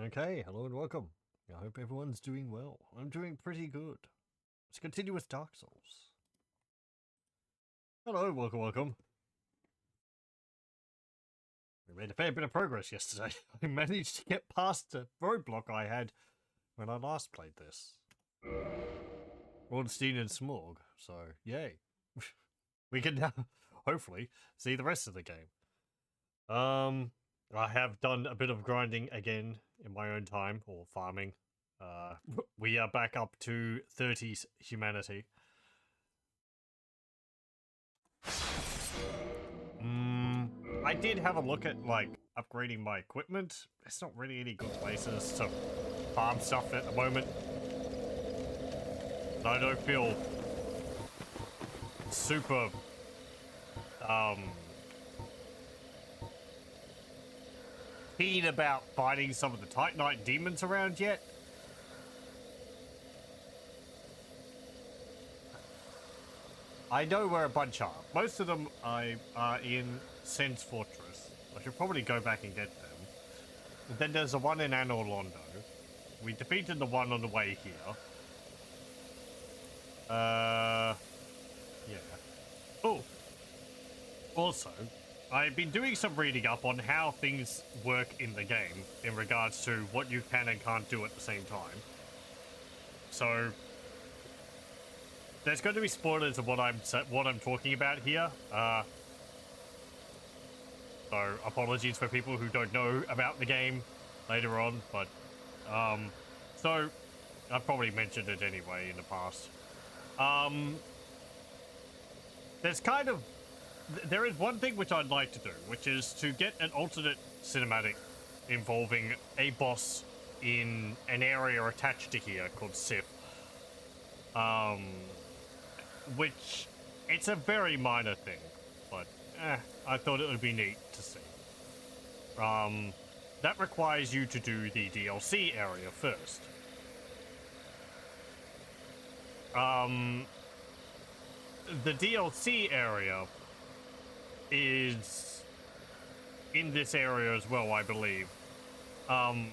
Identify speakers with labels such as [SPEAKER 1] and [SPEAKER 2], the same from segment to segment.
[SPEAKER 1] Okay, hello and welcome. I hope everyone's doing well. I'm doing pretty good. Let's continue with Dark Souls. Hello, welcome. We made a fair bit of progress yesterday. I managed to get past the roadblock I had when I last played this. Ornstein and Smorg, so yay. We can now, hopefully, see the rest of the game. I have done a bit of grinding again in my own time, or farming. We are back up to 30s humanity. I did have a look at, like, upgrading my equipment. There's not really any good places to farm stuff at the moment. I don't feel super, keen about fighting some of the Titanite demons around yet. I know where a bunch are. Most of them are in Sen's Fortress. I should probably go back and get them. And then there's the one in Anor Londo. We defeated the one on the way here. Yeah. Oh. Also, I've been doing some reading up on how things work in the game in regards to what you can and can't do at the same time. So there's going to be spoilers of what I'm talking about here. So apologies for people who don't know about the game later on, but so I've probably mentioned it anyway in the past. There is one thing which I'd like to do, which is to get an alternate cinematic involving a boss in an area attached to here called Sif. Which, it's a very minor thing, but I thought it would be neat to see. That requires you to do the DLC area first. The DLC area is in this area as well, I believe. I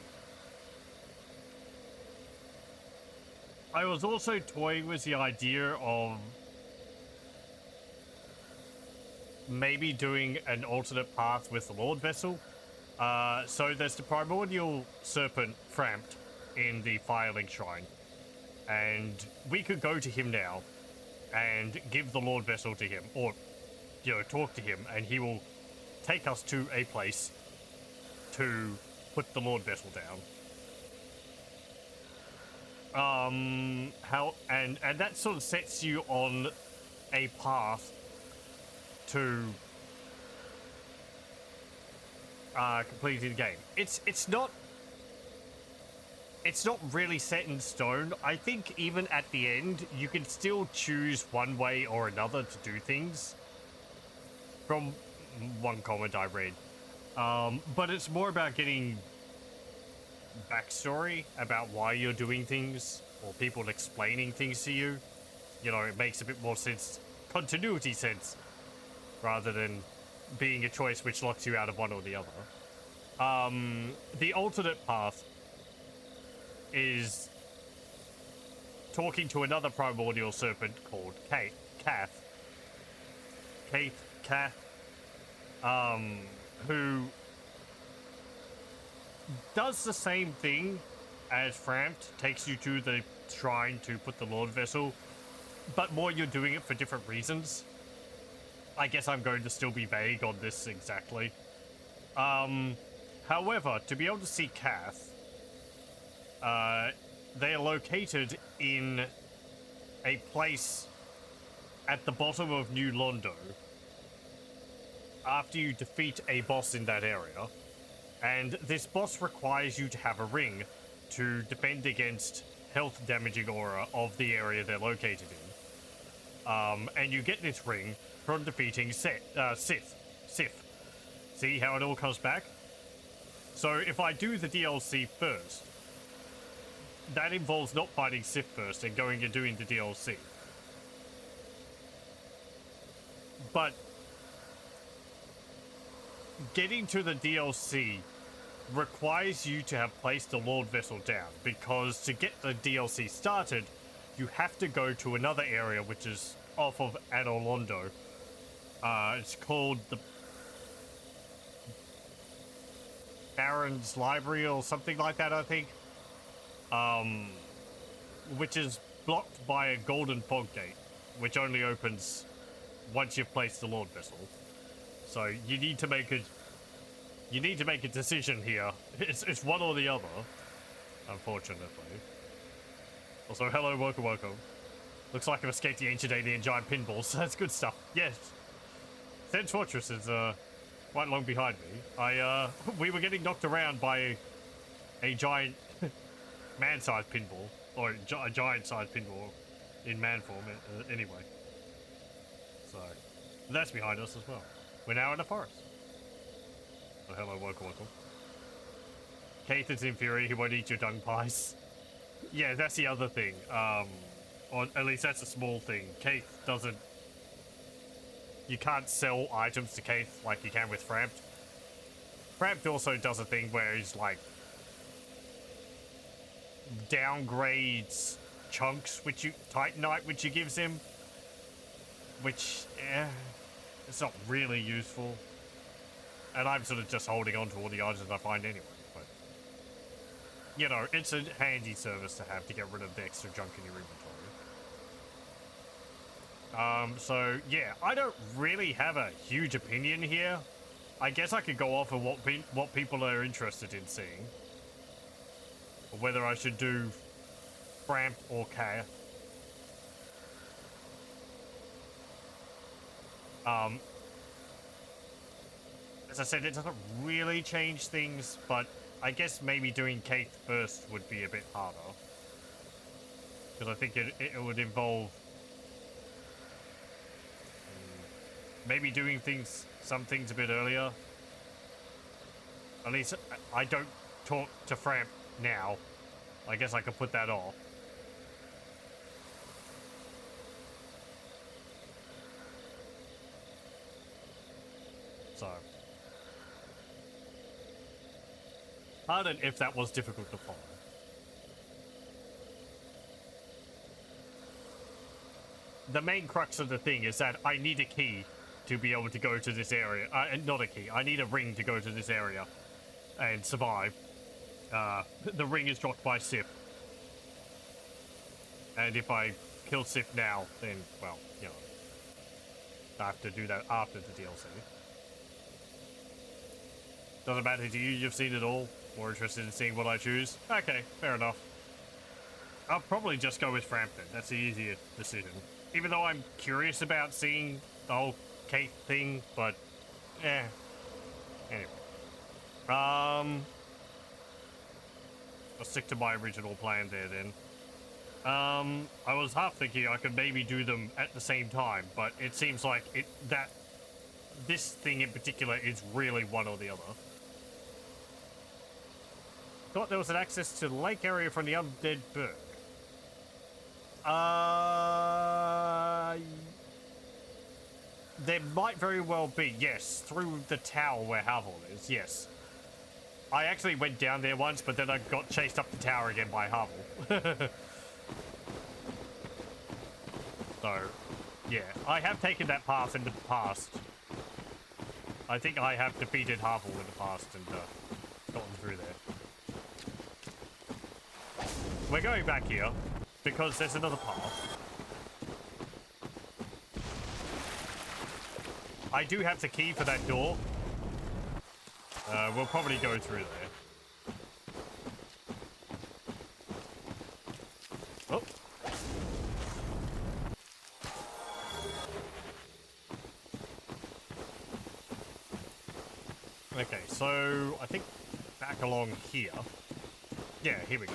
[SPEAKER 1] was also toying with the idea of maybe doing an alternate path with the Lord Vessel. So there's the primordial serpent Frampt in the Firelink Shrine. And we could go to him now and give the Lord Vessel to him, or, you know, talk to him, and he will take us to a place to put the Lord Vessel down. And that sort of sets you on a path to completing the game. It's not really set in stone. I think even at the end, you can still choose one way or another to do things. From one comment I read. But it's more about getting backstory about why you're doing things, or people explaining things to you. You know, it makes a bit more sense, continuity sense, rather than being a choice which locks you out of one or the other. The alternate path is talking to another primordial serpent called Kath, who does the same thing as Frampt, takes you to the shrine to put the Lord Vessel, but more you're doing it for different reasons. I guess I'm going to still be vague on this exactly. However, to be able to see Kath, they are located in a place at the bottom of New Londo after you defeat a boss in that area. And this boss requires you to have a ring to defend against health damaging aura of the area they're located in. And you get this ring from defeating Sif. See how it all comes back? So if I do the DLC first, that involves not fighting Sif first and going and doing the DLC. But getting to the DLC requires you to have placed the Lord Vessel down, because to get the DLC started, you have to go to another area which is off of Anolondo. It's called the Baron's Library or something like that, I think. Which is blocked by a golden fog gate, which only opens once you've placed the Lord Vessel. So you need to make a decision here. It's one or the other, unfortunately. Also, hello, welcome. Looks like I've escaped the ancient alien giant pinballs. That's good stuff. Yes. Sen's Fortress is quite long behind me. We were getting knocked around by a giant man-sized pinball, or a giant-sized pinball in man form. Anyway, so that's behind us as well. We're now in a forest. Oh, hello, welcome. Keith is in fury. He won't eat your dung pies. Yeah, that's the other thing. Or at least that's a small thing. Keith doesn't... You can't sell items to Keith like you can with Framped. Framped also does a thing where he's like... downgrades chunks which you... Titanite which he gives him. Which, it's not really useful. And I'm sort of just holding on to all the items I find anyway. But, you know, it's a handy service to have to get rid of the extra junk in your inventory. So, yeah, I don't really have a huge opinion here. I guess I could go off of what people are interested in seeing. Or whether I should do Framp or K. As I said, it doesn't really change things, but I guess maybe doing Kate first would be a bit harder. Because I think it would involve maybe doing some things a bit earlier. At least I don't talk to Framp now. I guess I could put that off. So, pardon if that was difficult to follow. The main crux of the thing is that I need a key to be able to go to this area. Not a key. I need a ring to go to this area and survive. The ring is dropped by Sif. And if I kill Sif now, then, well, you know, I have to do that after the DLC. Doesn't matter to you, you've seen it all. More interested in seeing what I choose? Okay, fair enough. I'll probably just go with Frampton. That's the easier decision. Even though I'm curious about seeing the whole Kate thing, but... Anyway. I'll stick to my original plan there then. I was half thinking I could maybe do them at the same time, but it seems like this thing in particular is really one or the other. Thought there was an access to the lake area from the undead berg. There might very well be, yes, through the tower where Havel is, yes. I actually went down there once, but then I got chased up the tower again by Havel. So, yeah, I have taken that path in the past. I think I have defeated Havel in the past and gotten through there. We're going back here because there's another path. I do have the key for that door. We'll probably go through there. Oh. Okay, so I think back along here. Yeah, here we go.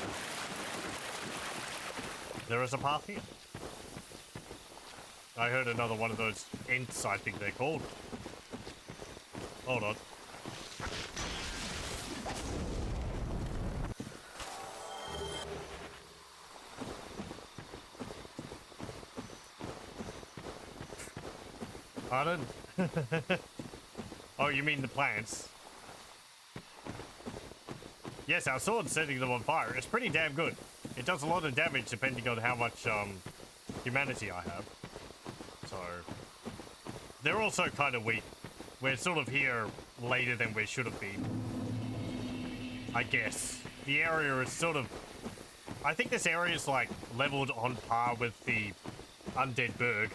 [SPEAKER 1] There is a path here. I heard another one of those ents, I think they're called. Hold on. Pardon? Oh, you mean the plants? Yes, our sword setting them on fire. It's pretty damn good. It does a lot of damage depending on how much humanity I have. So they're also kind of weak. We're sort of here later than we should have been, I guess. The area is sort of... I think this area is like leveled on par with the undead berg.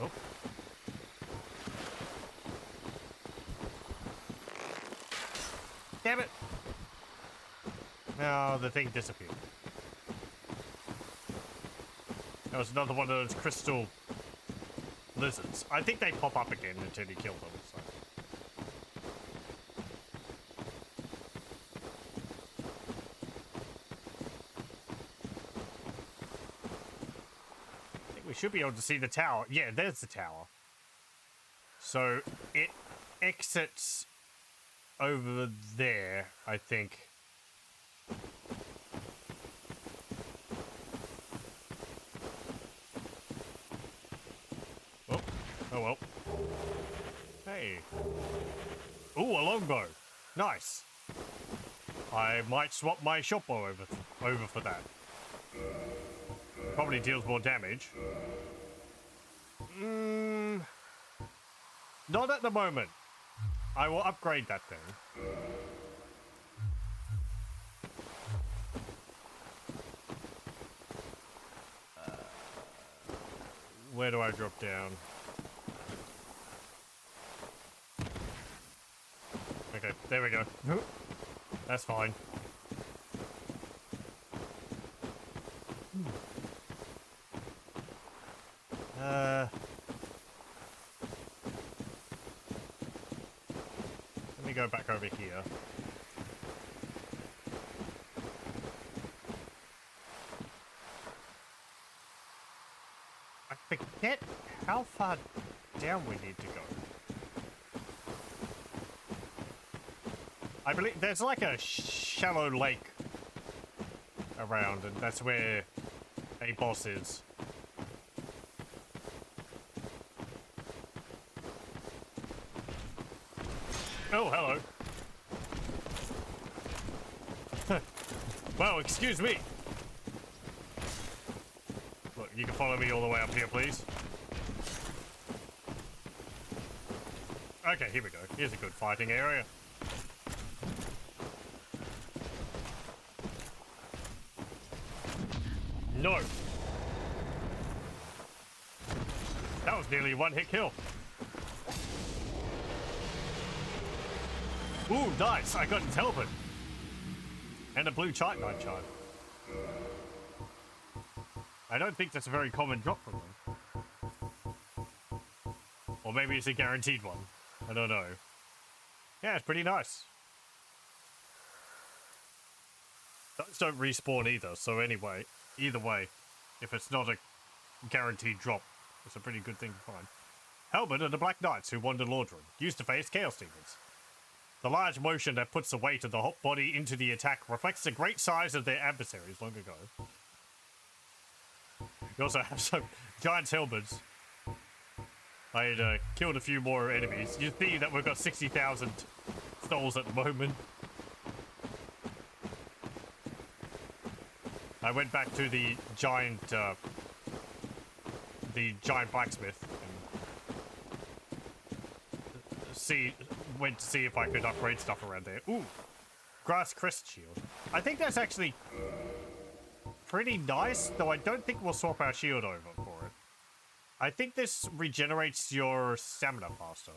[SPEAKER 1] Oh. Damn it! No, the thing disappeared. That was another one of those crystal lizards. I think they pop up again until you kill them, so. I think we should be able to see the tower. Yeah, there's the tower. So it exits over there, I think. Oh, oh well. Hey. Ooh, a longbow. Nice. I might swap my shotbow over for that. Probably deals more damage. Not at the moment. I will upgrade that thing. Where do I drop down? Okay, there we go. That's fine. Let me go back over here. I forget how far down we need to go. I believe there's like a shallow lake around, and that's where a boss is. Oh, hello. Well, excuse me. Look, you can follow me all the way up here, please. Okay, here we go. Here's a good fighting area. No. That was nearly a one-hit kill. Ooh, nice. I got his helmet. And a blue Titanite shard. I don't think that's a very common drop from them. Or maybe it's a guaranteed one. I don't know. Yeah, it's pretty nice. Those don't respawn either, so anyway, either way, if it's not a guaranteed drop, it's a pretty good thing to find. Helmet are the Black Knights who wander Lordran, used to face Chaos Demons. The large motion that puts the weight of the hot body into the attack reflects the great size of their adversaries long ago. We also have some giant helmets. I had killed a few more enemies. You see that we've got 60,000 souls at the moment. I went back to the giant blacksmith and went to see if I could upgrade stuff around there. Ooh, grass crest shield. I think that's actually pretty nice, though I don't think we'll swap our shield over for it. I think this regenerates your stamina faster.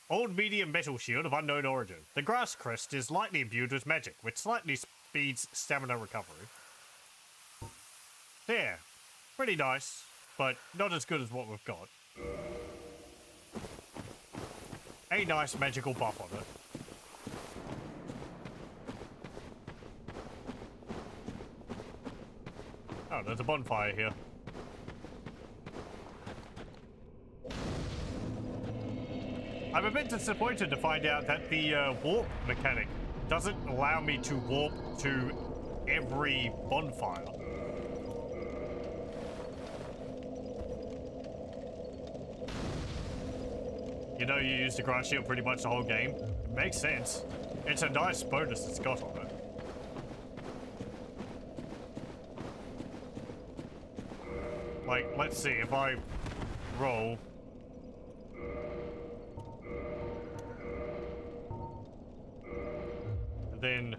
[SPEAKER 1] Old medium metal shield of unknown origin. The grass crest is lightly imbued with magic, which slightly speeds stamina recovery. There. Pretty nice, but not as good as what we've got. A nice magical buff on it. Oh, there's a bonfire here. I'm a bit disappointed to find out that the warp mechanic doesn't allow me to warp to every bonfire. You know, you use the grass shield pretty much the whole game. It makes sense. It's a nice bonus it's got on it. Like, let's see, if I roll... And then,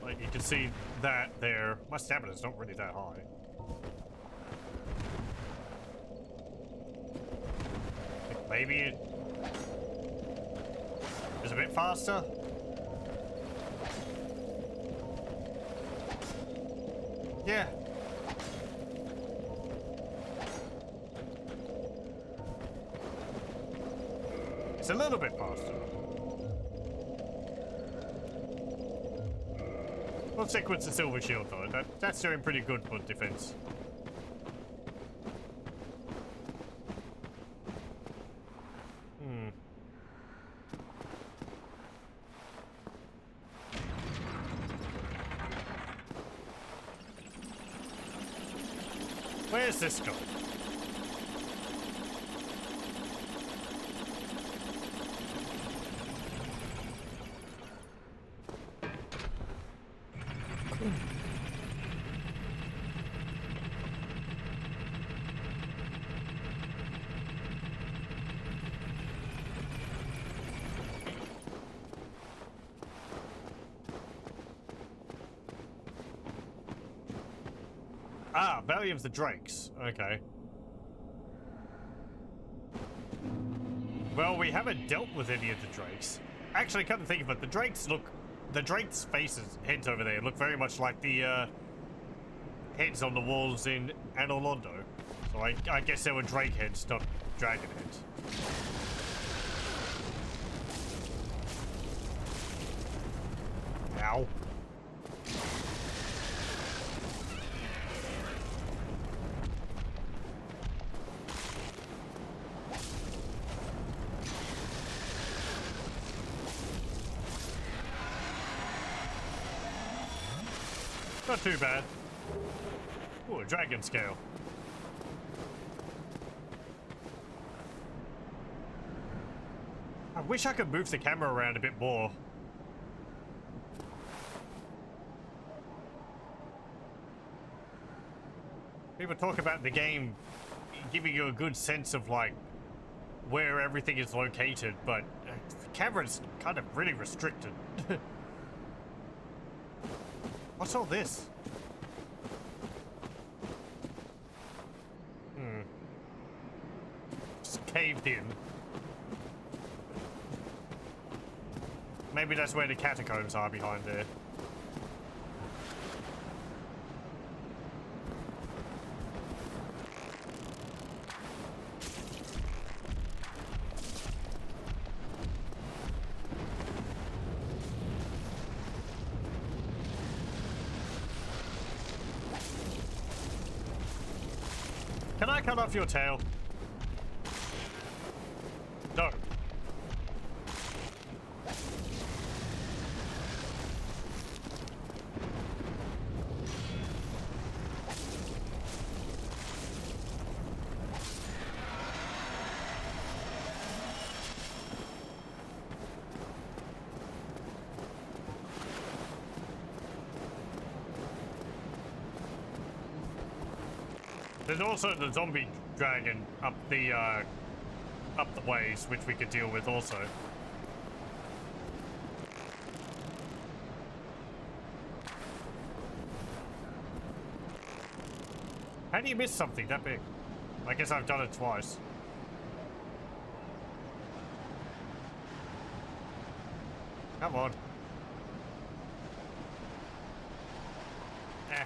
[SPEAKER 1] like, you can see that there. My stamina's not really that high. Maybe it is a bit faster. Yeah. It's a little bit faster. We'll stick with the silver shield though. That's doing pretty good for defense. Where's this going? Ah, Valley of the Drakes. Okay. Well, we haven't dealt with any of the Drakes. Actually, come to think of it, the Drakes' faces, heads over there, look very much like the heads on the walls in Anor Londo. So I guess they were Drake heads, not dragon heads. Ow. Not too bad. Ooh, a dragon scale. I wish I could move the camera around a bit more. People talk about the game giving you a good sense of like where everything is located, but the camera's kind of really restricted. What's all this? Just caved in. Maybe that's where the catacombs are behind there. Can I cut off your tail? No. There's also the zombie dragon up the ways, which we could deal with also. How do you miss something that big? I guess I've done it twice. Come on. Eh.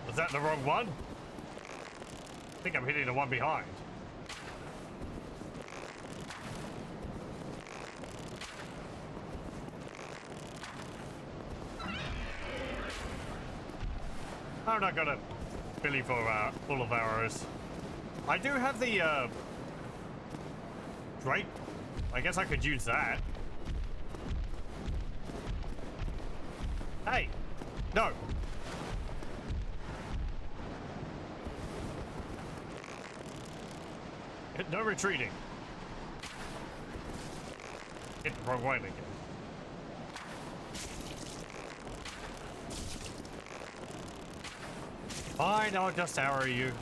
[SPEAKER 1] Was that the wrong one? I think I'm hitting the one behind. I'm not gonna fill you full of arrows. I do have the Drake. I guess I could use that. Hey, no. No retreating. Hit the wrong way again. Fine, I'll just arrow you.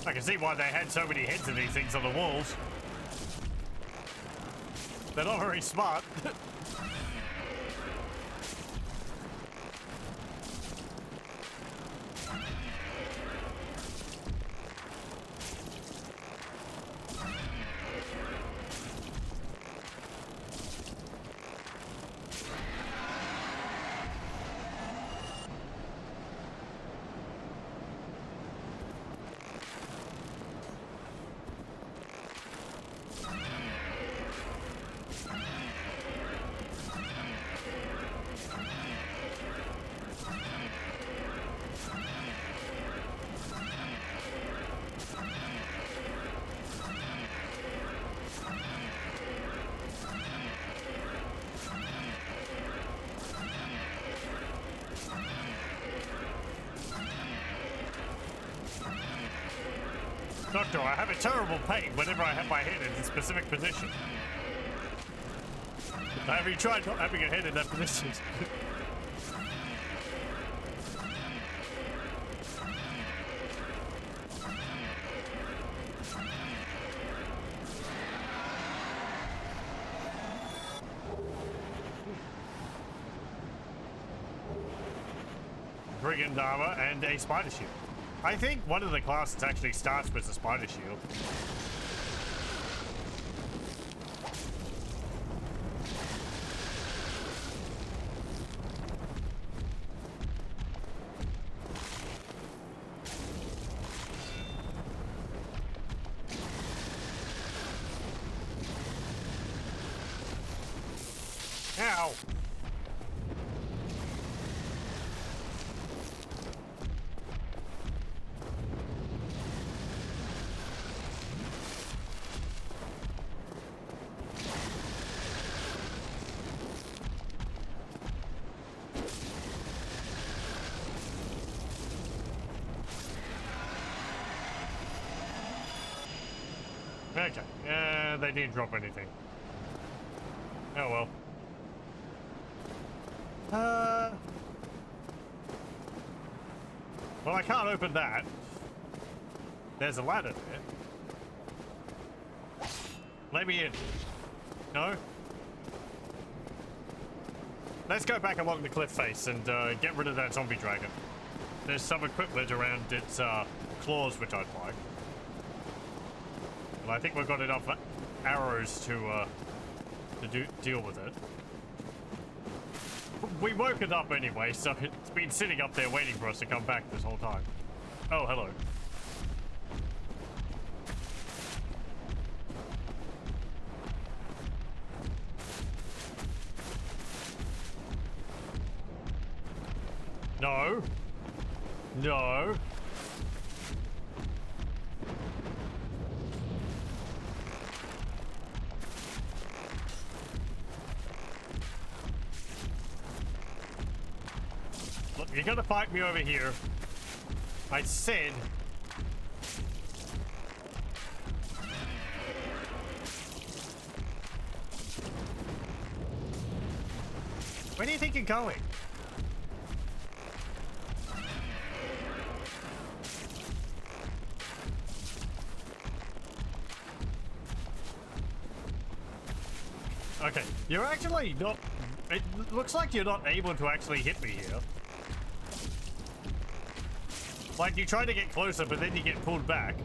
[SPEAKER 1] I can see why they had so many heads of these things on the walls. They're not very smart. Doctor, I have a terrible pain whenever I have my head in a specific position. Have you tried not having your head in that position? Brigand armor and a spider shield. I think one of the classes actually starts with a spider shield. Ow! Okay, they didn't drop anything. Oh well. Well, I can't open that. There's a ladder there. Let me in. No? Let's go back along the cliff face and get rid of that zombie dragon. There's some equipment around its claws which I'd like. And I think we've got enough arrows to deal with it. We woke it up anyway, so it's been sitting up there waiting for us to come back this whole time. Oh, hello. No. No. Look, you're gonna fight me over here. I said... Where do you think you're going? Okay, you're actually not... It looks like you're not able to actually hit me here. Like, you try to get closer, but then you get pulled back.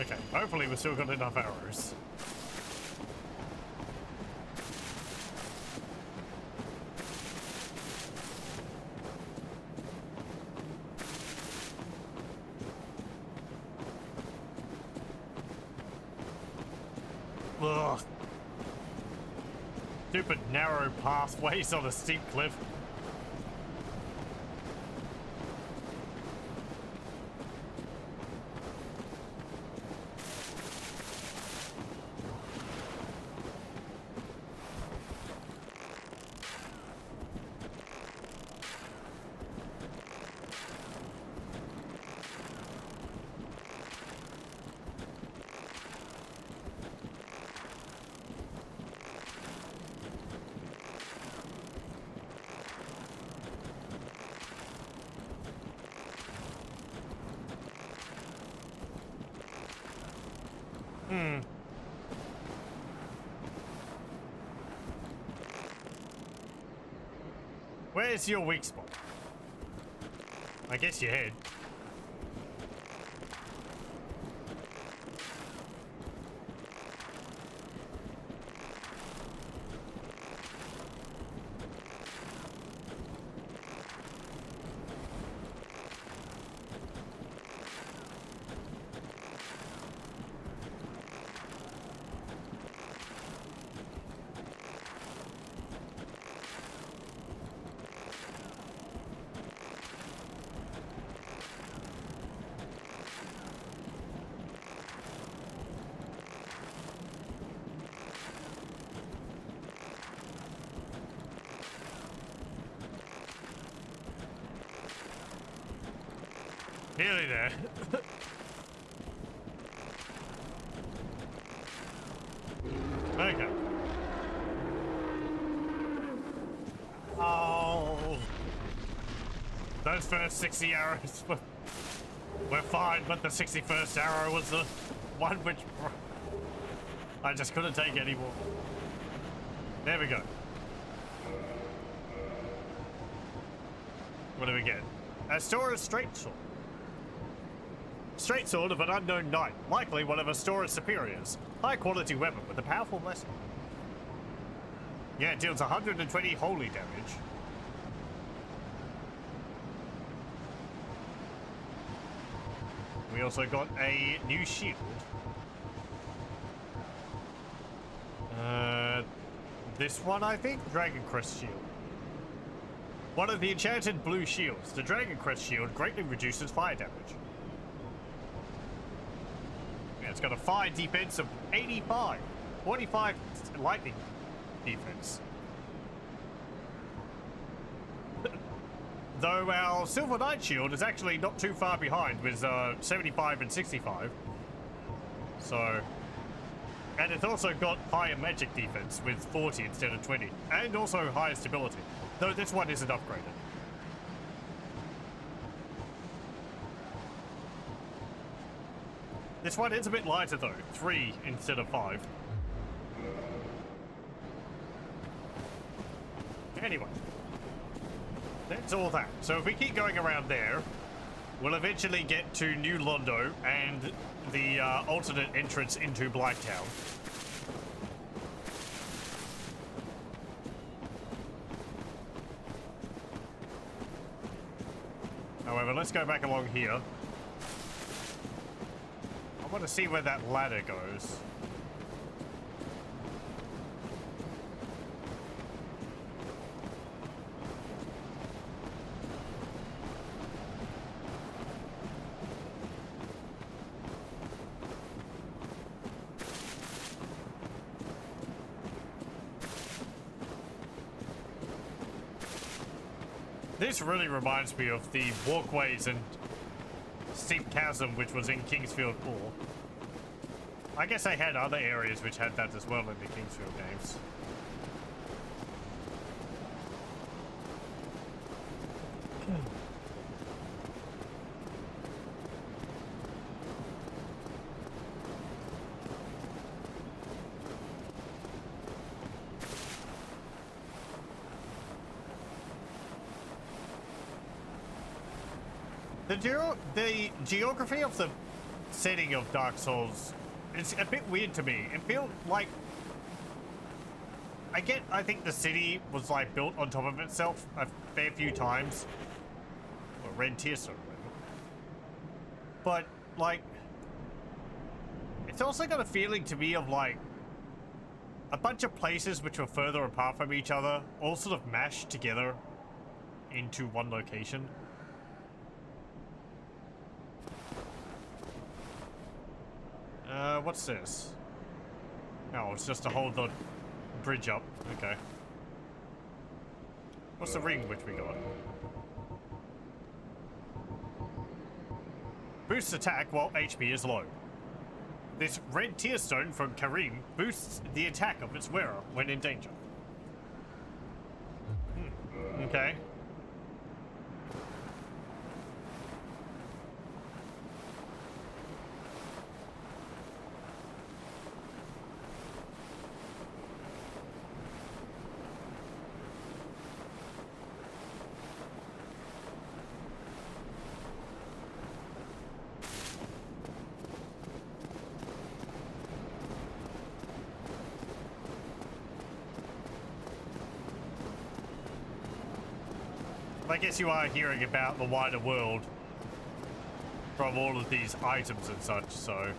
[SPEAKER 1] Okay, hopefully we've still got enough arrows. Ugh. Stupid narrow pathways on a steep cliff. Where's your weak spot? I guess your head. Nearly there. Okay. Oh. Those first 60 arrows were fine, but the 61st arrow was the one which I just couldn't take anymore. There we go. What do we get? Astora's straight sword. Straight sword of an unknown knight, likely one of Astora's superiors. High quality weapon with a powerful blessing. Yeah, it deals 120 holy damage. We also got a new shield. This one, I think? Dragon Crest Shield. One of the enchanted blue shields. The Dragon Crest Shield greatly reduces fire damage. It's got a fire defense of 85, 45 lightning defense. Though our Silver Knight shield is actually not too far behind with 75 and 65. So, and it's also got higher magic defense with 40 instead of 20, and also higher stability. Though this one isn't upgraded. This one is a bit lighter though, 3 instead of 5. Anyway, that's all that. So if we keep going around there, we'll eventually get to New Londo and the alternate entrance into Blighttown. However, let's go back along here. I want to see where that ladder goes. This really reminds me of the walkways and steep chasm which was in Kingsfield 4. I guess they had other areas which had that as well in the Kingsfield games. The geography of the setting of Dark Souls, it's a bit weird to me. It feels like I think the city was like built on top of itself a fair few times. Or red tier stone, but like it's also got a feeling to me of like a bunch of places which were further apart from each other, all sort of mashed together into one location. What's this? Oh, it's just to hold the bridge up. Okay. What's the ring which we got? Boosts attack while HP is low. This red tier stone from Karim boosts the attack of its wearer when in danger. Okay. I guess you are hearing about the wider world from all of these items and such, so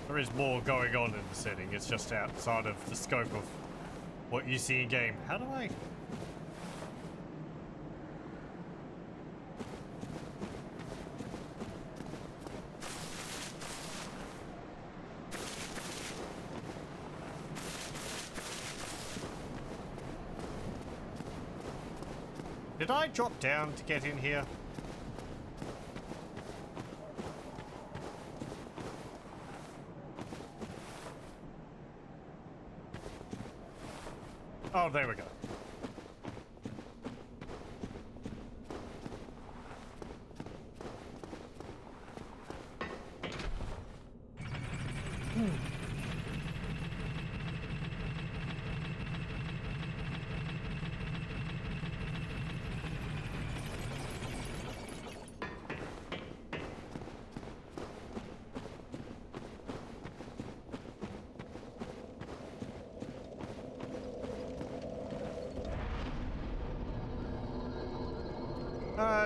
[SPEAKER 1] there is more going on in the setting. It's just outside of the scope of what you see in game. How do I... Did I drop down to get in here? Oh, there we go.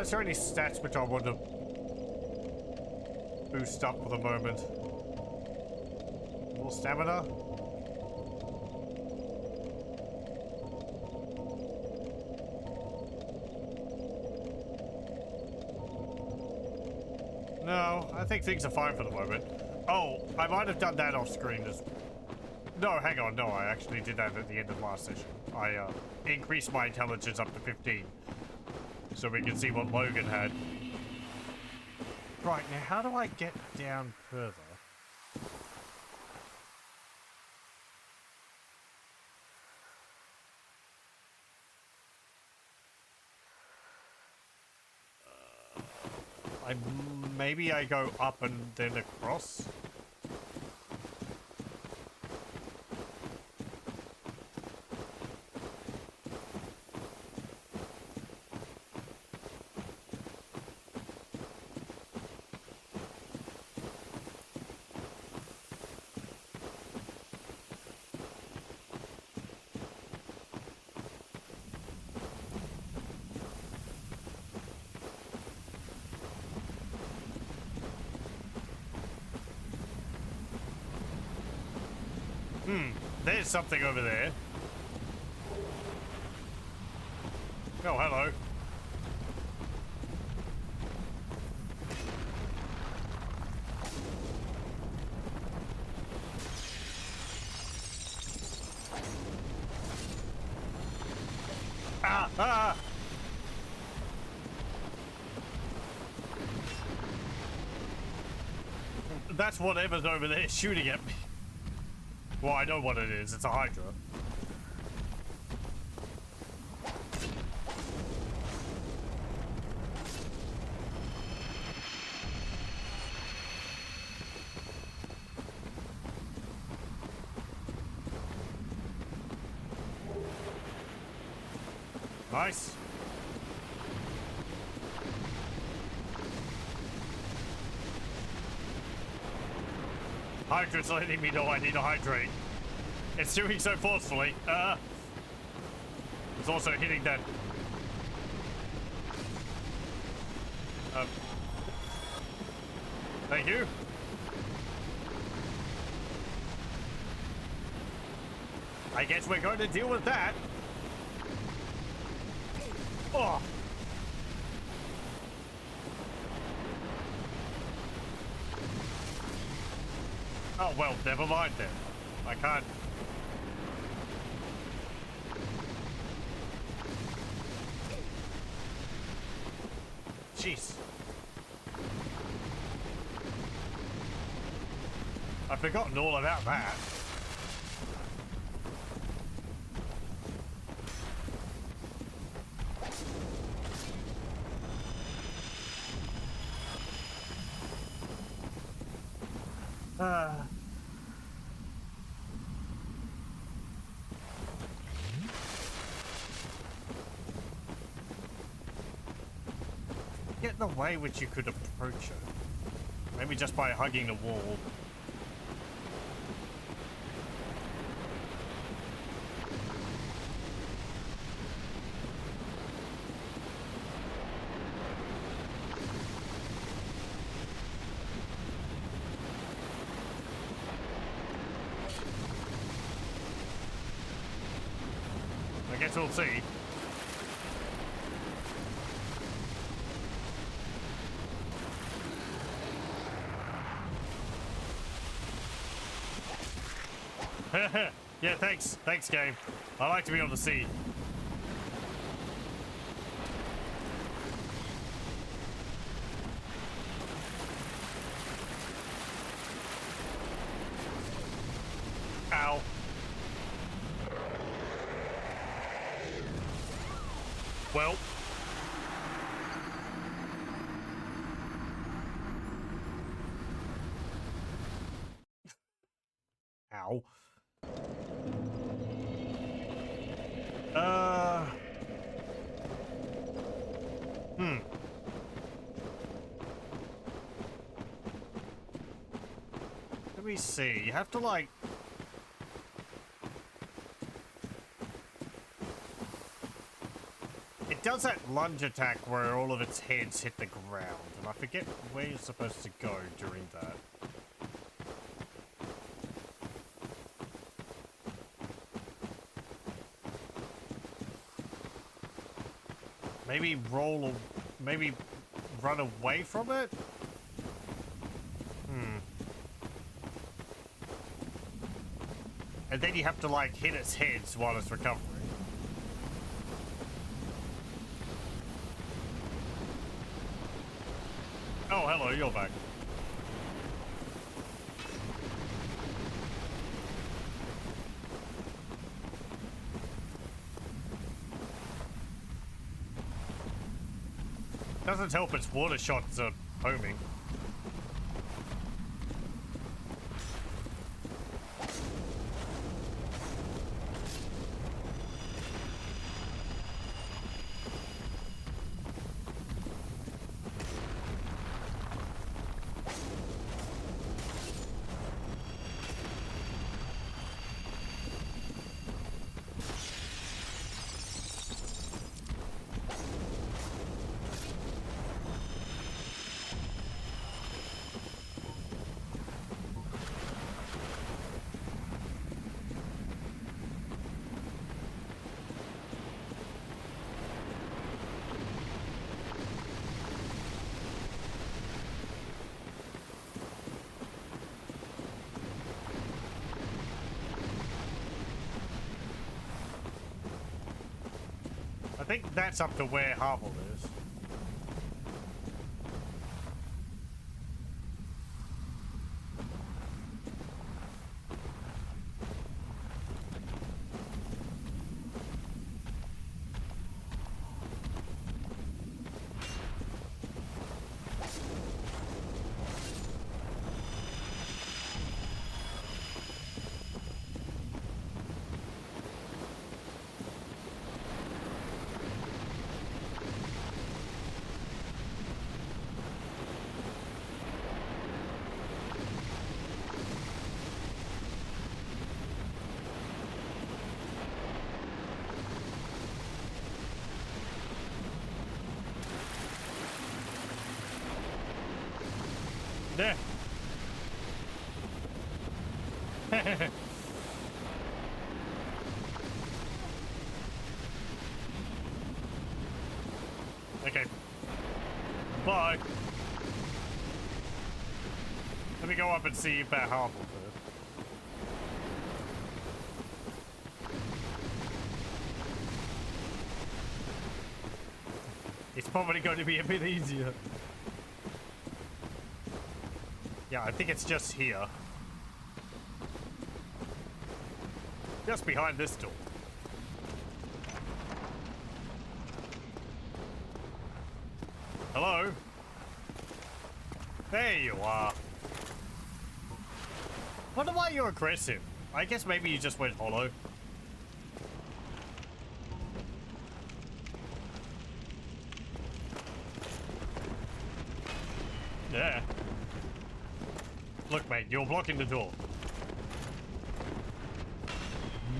[SPEAKER 1] Is there any stats which I want to boost up for the moment? More stamina? No, I think things are fine for the moment. Oh, I might have done that off screen as... No, hang on, no, I actually did that at the end of last session. I increased my intelligence up to 15. So we can see what Logan had. Right, now how do I get down further? Maybe I go up and then across? There's something over there. Oh, hello. Ah! That's whatever's over there shooting at me. Well, I know what it is. It's a Hydra. Nice. Hydrate's letting me know I need to hydrate. It's doing so forcefully. It's also hitting that. Thank you. I guess we're going to deal with that. Oh. Oh, well, never mind then. I can't. Jeez. I've forgotten all about that. Get the way which you could approach it. Maybe just by hugging the wall. I guess we'll see. Yeah, thanks. Thanks, game. I like to be able to see. Ow. Well. Ow. Let me see. You have to like. It does that lunge attack where all of its heads hit the ground, and I forget where you're supposed to go during that. Maybe roll, or maybe run away from it? And then you have to like hit its heads while it's recovering. Oh, hello, you're back. Doesn't help its water shots are homing. I think that's up to where Harville is. Yeah. Okay. Bye. Let me go up and see if they're harmful first. It's probably going to be a bit easier. Yeah, I think it's just here. Just behind this door. Hello? There you are. Wonder why you're aggressive. I guess maybe you just went hollow. Yeah. Look, mate, you're blocking the door.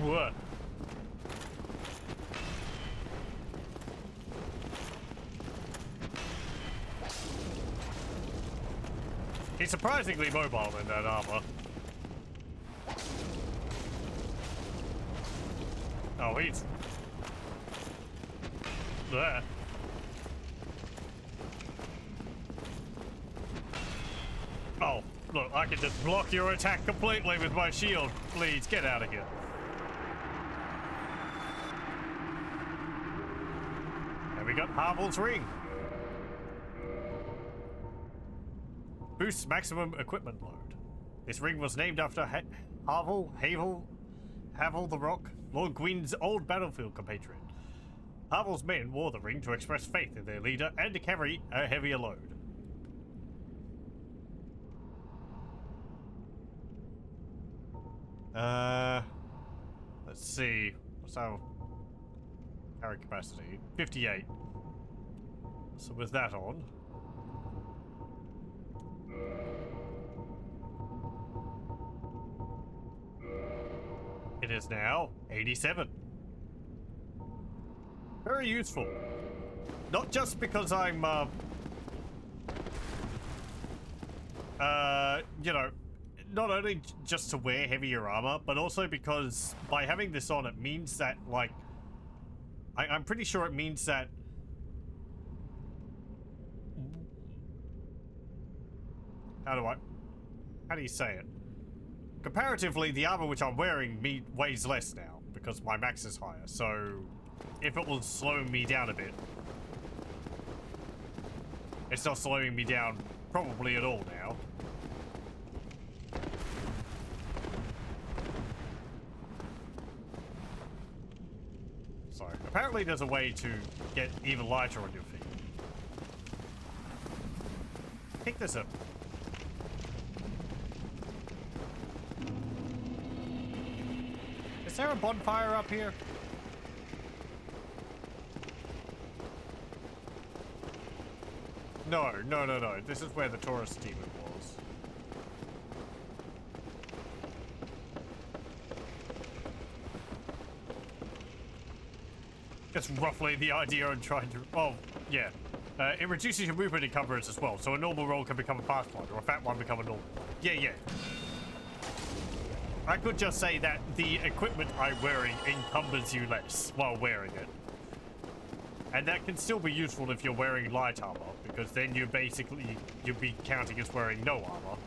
[SPEAKER 1] What? He's surprisingly mobile in that armor. Oh, he's there. Oh, look, I can just block your attack completely with my shield. Please, get out of here. And we got Havel's ring. Boosts maximum equipment load. This ring was named after Havel the Rock, Lord Gwyn's old battlefield compatriot. Havel's men wore the ring to express faith in their leader and to carry a heavier load. Let's see. What's our carry capacity? 58. So with that on. It is now 87. Very useful. Not just because I'm, you know, not only just to wear heavier armor, but also because by having this on, it means that, like, I'm pretty sure it means that how do you say it? Comparatively, the armor which I'm wearing weighs less now because my max is higher. So, if it will slow me down a bit, it's not slowing me down probably at all now. So, apparently there's a way to get even lighter on your feet. I think there's a... Is there a bonfire up here? No. This is where the tourist demon was. That's roughly the idea I'm trying to... Oh, yeah. It reduces your movement encumbrance as well, so a normal roll can become a fast one, or a fat one become a normal one. Yeah. I could just say that the equipment I'm wearing encumbers you less while wearing it. And that can still be useful if you're wearing light armor, because then you'll be counting as wearing no armor.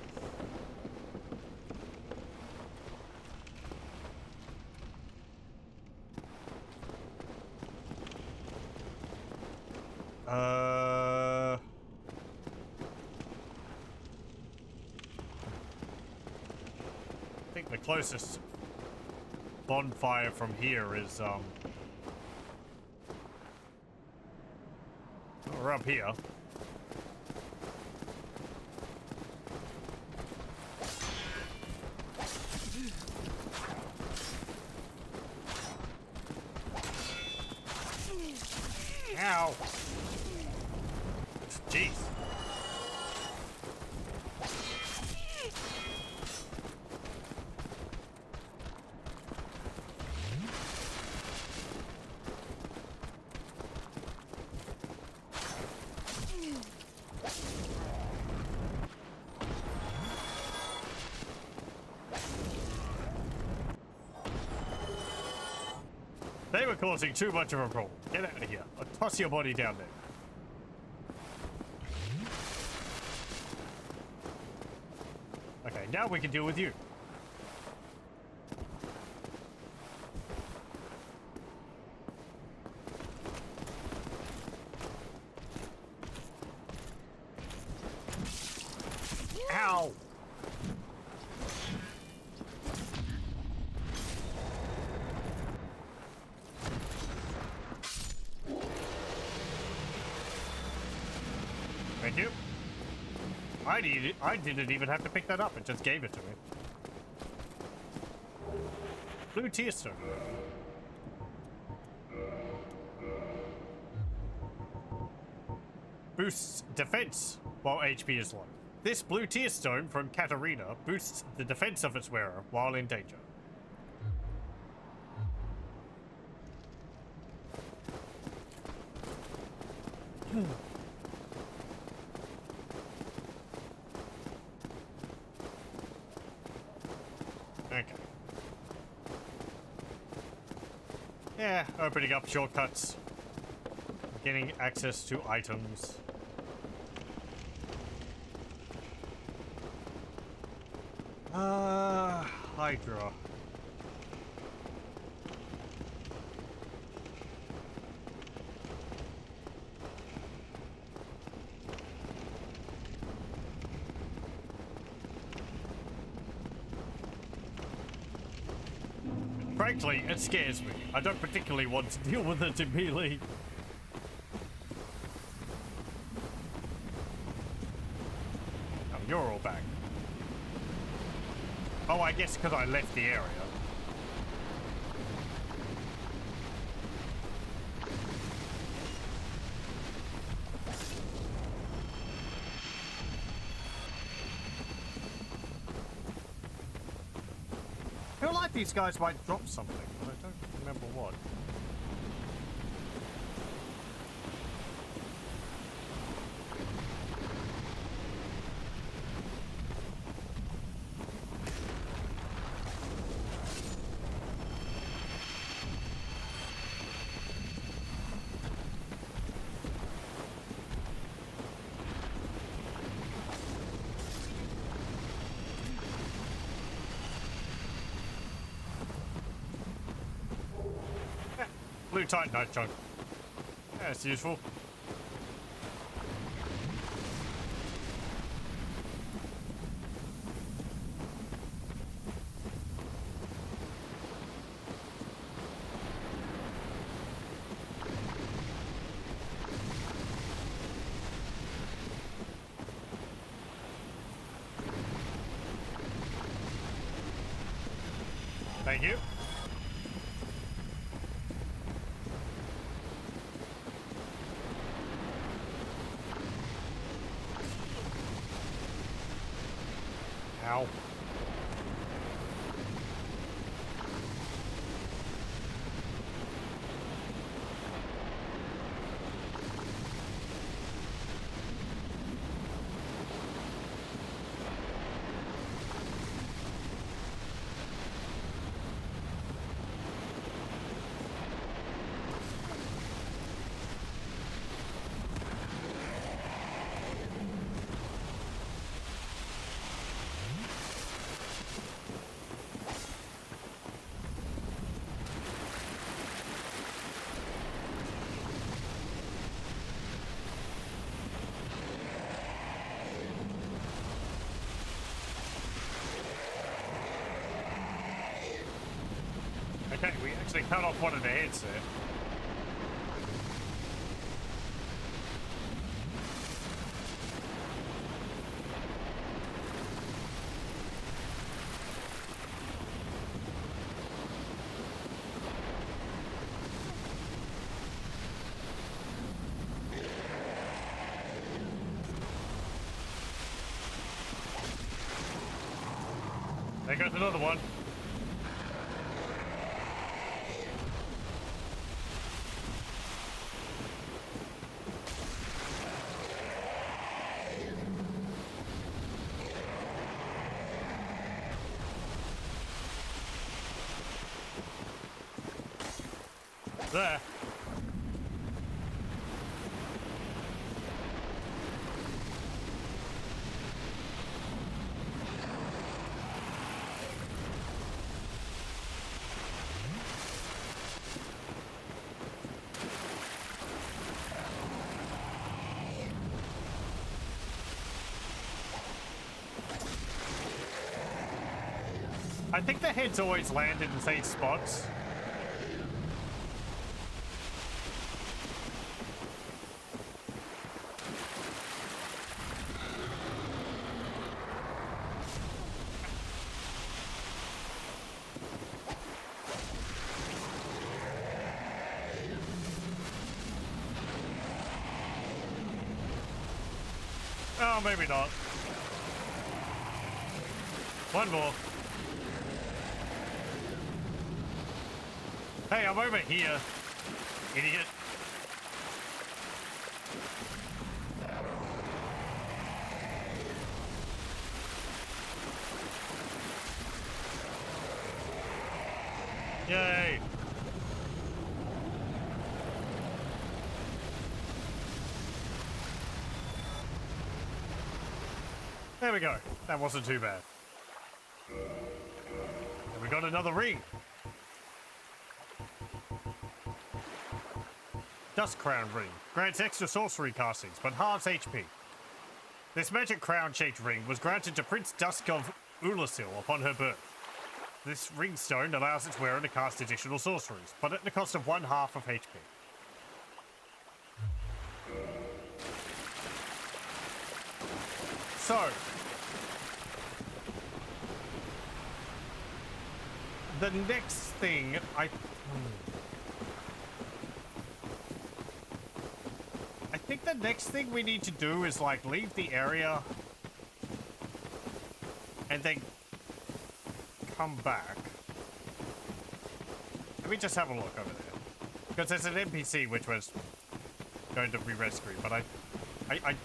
[SPEAKER 1] I think the closest bonfire from here is, we're up here. Ow! Jeez. They were causing too much of a problem. Get out of here. I'll toss your body down there. Okay, now we can deal with you. Ow! Thank you. I didn't even have to pick that up. It just gave it to me. Blue tear stone. Boosts defense while HP is low. This blue tear stone from Katarina boosts the defense of its wearer while in danger. Okay. Yeah, opening up shortcuts. Getting access to items. Hydra. Frankly, it scares me. I don't particularly want to deal with it immediately. Oh, you're all back. Oh, I guess because I left the area. I feel like these guys might drop something, but I don't remember what. Blue Titanite chunk. Yeah, it's useful. Thank you. Ow. Okay, we actually cut off one of the heads there. There goes another one. There. I think the heads always land in the same spots. Oh, maybe not. One more. Hey, I'm over here, idiot. Yay. There we go. That wasn't too bad. And we got another ring. Dust Crown Ring. Grants extra sorcery castings, but halves HP. This magic crown-shaped ring was granted to Prince Dusk of Ulasil upon her birth. This ring stone allows its wearer to cast additional sorceries, but at the cost of 1/2 of HP. So, the next thing I think the next thing we need to do is like leave the area and then come back. Let me just have a look over there, because there's an NPC which was going to be rescued, but I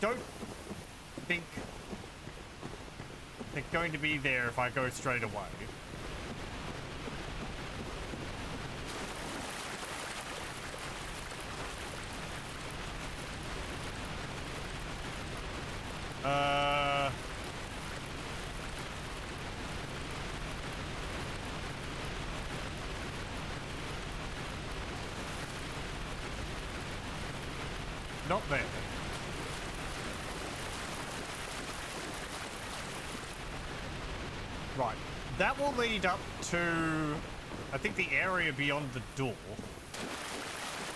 [SPEAKER 1] don't think they're going to be there if I go straight away. Not there. Right. That will lead up to, I think, the area beyond the door.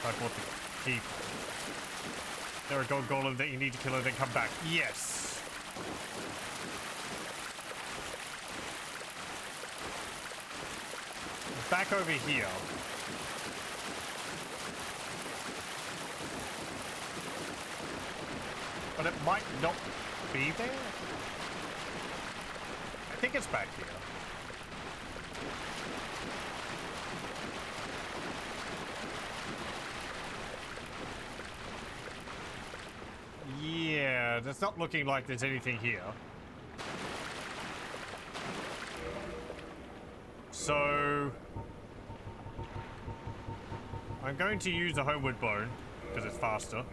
[SPEAKER 1] I bought the key. There are gold golem that you need to kill and then come back. Yes. Back over here. But it might not be there. I think it's back here. Yeah, it's not looking like there's anything here. So I'm going to use the homeward bone because it's faster.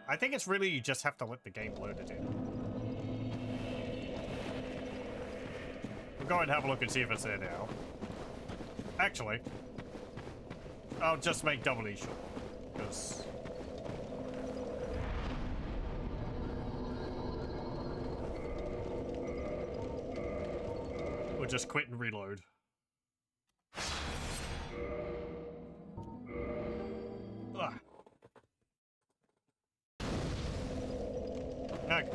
[SPEAKER 1] I think it's really you just have to let the game load it in. We'll go and have a look and see if it's there now. Actually, I'll just make doubly sure, because we'll just quit and reload. Ugh. Okay.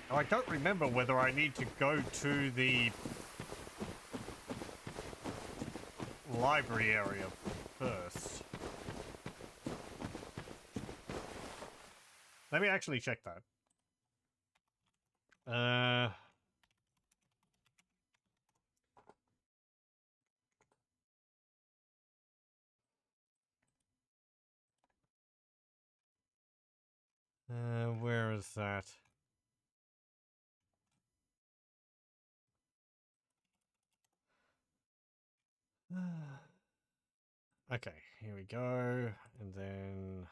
[SPEAKER 1] Now, I don't remember whether I need to go to the library area first. Let me actually check that. Where is that? Okay, here we go. And then...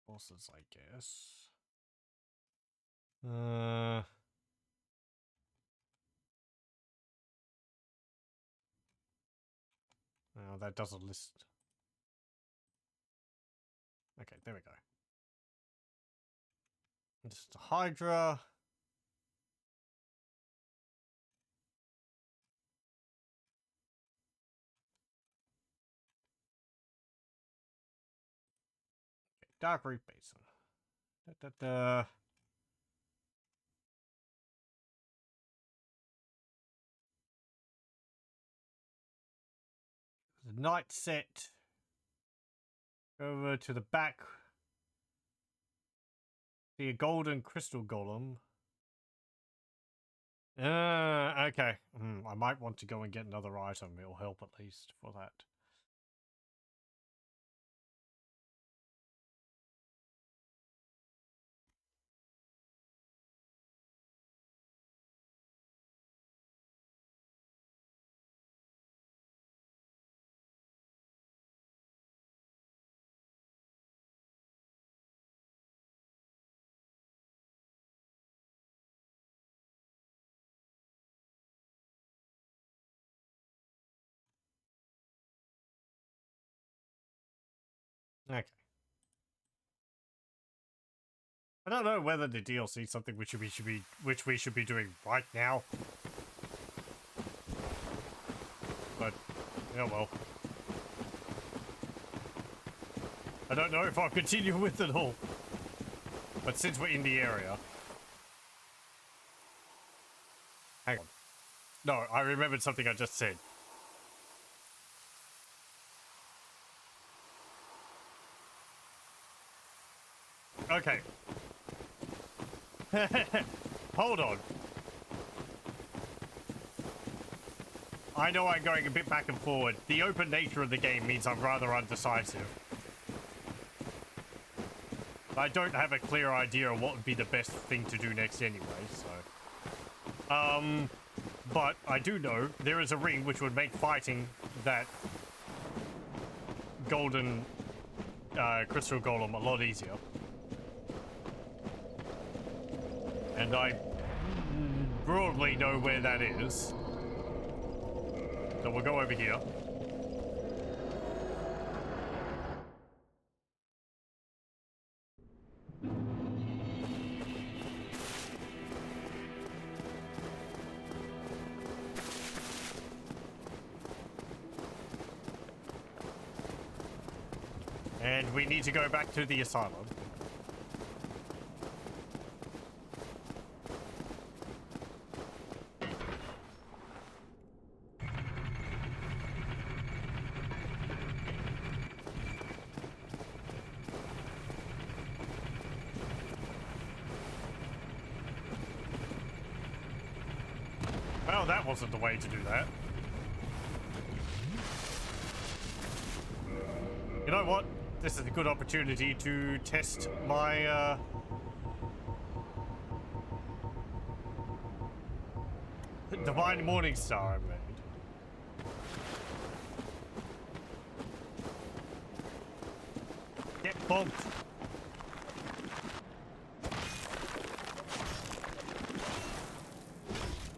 [SPEAKER 1] bosses, I guess. No, that doesn't list. Okay, there we go. Just a Hydra. Okay, Dark Reef Basin. Da, da, da. The night set. Over to the back. See a golden crystal golem. Okay. I might want to go and get another item. It'll help at least for that. Okay. I don't know whether the DLC is something which we should be doing right now. But yeah, well. I don't know if I'll continue with it all. But since we're in the area. Hang on. No, I remembered something I just said. Okay. Hold on. I know I'm going a bit back and forward. The open nature of the game means I'm rather undecisive. I don't have a clear idea of what would be the best thing to do next anyway, so... but I do know there is a ring which would make fighting that golden crystal golem a lot easier. And I broadly know where that is. So we'll go over here. And we need to go back to the asylum. Well, that wasn't the way to do that. You know what? This is a good opportunity to test my, Divine Morning Star I made. Get bumped.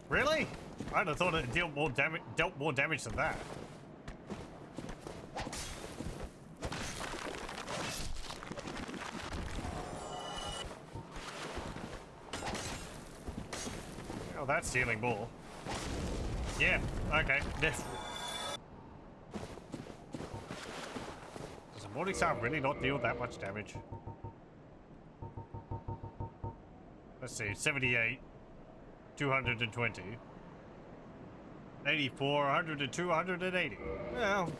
[SPEAKER 1] Really? I'd have thought it dealt more damage than that. Oh, that's healing more. Yeah, okay. Does the Morning Star really not deal that much damage? Let's see, 78, 220, 84, 102, 180. Well,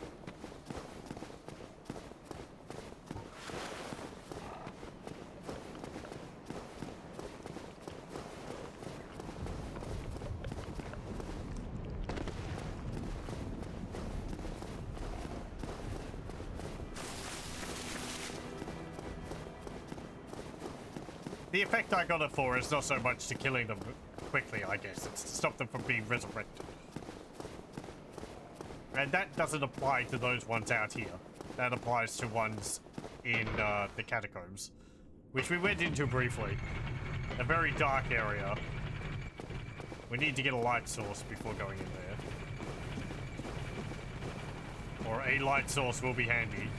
[SPEAKER 1] The effect I got it for is not so much to killing them quickly, I guess. It's to stop them from being resurrected. And that doesn't apply to those ones out here. That applies to ones in the catacombs, which we went into briefly. A very dark area. We need to get a light source before going in there. Or a light source will be handy.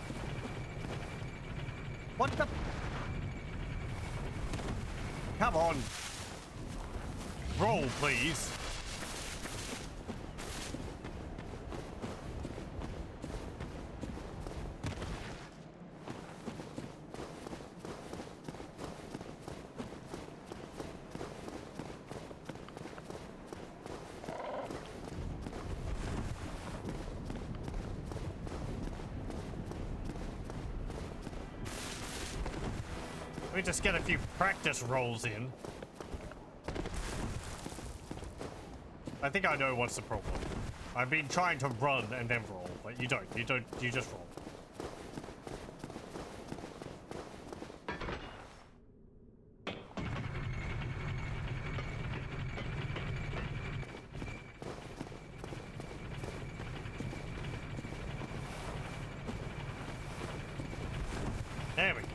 [SPEAKER 1] What the? Come on. Roll, please. We just get a few practice rolls in. I think I know what's the problem. I've been trying to run and then roll, but you don't. You just roll. There we go.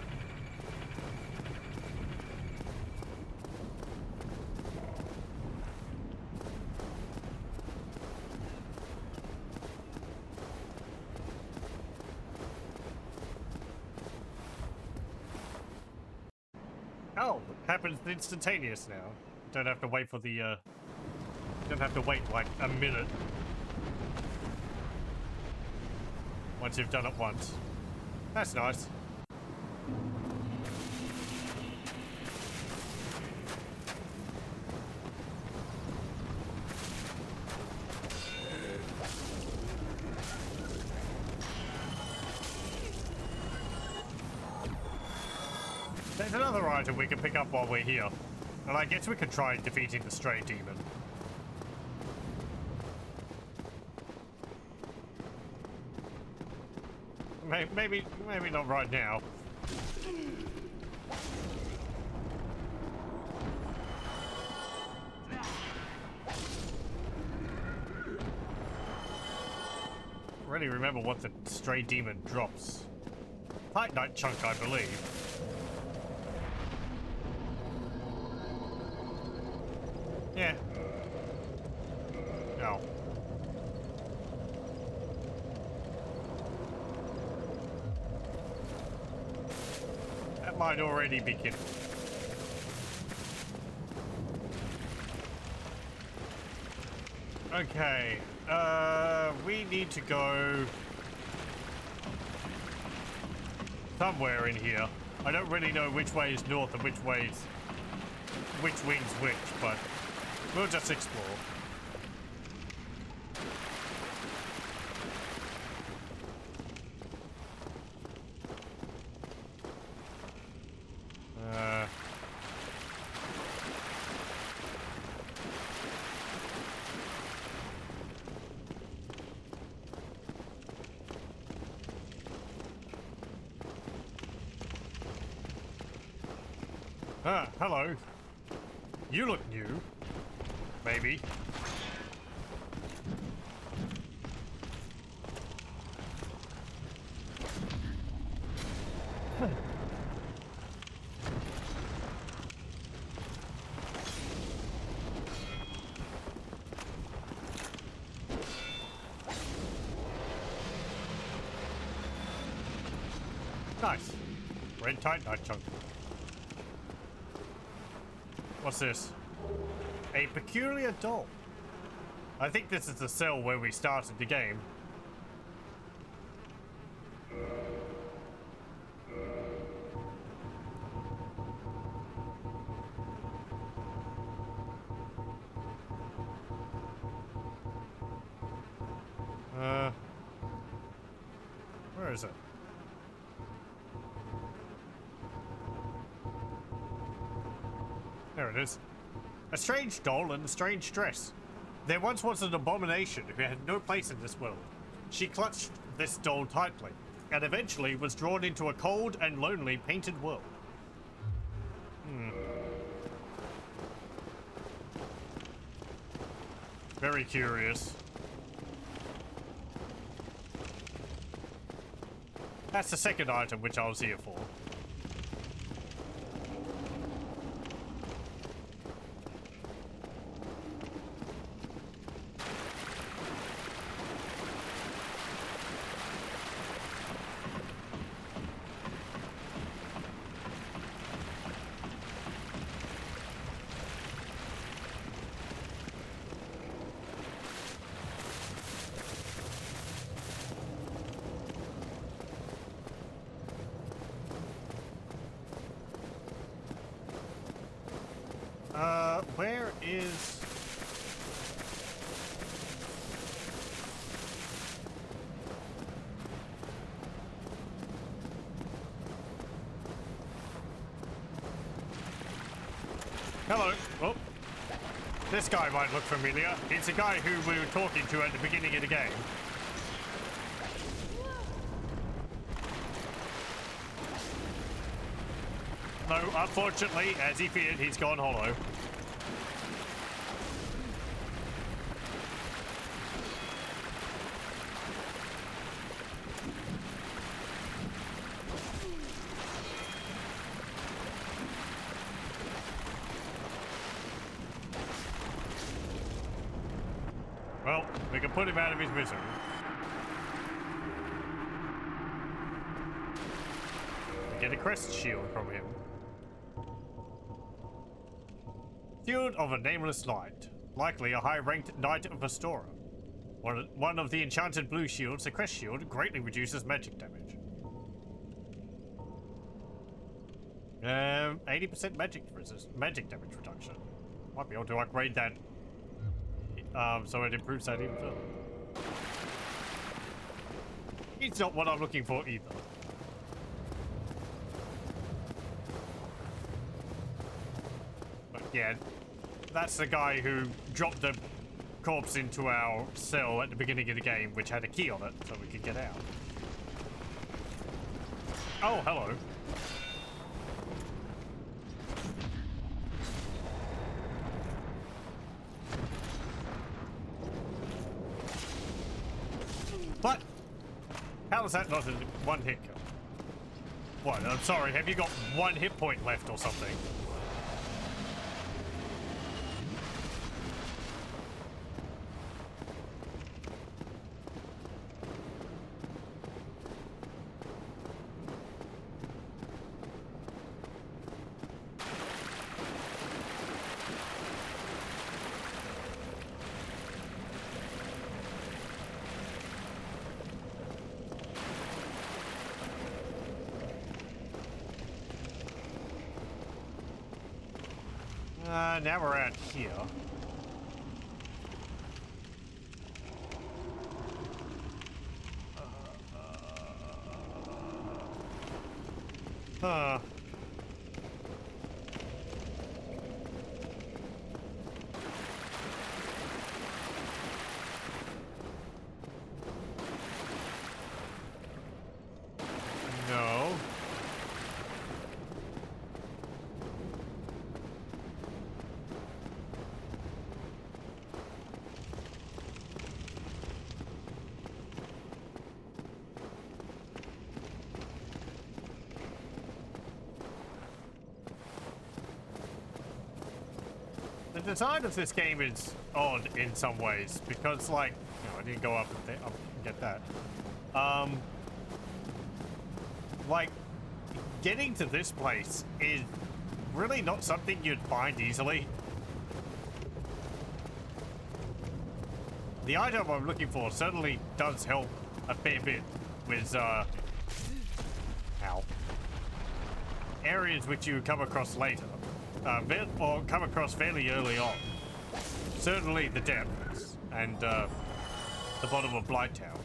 [SPEAKER 1] Oh, it happens instantaneous now. Don't have to wait for the, don't have to wait like a minute. Once you've done it once. That's nice. There's another item we can pick up while we're here. And I guess we could try defeating the stray demon. Maybe not right now. I really remember what the stray demon drops. Titanite chunk, I believe. Yeah. No. That might already be kindled. Okay. We need to go somewhere in here. I don't really know which way is north and which way's which wing's which, but we'll just explore. Hello. You look new. Maybe. Nice. Red Titanite chunk. What's this? A peculiar doll. I think this is the cell where we started the game. Where is it? There it is. A strange doll and a strange dress. There once was an abomination who had no place in this world. She clutched this doll tightly, and eventually was drawn into a cold and lonely painted world. Very curious. That's the second item which I was here for. Where is... Hello. Oh. This guy might look familiar. It's a guy who we were talking to at the beginning of the game. No, unfortunately, as he feared, he's gone hollow. Well, we can put him out of his misery. We get a crest shield from him. Shield of a Nameless Knight. Likely a high-ranked Knight of Astora. One of the enchanted blue shields, the crest shield, greatly reduces magic damage. 80% magic damage reduction. Might be able to upgrade that. So it improves that even further. It's not what I'm looking for either. But yeah, that's the guy who dropped the corpse into our cell at the beginning of the game, which had a key on it, so we could get out. Oh, hello. What? How is that not a one hit kill? What? I'm sorry, have you got one hit point left or something? Now we're out here. Huh. No. The design of this game is odd in some ways because, like, no, I didn't go up and get that. Like, getting to this place is really not something you'd find easily. The item I'm looking for certainly does help a fair bit with, areas which you come across later. Or come across fairly early on. Certainly the depths and the bottom of Blight Town.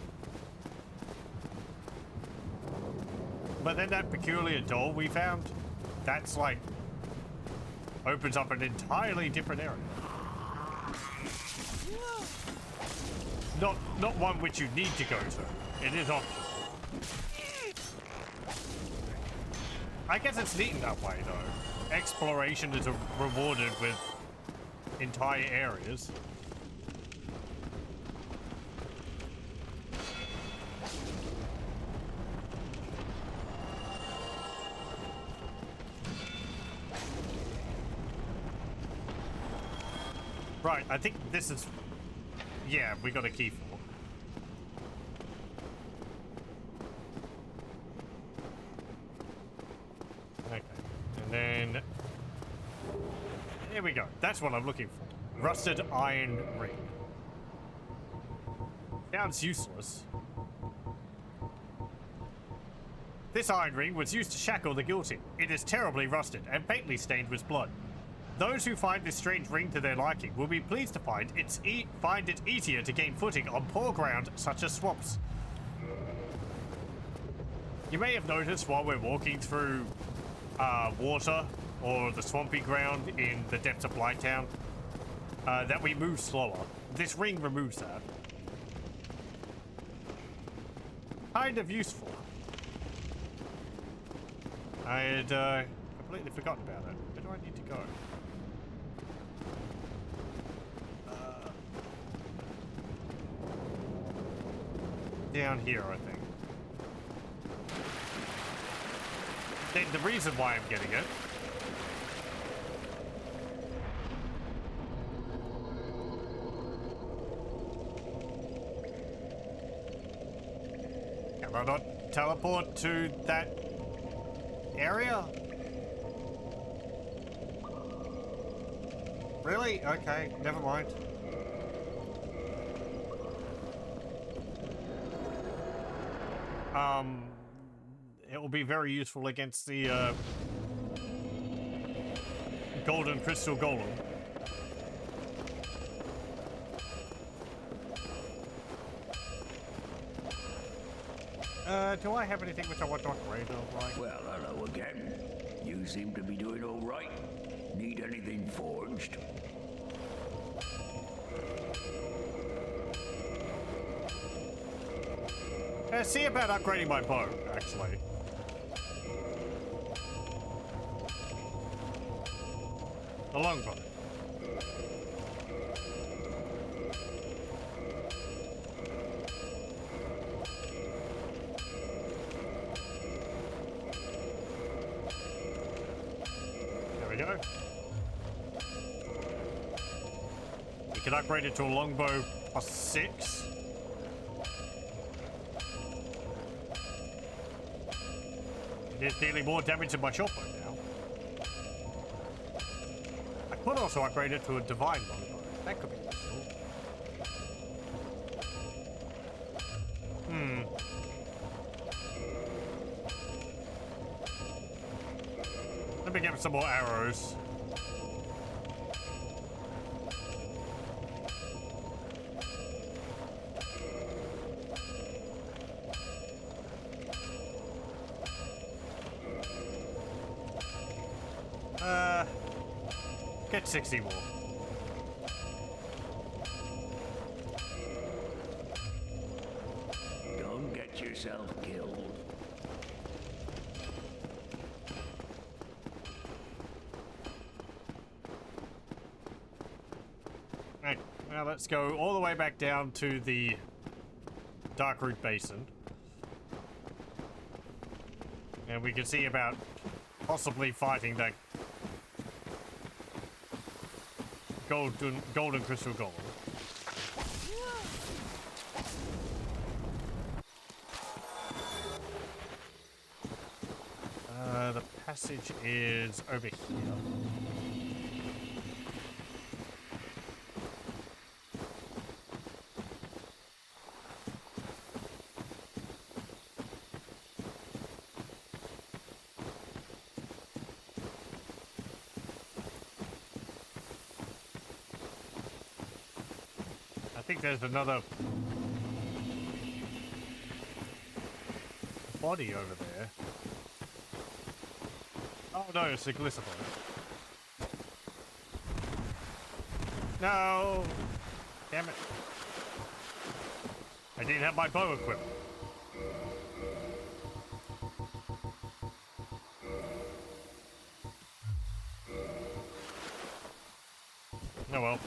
[SPEAKER 1] But then that peculiar door we found, that's like opens up an entirely different area. Not one which you need to go to. It is optional. I guess it's neat in that way though. Exploration is rewarded with entire areas. Right, I think this is... Yeah, we got a key for. Okay, and then... There we go. That's what I'm looking for. Rusted iron ring. Sounds useless. This iron ring was used to shackle the guilty. It is terribly rusted and faintly stained with blood. Those who find this strange ring to their liking will be pleased to find it easier to gain footing on poor ground such as swamps. You may have noticed while we're walking through water or the swampy ground in the depths of Blighttown that we move slower. This ring removes that. Kind of useful. I had completely forgotten about it. Where do I need to go? Down here, I think. Then the reason why I'm getting it can I not teleport to that area? Really? Okay, never mind. It will be very useful against the golden crystal golem. Do I have anything which I want to upgrade or like?
[SPEAKER 2] Well, hello again. You seem to be doing all right. Need anything forged?
[SPEAKER 1] See about upgrading my bow, actually. The longbow. There we go. We can upgrade it to a longbow +6. It is dealing more damage than my shortbow now. I could also upgrade it to a divine longbow. That could be useful. Let me get some more arrows. Get 60 more.
[SPEAKER 2] Don't get yourself killed.
[SPEAKER 1] Right, now let's go all the way back down to the Darkroot Basin. And we can see about possibly fighting that golden crystal golem. The passage is over here. I think there's another body over there. Oh no, it's a glycerin. No! Damn it. I didn't have my bow equipped. Oh well.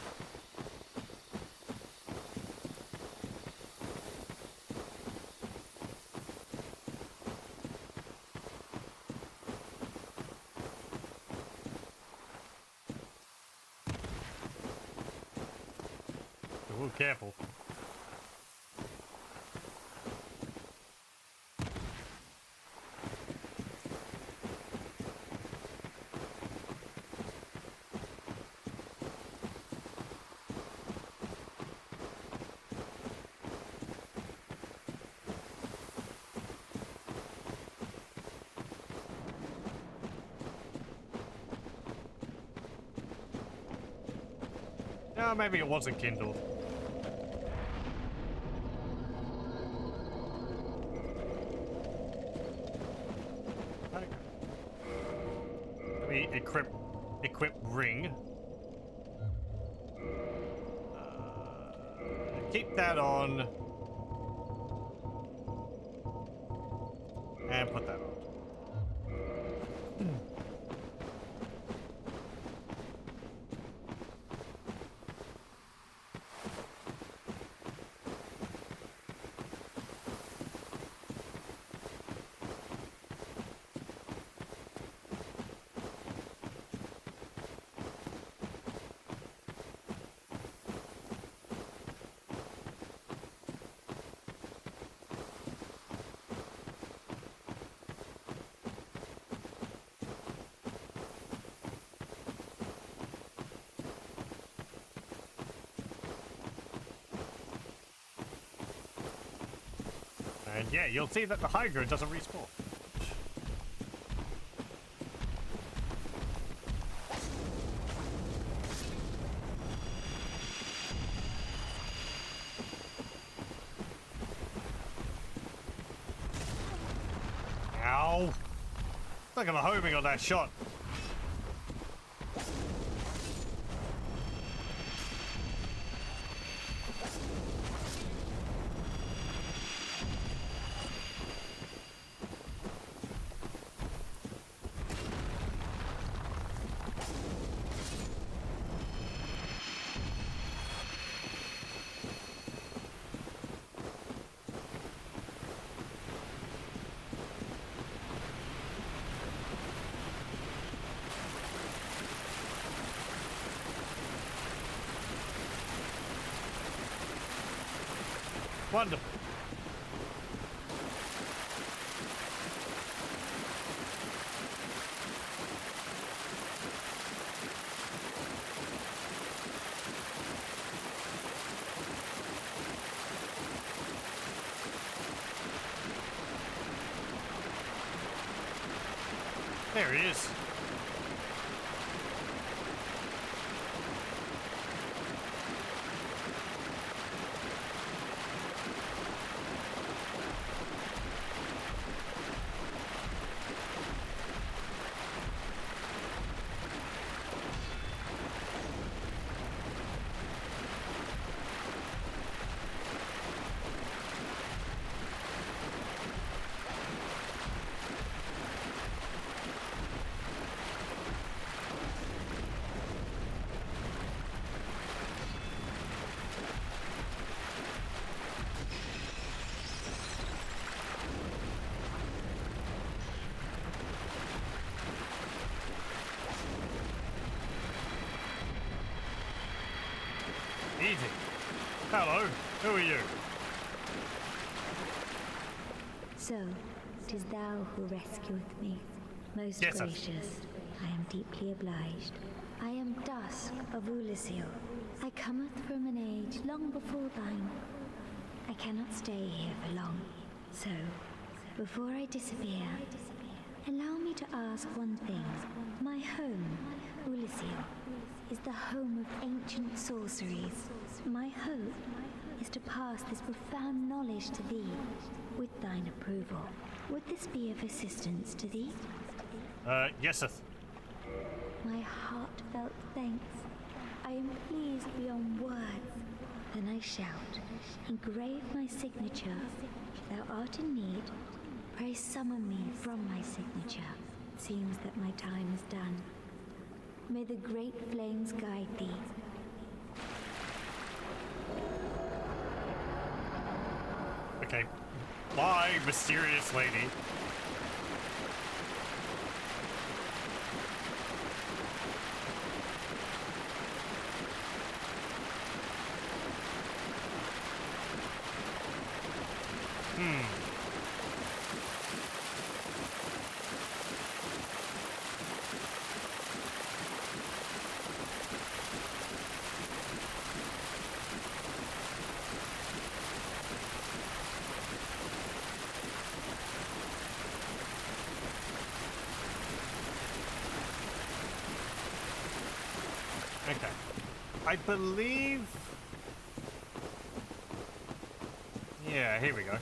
[SPEAKER 1] careful. No, maybe it wasn't kindled. Okay. Let me equip ring. Keep that on. And put that on. And yeah, you'll see that the Hydra doesn't respawn. Ow! Look at the homing on that shot. Wonderful. There he is. Easy. Hello, who are you?
[SPEAKER 3] So, 'tis thou who rescueth me. Most
[SPEAKER 1] Yes, sir.
[SPEAKER 3] gracious, I am deeply obliged. I am Dusk of Ulisil. I cometh from an age long before thine. I cannot stay here for long. So, before I disappear, allow me to ask one thing. My home, Ulisil, is the home of ancient sorceries. My hope is to pass this profound knowledge to thee, with thine approval. Would this be of assistance to thee?
[SPEAKER 1] Yeseth.
[SPEAKER 3] My heartfelt thanks. I am pleased beyond words. Then I shout, engrave my signature. Thou art in need. Pray summon me from my signature. Seems that my time is done. May the great flames guide thee.
[SPEAKER 1] Okay. Bye, mysterious lady. Okay. I believe... Yeah, here we go.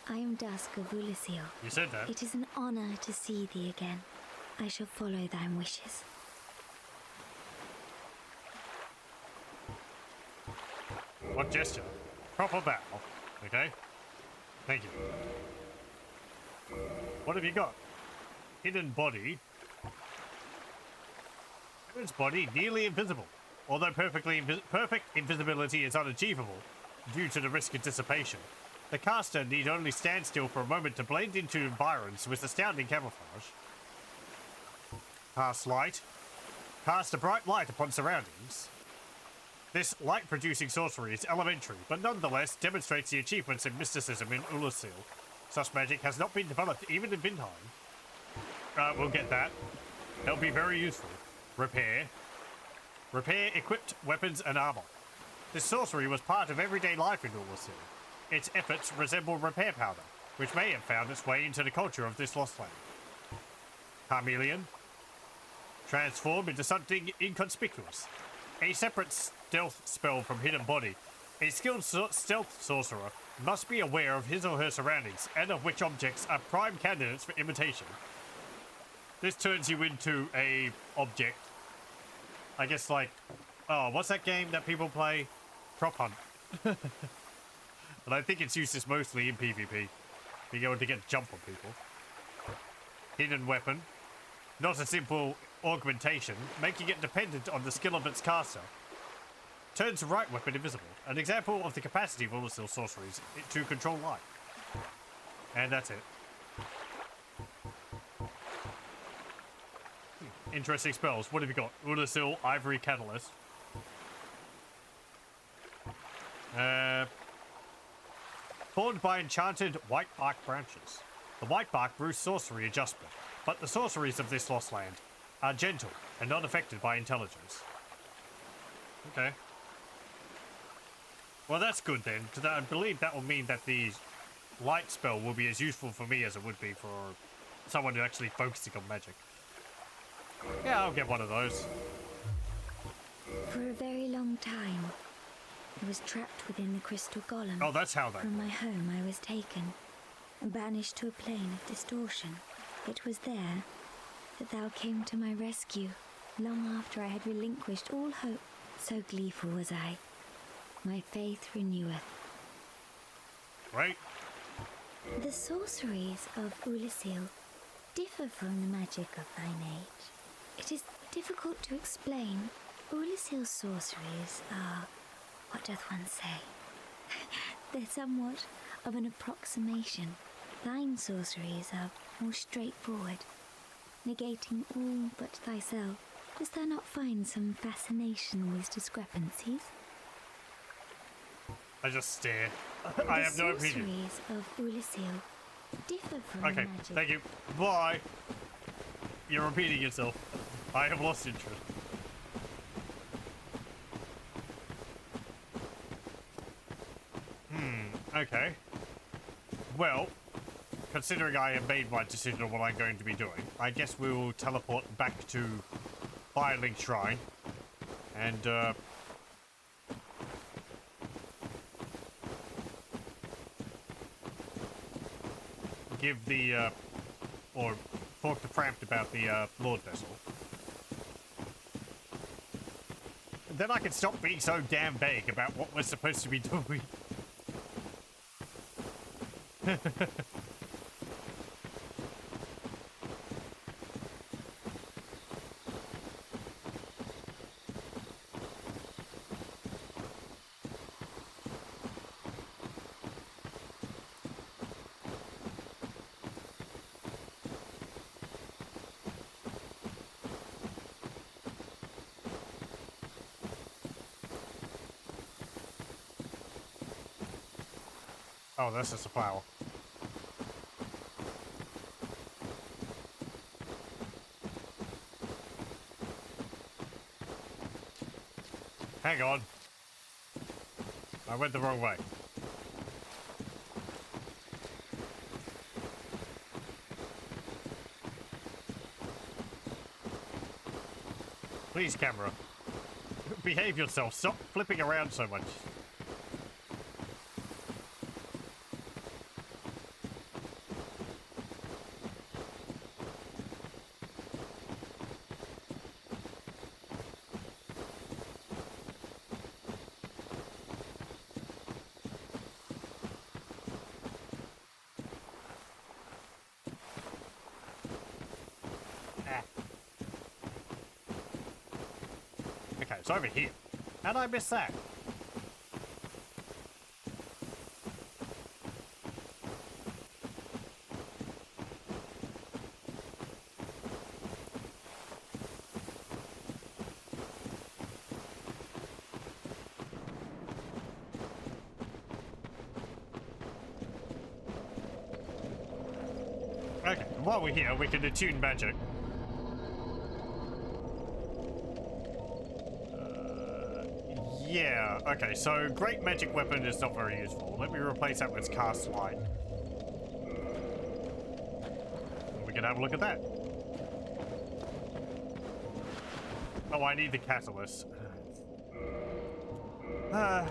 [SPEAKER 3] I am Dusk of Ulyssil.
[SPEAKER 1] You said that.
[SPEAKER 3] It is an honor to see thee again. I shall follow thy wishes.
[SPEAKER 1] What gesture? Proper bow. Okay. Thank you. What have you got? Hidden body. Its body nearly invisible. Although perfect invisibility is unachievable due to the risk of dissipation, the caster need only stand still for a moment to blend into environs with astounding camouflage. Cast light. Cast a bright light upon surroundings. This light-producing sorcery is elementary, but nonetheless demonstrates the achievements in mysticism in Ulyssil. Such magic has not been developed even in Vindheim. We'll get that. That'll be very useful. Repair. Repair equipped weapons and armor. This sorcery was part of everyday life in Ulyssil. Its efforts resemble repair powder, which may have found its way into the culture of this lost land. Chameleon. Transform into something inconspicuous. A separate stealth spell from Hidden Body. A skilled stealth sorcerer must be aware of his or her surroundings and of which objects are prime candidates for imitation. This turns you into a object. I guess like, oh, what's that game that people play? Prop Hunt. But I think its use is mostly in PvP. Being able to get jump on people. Hidden weapon. Not a simple augmentation, making it dependent on the skill of its caster. Turns right weapon invisible. An example of the capacity of Ulyssil sorceries to control light. And that's it. Interesting spells. What have you got? Ulyssil, Ivory Catalyst. Formed by enchanted white bark branches. The white bark brews sorcery adjustment, but the sorceries of this lost land are gentle and not affected by intelligence. Okay. Well, that's good then, because I believe that will mean that the light spell will be as useful for me as it would be for someone who actually focusing on magic. Yeah, I'll get one of those.
[SPEAKER 3] For a very long time, I was trapped within the crystal golem.
[SPEAKER 1] Oh, that's how that...
[SPEAKER 3] From my home I was taken and banished to a plane of distortion. It was there that thou came to my rescue, long after I had relinquished all hope. So gleeful was I. My faith reneweth.
[SPEAKER 1] Right.
[SPEAKER 3] The sorceries of Ulyssil differ from the magic of thine age. It is difficult to explain. Ulyssill's sorceries are, what doth one say? They're somewhat of an approximation. Thine sorceries are more straightforward, negating all but thyself. Dost thou not find some fascination in these discrepancies?
[SPEAKER 1] I just stare. I have no opinion.
[SPEAKER 3] The sorceries of Ulyssil differ from
[SPEAKER 1] Okay,
[SPEAKER 3] magic.
[SPEAKER 1] thank you. Bye. You're repeating yourself. I have lost interest. Okay. Well, considering I have made my decision on what I'm going to be doing, I guess we will teleport back to Firelink Shrine and give the or talk to Frampt about the Lord Vessel. Then I can stop being so damn vague about what we're supposed to be doing. Oh, that's just a flower. Hang on. I went the wrong way. Please, camera. Behave yourself. Stop flipping around so much. Okay, it's over here. How'd I miss that? Okay, while we're here, we can attune magic. Yeah, okay, so great magic weapon is not very useful. Let me replace that with cast light. We can have a look at that. Oh, I need the catalyst. Can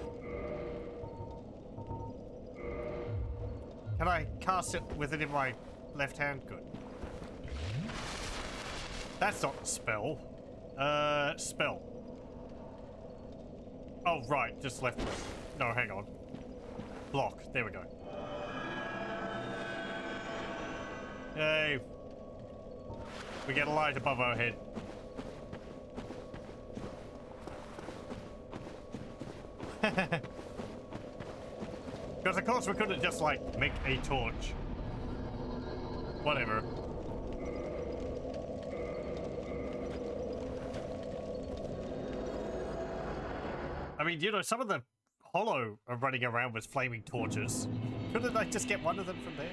[SPEAKER 1] I cast it with it in my left hand? Good. That's not spell. Spell. Oh, right, just left click. No, hang on. Block. There we go. Yay. We get a light above our head. Because of course we couldn't just, like, make a torch. Whatever. I mean, you know, some of the Hollow are running around with flaming torches. Couldn't I just get one of them from there?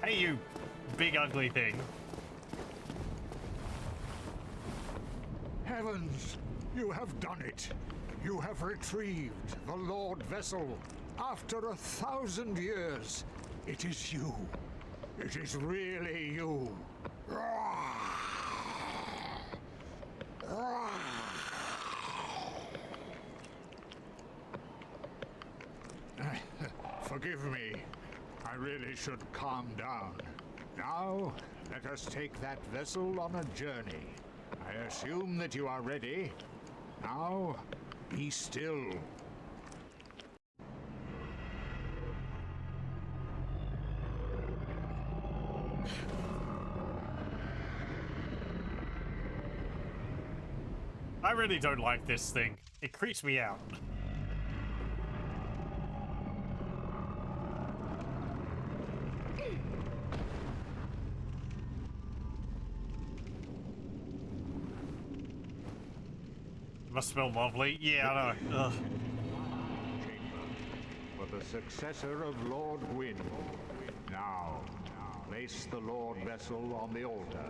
[SPEAKER 1] Hey, you big ugly thing.
[SPEAKER 4] Heavens, you have done it. You have retrieved the Lord Vessel. After 1,000 years, it is you. It is really you. Forgive me. I really should calm down. Now, let us take that vessel on a journey. I assume that you are ready. Now, be still.
[SPEAKER 1] I really don't like this thing. It creeps me out. Must smell lovely. Yeah, I know. Ugh.
[SPEAKER 4] For the successor of Lord Gwyn. Now, place the Lord Vessel on the altar.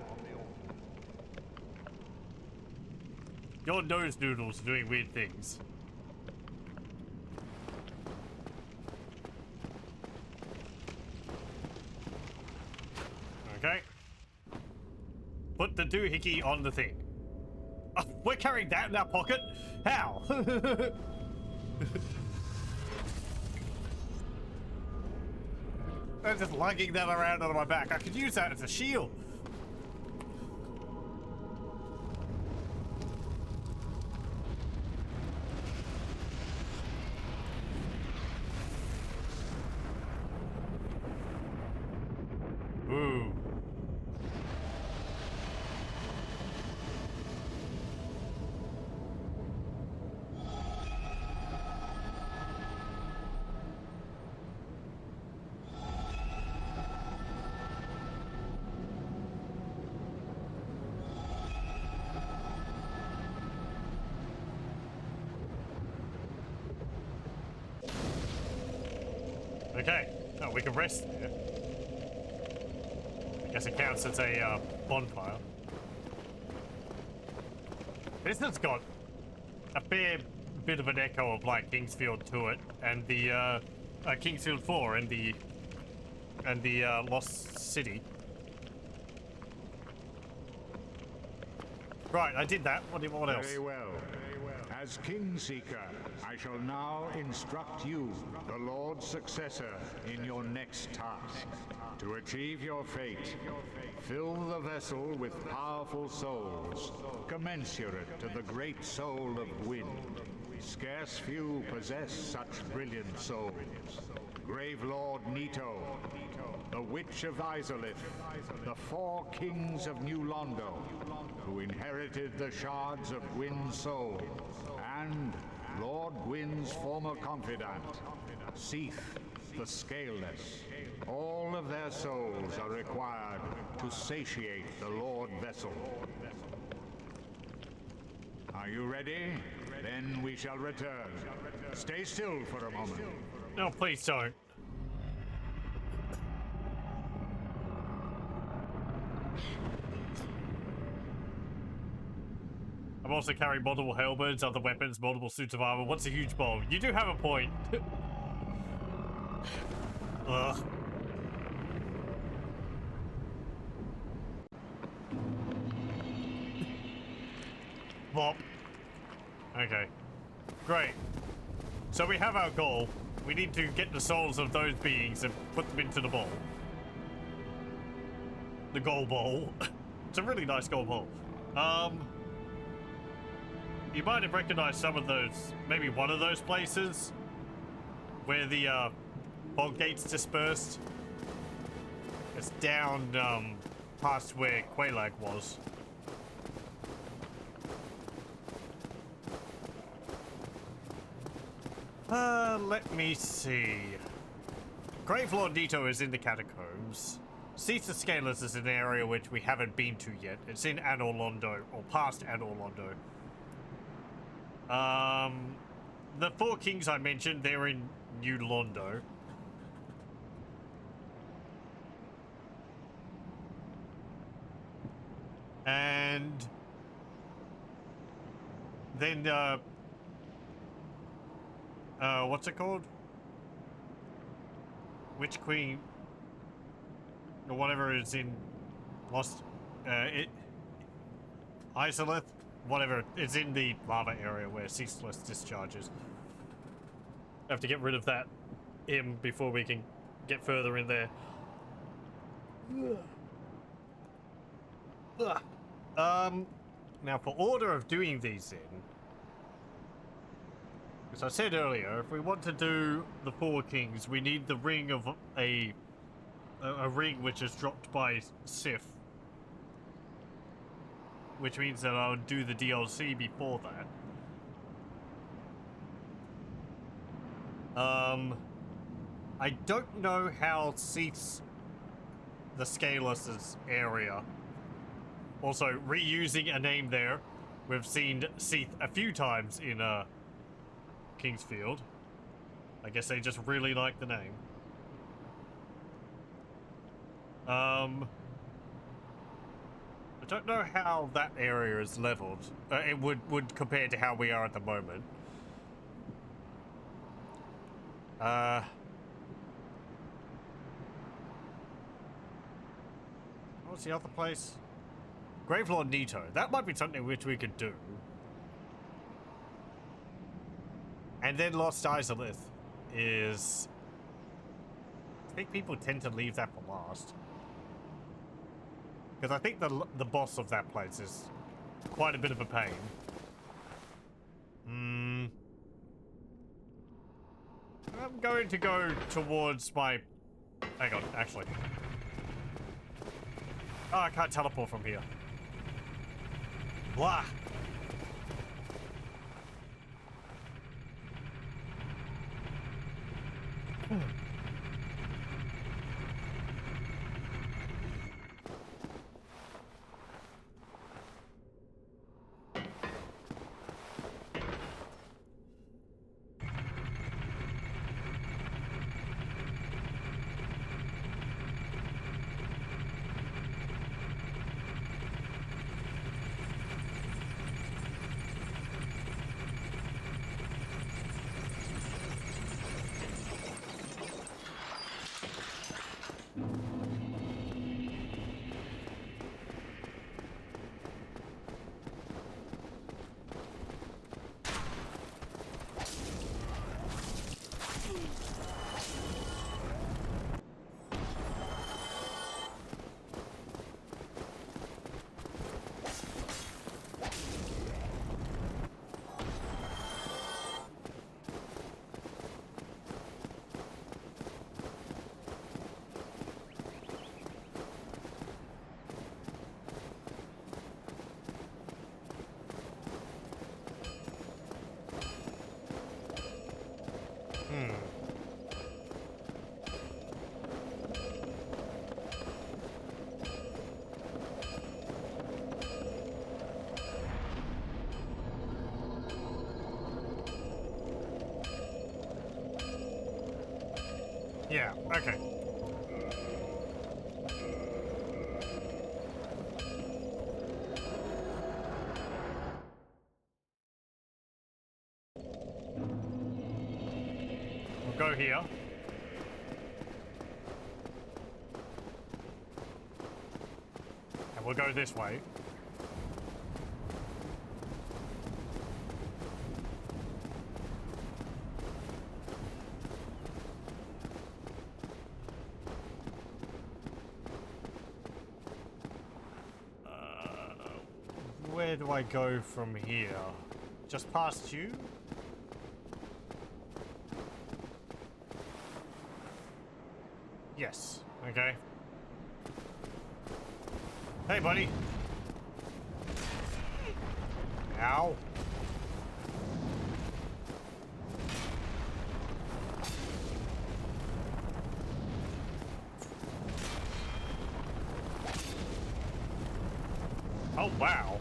[SPEAKER 1] Your nose noodles are doing weird things. Okay. Put the doohickey on the thing. Oh, we're carrying that in our pocket? How? I'm just lugging that around on my back. I could use that as a shield. Ooh. Okay. No, we can rest there. I guess it counts as a bonfire. This has got a fair bit of an echo of like Kingsfield to it, and the Kingsfield 4 and the Lost City. Right, I did that. What else?
[SPEAKER 4] Very well. As Kingseeker, I shall now instruct you, the Lord's successor, in your next task. To achieve your fate, fill the vessel with powerful souls, commensurate to the great soul of wind. Scarce few possess such brilliant souls. Grave Lord Nito, the Witch of Izalith, the 4 kings of New Londo, who inherited the shards of Gwyn's soul, and Lord Gwyn's former confidant, Seath the Scaleless. All of their souls are required to satiate the Lord Vessel. Are you ready? Then we shall return. Stay still for a moment.
[SPEAKER 1] No, please don't. I've also carried multiple halberds, other weapons, multiple suits of armor. What's a huge bowl? You do have a point. Ugh. Bop. Okay. Great. So we have our goal. We need to get the souls of those beings and put them into the bowl. The goal bowl. It's a really nice goal bowl. You might have recognized some of those, maybe one of those places where the fog gates dispersed. It's down past where Quelaag was. Let me see. Gravelord Nito is in the catacombs. Seath the Scaleless is an area which we haven't been to yet. It's in Anor Londo, or past Anor Londo. The 4 kings I mentioned, they're in New Londo. And then, what's it called? Witch Queen, or whatever is in Lost, Izalith, whatever, it's in the lava area where Ceaseless discharges. I have to get rid of that M before we can get further in there. Now for order of doing these in, as I said earlier, if we want to do the 4 kings, we need the ring of a ring which is dropped by Sif. Which means that I'll do the DLC before that. I don't know how Seath's the Scaleless' area. Also, reusing a name there. We've seen Seath a few times in Kingsfield. I guess they just really like the name. I don't know how that area is leveled. It would compare to how we are at the moment. What's the other place? Gravelord Nito. That might be something which we could do. And then Lost Izalith is... I think people tend to leave that for last. Because I think the boss of that place is quite a bit of a pain. I'm going to go towards my... Hang on, actually. Oh, I can't teleport from here. Blah! Yeah, okay. We'll go here. And we'll go this way. Where do I go from here? Just past you? Yes. Okay. Hey, buddy. Ow. Oh, wow.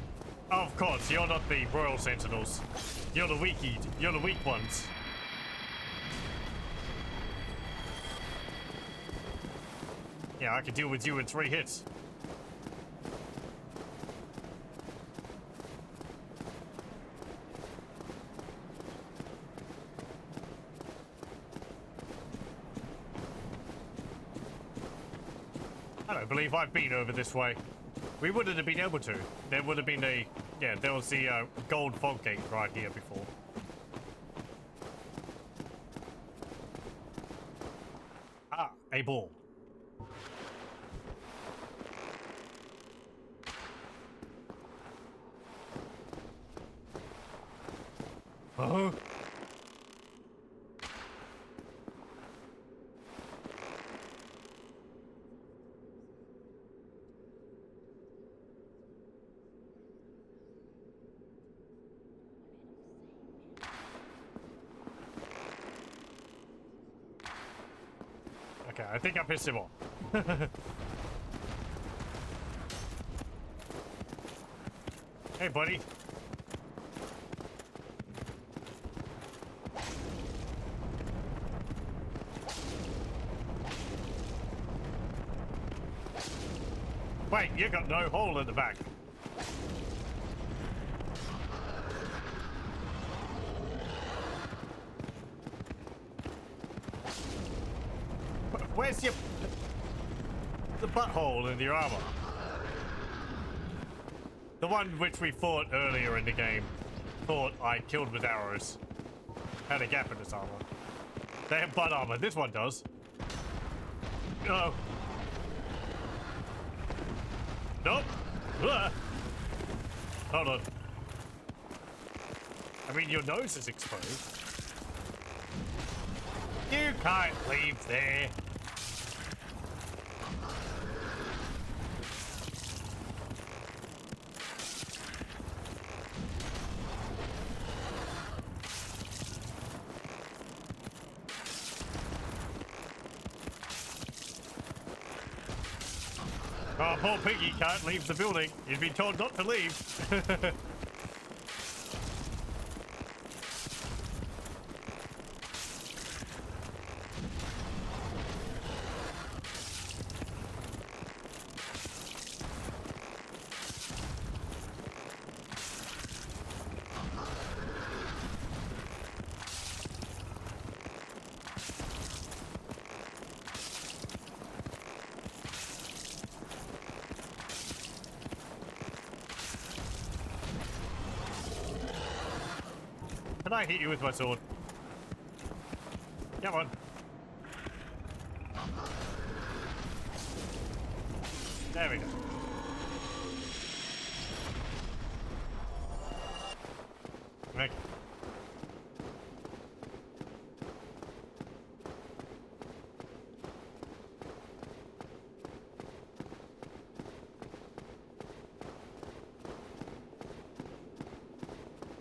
[SPEAKER 1] Of course, you're not the Royal Sentinels. You're the You're the weak ones. Yeah, I can deal with you in 3 hits. I don't believe I've been over this way. We wouldn't have been able to. There would have been a... Yeah, there was the gold fog gate right here before. Ah, a ball. Oh. Okay, I think I pissed him off. Hey, buddy. Wait, you got no hole in the back. Where's your... the butthole in your armor? The one which we fought earlier in the game. Thought I killed with arrows. Had a gap in its armor. They have butt armor. This one does. Oh. Nope. Ugh. Hold on. I mean, your nose is exposed. You can't leave there. Oh, poor Piggy can't leave the building. He's been told not to leave. Can I hit you with my sword? Come on. There we go. Okay.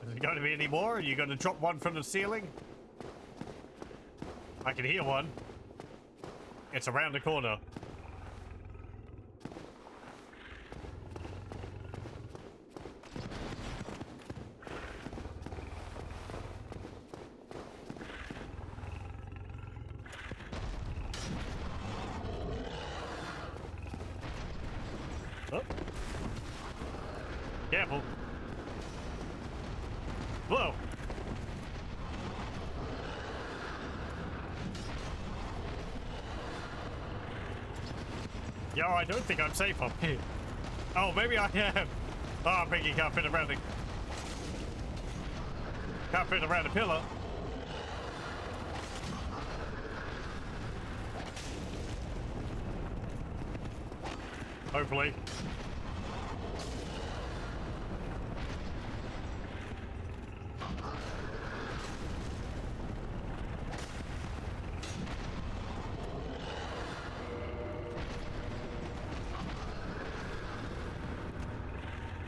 [SPEAKER 1] Is it going to be any more? Are you going to drop one from the ceiling? I can hear one. It's around the corner. Careful. Whoa. Yo, I don't think I'm safe up here. Oh, maybe I am. Oh, Pinky can't fit around the... Can't fit around the pillar. Hopefully.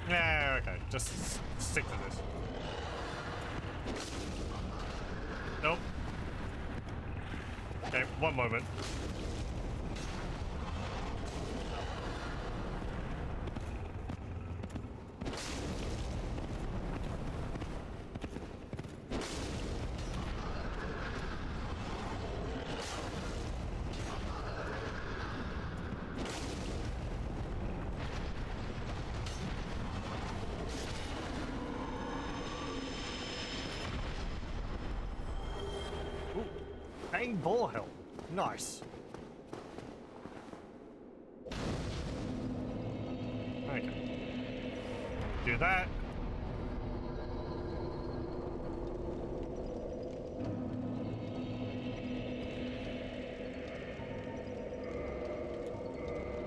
[SPEAKER 1] Yeah, okay. Just stick to this. Nope. Okay, one moment. Ball help. Nice. Okay. Do that.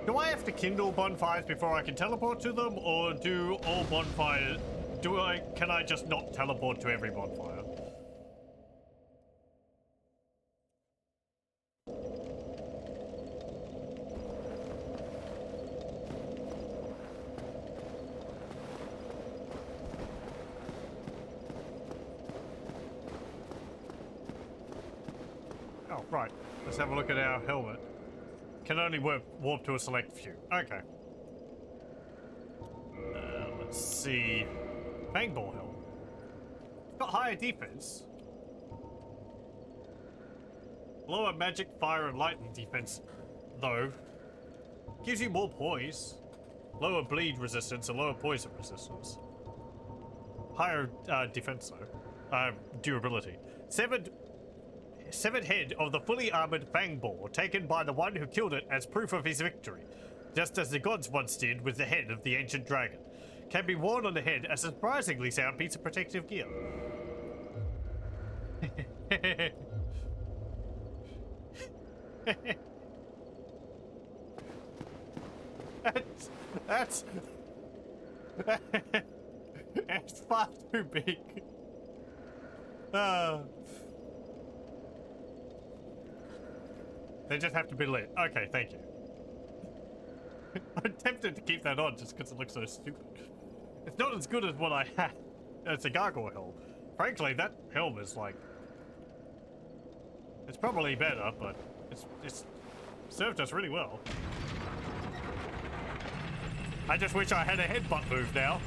[SPEAKER 1] Do I have to kindle bonfires before I can teleport to them, or do all bonfires... Can I just not teleport to every bonfire? Oh, right. Let's have a look at our helmet. Can only warp to a select few. Okay. Let's see. Fangball helmet. It's got higher defense. Lower magic, fire, and lightning defense, though. Gives you more poise. Lower bleed resistance and lower poison resistance. Higher defense, though. Durability. Severed head of the fully armored Fangball, taken by the one who killed it as proof of his victory, just as the gods once did with the head of the ancient dragon. Can be worn on the head as a surprisingly sound piece of protective gear. That's it's far too big. They just have to be lit. Okay, thank you. I'm tempted to keep that on just because it looks so stupid. It's not as good as what I had. It's a gargoyle helm. Frankly, that helm is like... It's probably better, but it's served us really well. I just wish I had a headbutt move now.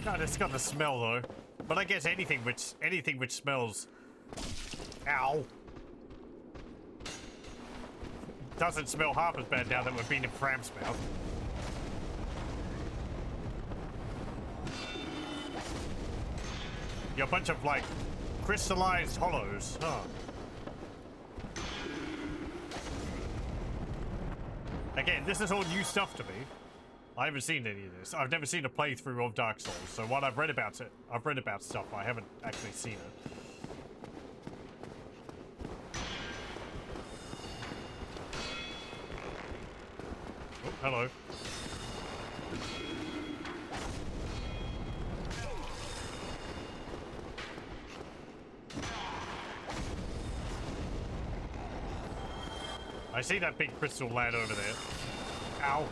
[SPEAKER 1] God, it's got the smell though. But I guess anything which smells, ow, doesn't smell half as bad now that we've been in Fram's mouth. You're a bunch of like crystallized hollows, huh? Again, this is all new stuff to me. I haven't seen any of this. I've never seen a playthrough of Dark Souls, so what I've read about it, I've read about stuff. I haven't actually seen it. Oh, hello. I see that big crystal lad over there. Ow.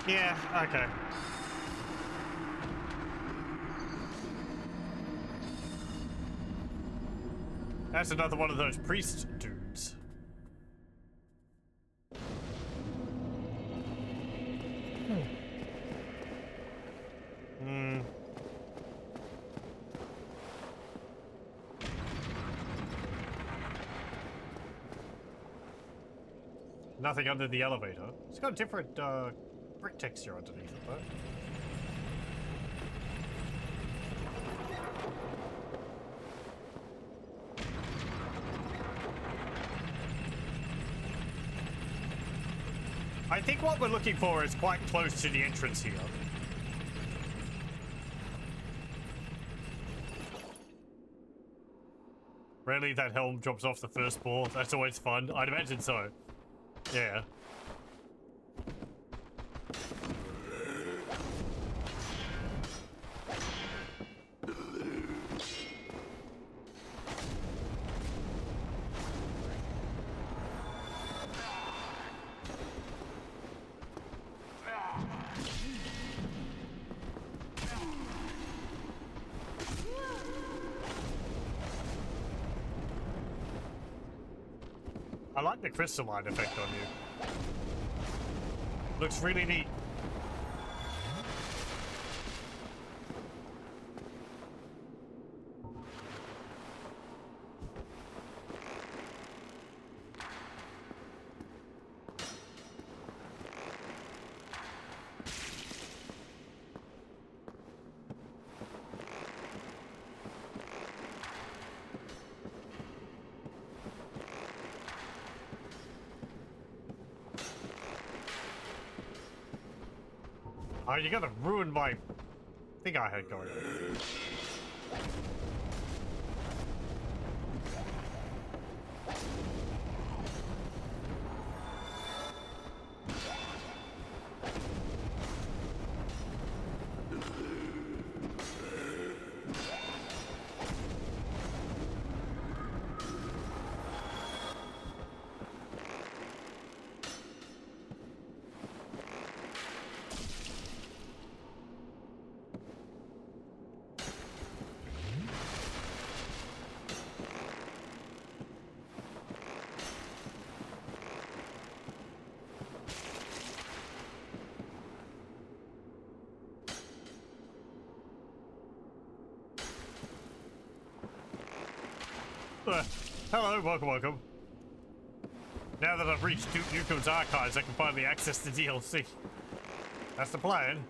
[SPEAKER 1] Yeah, okay. That's another one of those priest dudes. Nothing under the elevator. It's got a different brick texture underneath it, though. I think what we're looking for is quite close to the entrance here. Rarely that helm drops off the first ball. That's always fun. I'd imagine so. Yeah. I like the crystalline effect on you. Looks really neat. Oh, you're gonna ruin my thing I had going on. Hello, welcome. Now that I've reached Duke Nukem's archives, I can finally access the DLC. That's the plan.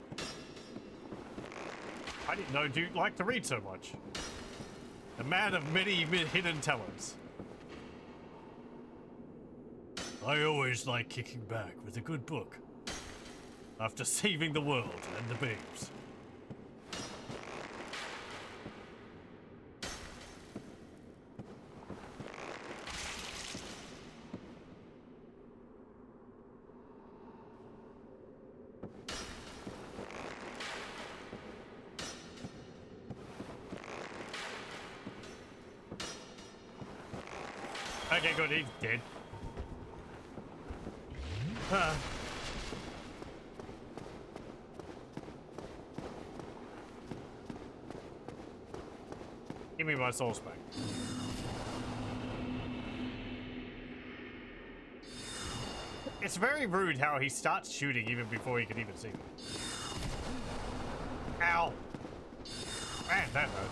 [SPEAKER 1] I didn't know Duke liked to read so much. A man of many hidden talents. I always like kicking back with a good book. After saving the world and the babes. Okay, good, he's dead. Give me my souls back. It's very rude how he starts shooting even before he can even see me. Ow! Man, that hurt.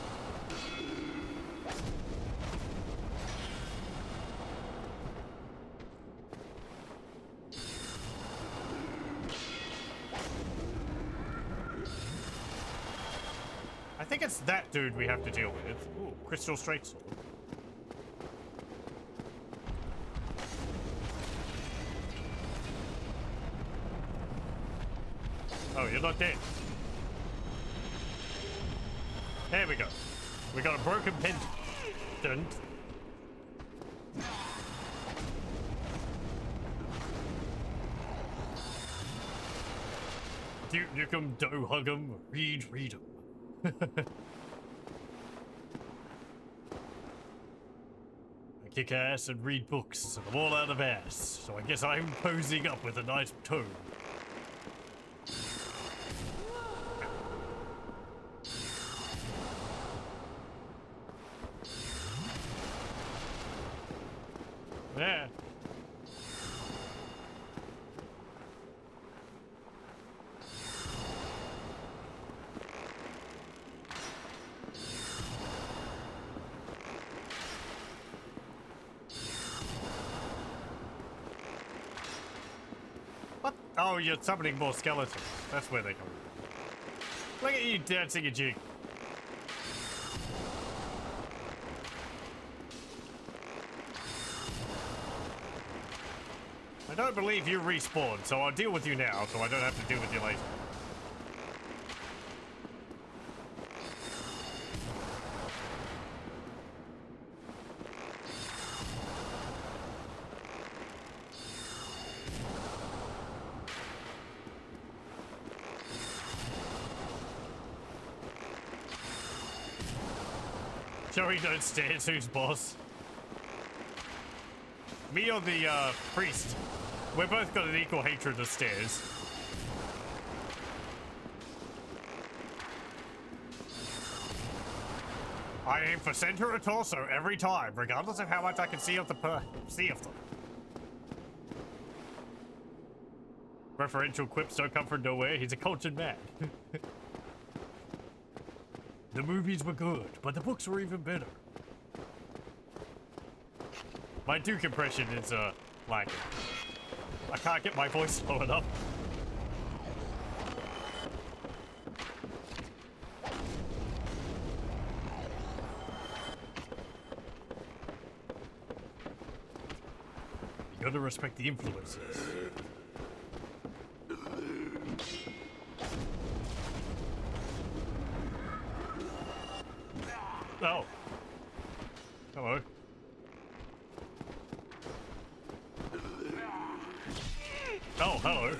[SPEAKER 1] I think it's that dude we have to deal with. Ooh, crystal straight sword. Oh, you're not dead. There we go. We got a broken pendant. Duke Nukem, do hug 'em, read 'em. I kick ass and read books, and I'm all out of ass, so I guess I'm posing up with a nice tone. Yeah. Oh, you're summoning more skeletons. That's where they come from. Look at you dancing a jig. I don't believe you respawned, so I'll deal with you now, so I don't have to deal with you later. Joey, don't stairs, who's boss? Me or the priest? We're both got an equal hatred of stairs. I aim for center or torso every time, regardless of how much I can see of them. Referential quips don't come from nowhere. He's a cultured man. The movies were good, but the books were even better. My Duke impression is, lacking. I can't get my voice low enough. You gotta respect the influences. Oh. Hello. Oh, hello.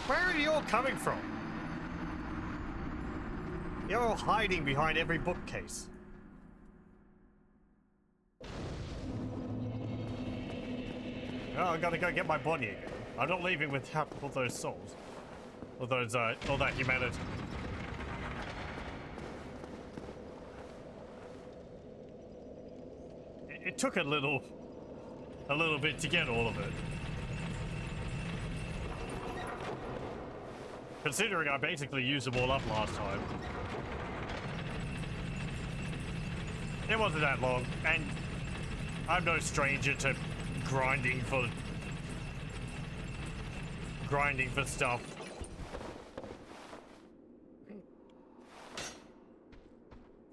[SPEAKER 1] Where are you all coming from? You're all hiding behind every bookcase. Oh, I gotta go get my body again. I'm not leaving without all those souls. All those, all that humanity. It took a little bit to get all of it. Considering I basically used them all up last time. It wasn't that long, and I'm no stranger to grinding for stuff.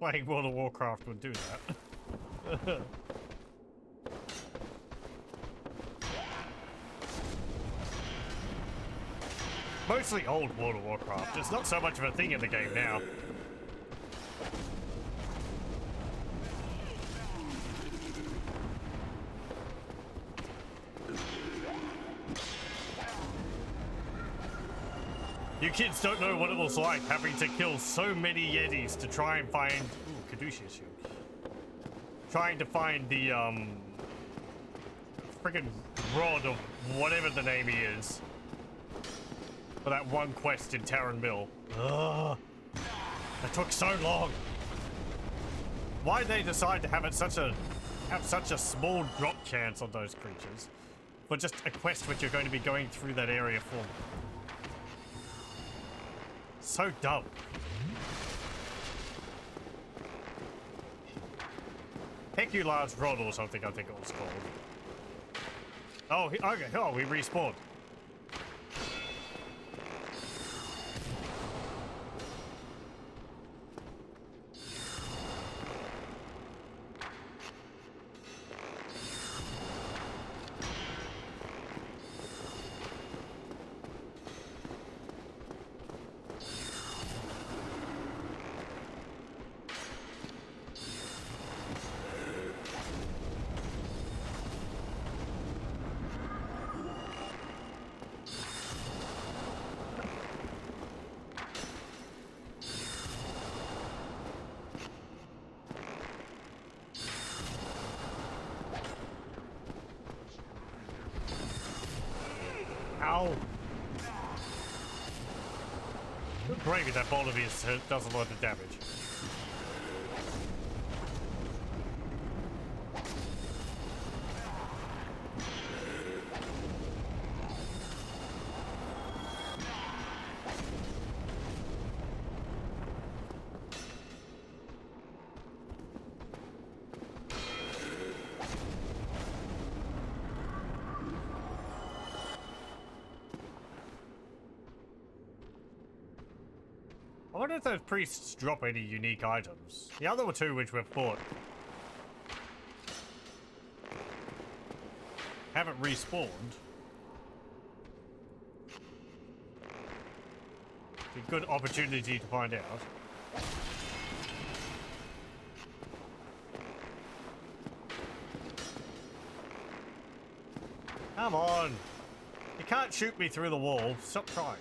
[SPEAKER 1] Playing World of Warcraft would do that. Mostly old World of Warcraft. It's not so much of a thing in the game now. You kids don't know what it was like having to kill so many Yetis to try and find... Ooh, Caduceus shield. Trying to find the, friggin' rod of whatever the name he is. For that one quest in Terran Mill. Ugh. That took so long. Why'd they decide to have it such a small drop chance on those creatures? For just a quest which you're going to be going through that area for. So dumb. Hecular's Rod or something, I think it was called. Oh, okay. Oh, we respawned. Ow. Good gravy, that bolt of his does a lot of damage. I wonder if those priests drop any unique items. The other two which we've fought haven't respawned. Be a good opportunity to find out. Come on! You can't shoot me through the wall. Stop trying.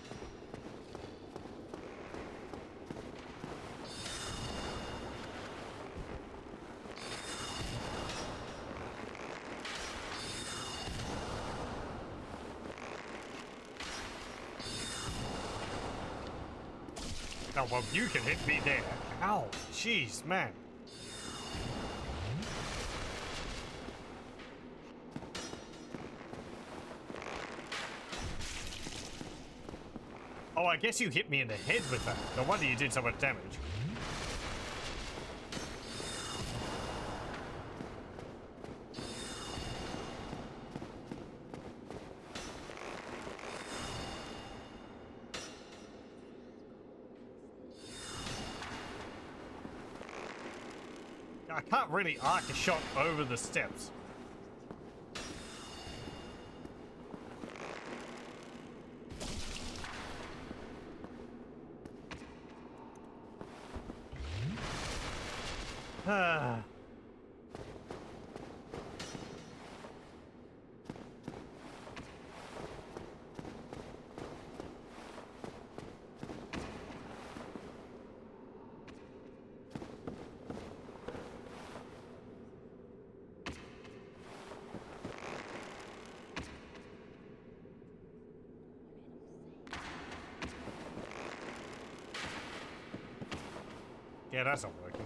[SPEAKER 1] Oh, well, you can hit me there. Ow, jeez, man. Oh, I guess you hit me in the head with that. No wonder you did so much damage. I can't really arc a shot over the steps. Ah. Yeah, that's not working.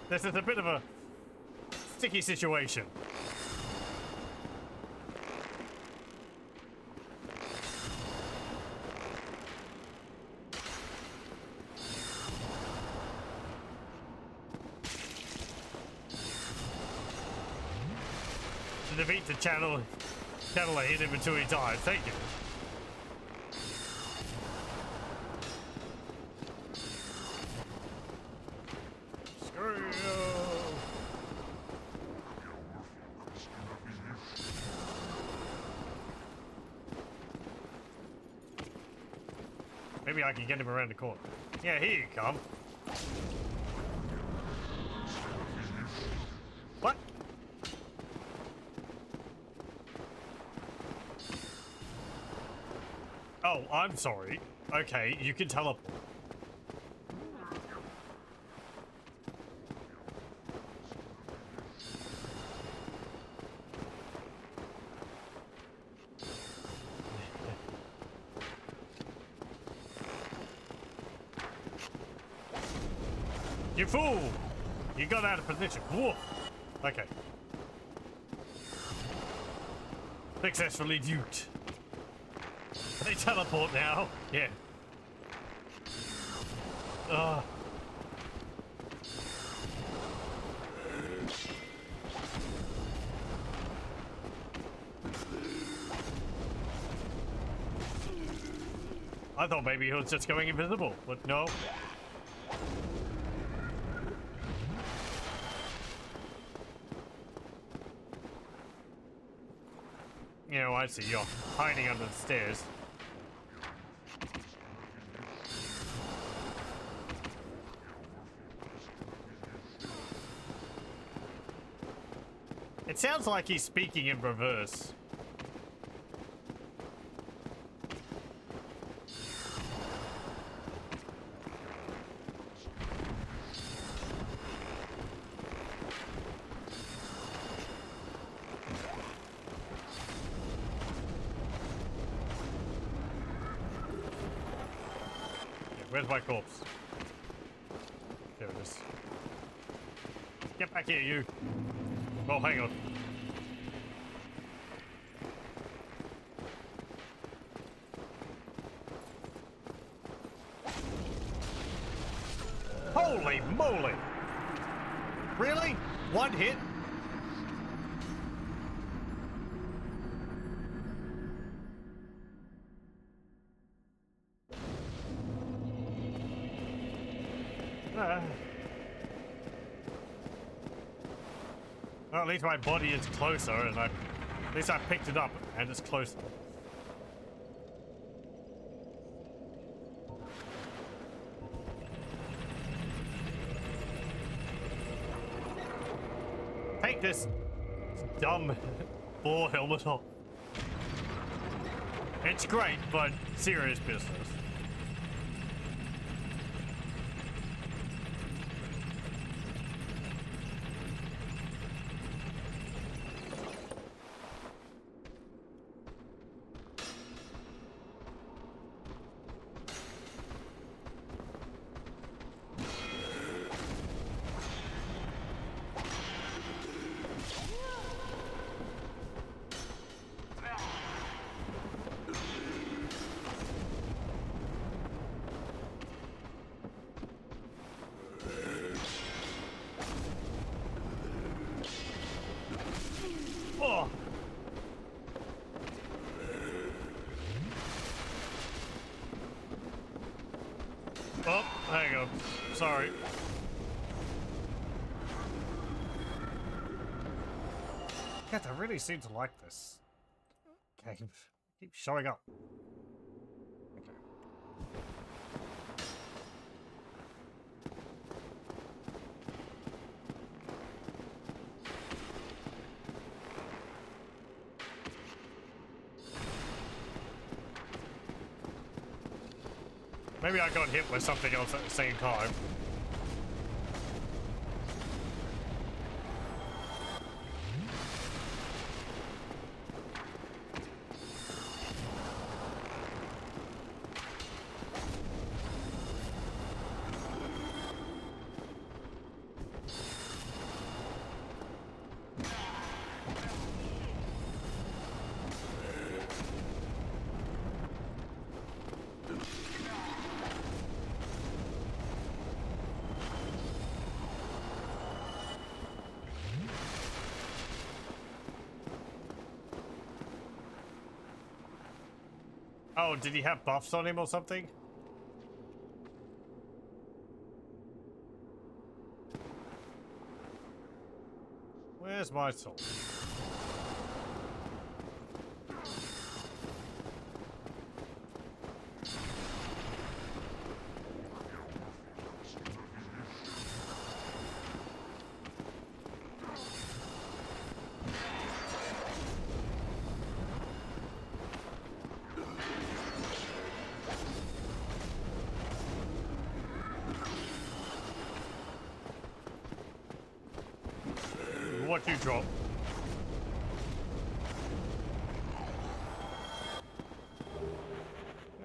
[SPEAKER 1] This is a bit of a sticky situation. To defeat the channel I hit him until he died. Thank you. Screw you. Maybe I can get him around the corner. Yeah, here you come. What? Oh, I'm sorry. Okay, you can teleport. You fool! You got out of position. Whoa. Okay. Successfully duped. They teleport now. Yeah. Ugh. I thought maybe he was just going invisible, but no. You know, I see you're hiding under the stairs. It sounds like he's speaking in reverse. Where's my corpse? There it is. Get back here, you. Oh, hang on. Holy Really? One hit? Well, at least my body is closer, and at least I picked it up, and it's closer. Take this dumb boar helmet off. It's great, but serious business. Oh. Oh, hang on. Sorry. God, I really seem to like this game. Keep showing up. Okay. Maybe I got hit with something else at the same time. Oh, did he have buffs on him or something? Where's my soul? What you drop?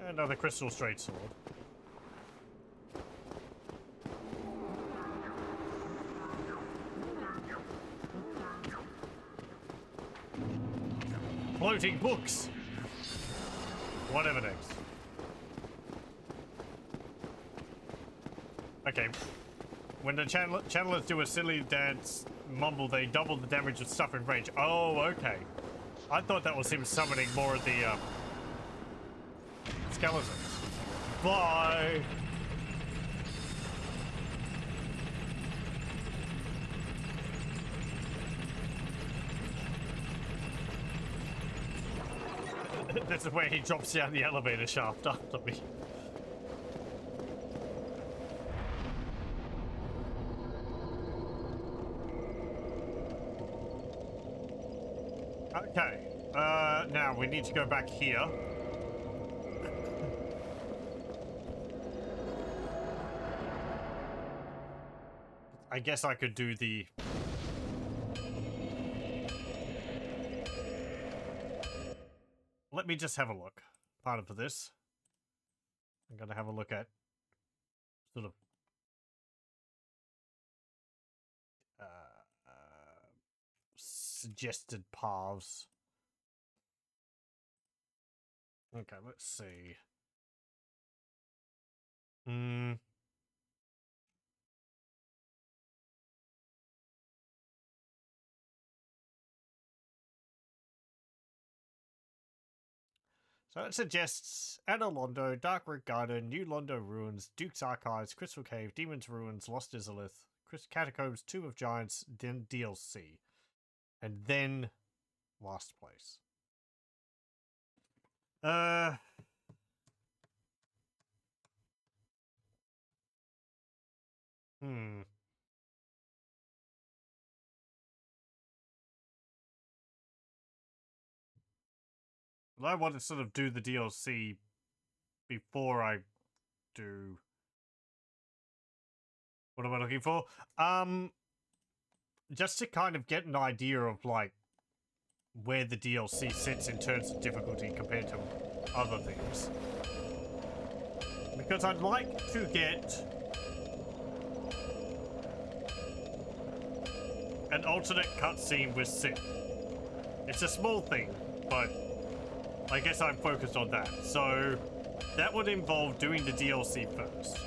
[SPEAKER 1] Another crystal straight sword. Floating books. Whatever next. Okay. When the channelers do a silly dance mumble, they double the damage of stuff in range. Oh, okay. I thought that was him summoning more of the skeletons. Bye. This is where he drops down the elevator shaft after me. Okay, now we need to go back here. I guess I could do the... Let me just have a look. Part of this. I'm gonna have a look at sort of suggested paths. Okay, let's see. So it suggests Anna Londo, Dark Root Garden, New Londo Ruins, Duke's Archives, Crystal Cave, Demon's Ruins, Lost Izalith, Catacombs, Tomb of Giants, then DLC. And then last place. Well, I want to sort of do the DLC before I do... What am I looking for? Just to kind of get an idea of, like, where the DLC sits in terms of difficulty compared to other things. Because I'd like to get an alternate cutscene with Sid. It's a small thing, but I guess I'm focused on that. So that would involve doing the DLC first.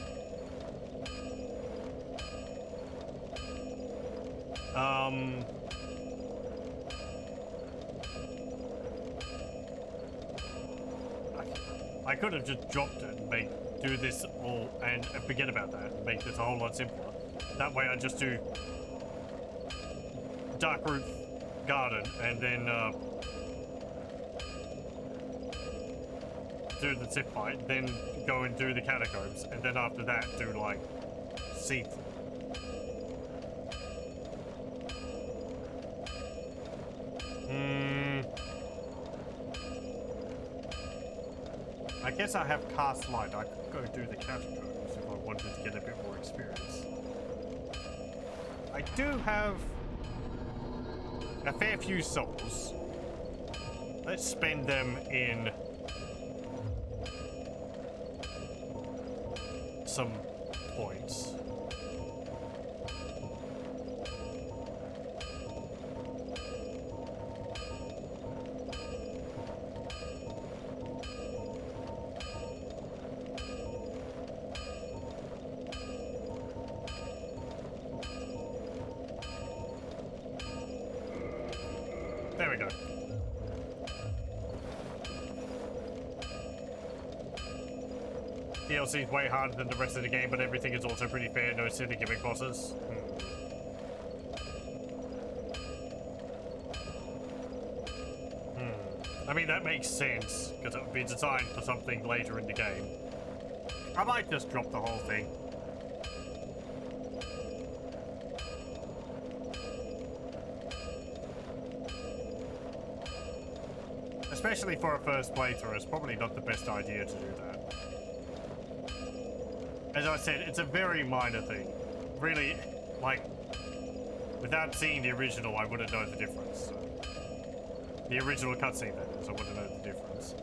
[SPEAKER 1] I could have just dropped it and do this all and forget about that and make this a whole lot simpler. That way I just do Darkroot Garden and then do the zip fight, then go and do the catacombs, and then after that do like Seath. I guess I have cast light. I could go do the catacombs if I wanted to get a bit more experience. I do have a fair few souls. Let's spend them in some points. There we go. DLC is way harder than the rest of the game, but everything is also pretty fair. No silly gimmick bosses. I mean, that makes sense, because it would be designed for something later in the game. I might just drop the whole thing. Especially for a first playthrough, it's probably not the best idea to do that. As I said, it's a very minor thing. Really, like, without seeing the original, I wouldn't know the difference. So. The original cutscene, that is, I wouldn't know the difference.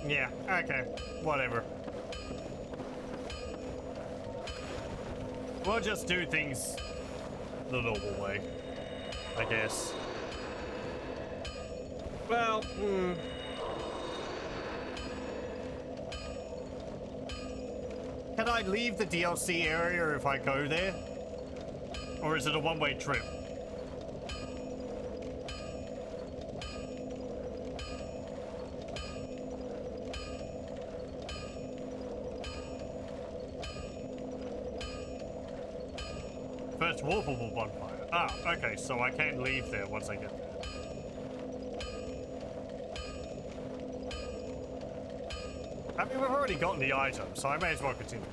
[SPEAKER 1] Yeah, okay, whatever. We'll just do things the normal way, I guess. Well, Can I leave the DLC area if I go there? Or is it a one-way trip? First warpable bonfire. Ah, okay, so I can leave there once I get there. I mean, we've already gotten the item, so I may as well continue.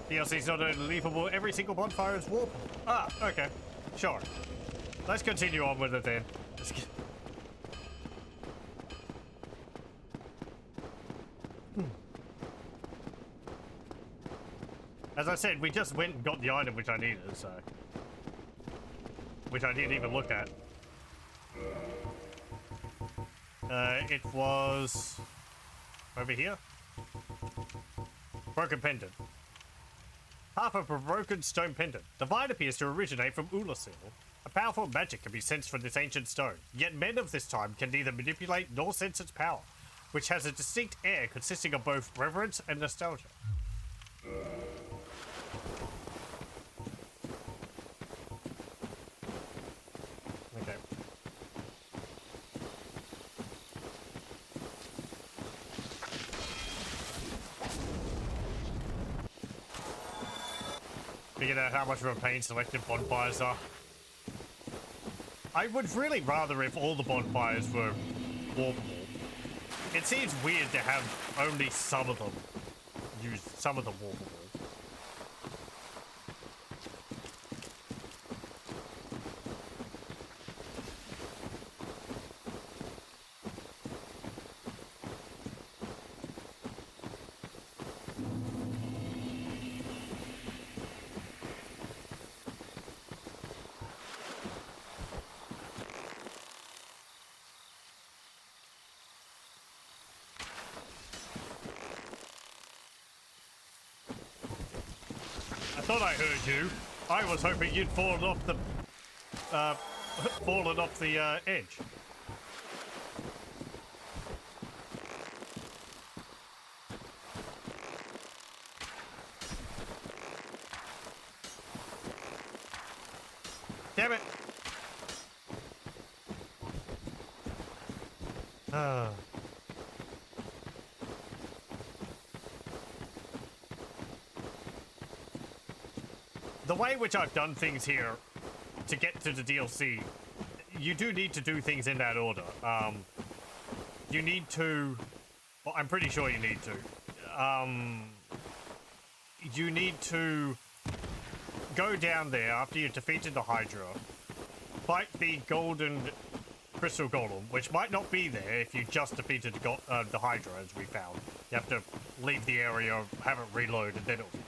[SPEAKER 1] DLC's not only leapable, every single bonfire is warpable. Ah, okay. Sure. Let's continue on with it then. As I said, we just went and got the item which I needed, so... Which I didn't even look at. It was... over here? Broken pendant. Half of a broken stone pendant. The vine appears to originate from Ulasil. A powerful magic can be sensed from this ancient stone, yet men of this time can neither manipulate nor sense its power. which has a distinct air consisting of both reverence and nostalgia. Okay. Figured out how much of a pain selective bonfires are. I would really rather if all the bonfires were warpable. It seems weird to have only some of them use some of the warpable. I thought I heard you. I was hoping you'd fallen off the edge. Damn it. The way which I've done things here to get to the DLC, you do need to do things in that order. You need to... Well, I'm pretty sure you need to. You need to go down there after you've defeated the Hydra, fight the golden crystal golem, which might not be there if you just defeated the Hydra, as we found. You have to leave the area, have it reload, and then it'll be there.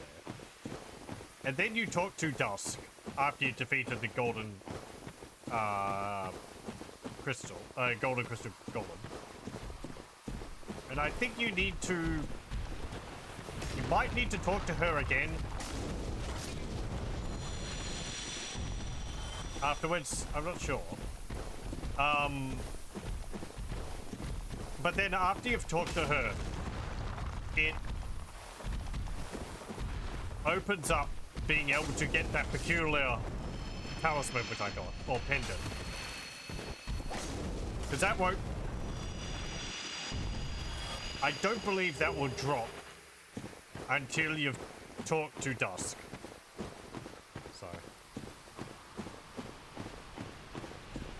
[SPEAKER 1] And then you talk to Dusk after you defeated the golden crystal golem. And I think you might need to talk to her again afterwards. I'm not sure. But then after you've talked to her, it opens up being able to get that peculiar talisman which I got, or pendant. Because that won't... I don't believe that will drop until you've talked to Dusk. So...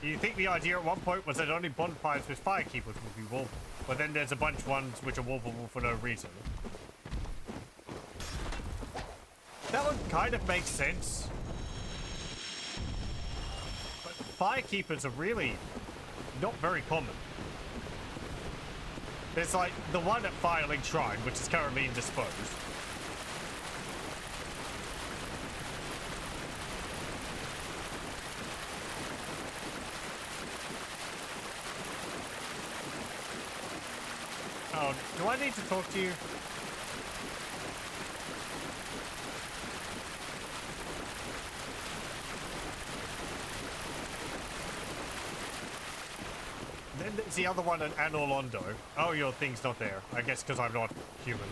[SPEAKER 1] You think the idea at one point was that only bonfires with firekeepers would be warpable, but then there's a bunch of ones which are warpable for no reason. That one kind of makes sense. But firekeepers are really not very common. There's like the one at Firelink Shrine, which is currently indisposed. Oh, do I need to talk to you? Then there's the other one at Anorlondo. Oh, your thing's not there. I guess because I'm not human.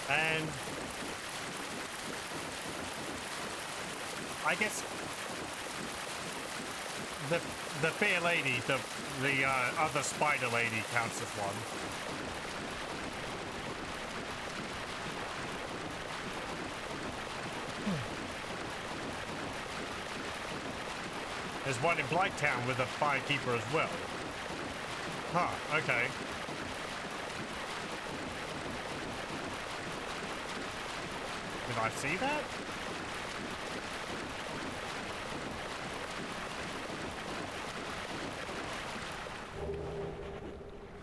[SPEAKER 1] And I guess the fair lady, the other spider lady counts as one. There's one in Blighttown with a firekeeper as well. Huh, okay. Did I see that?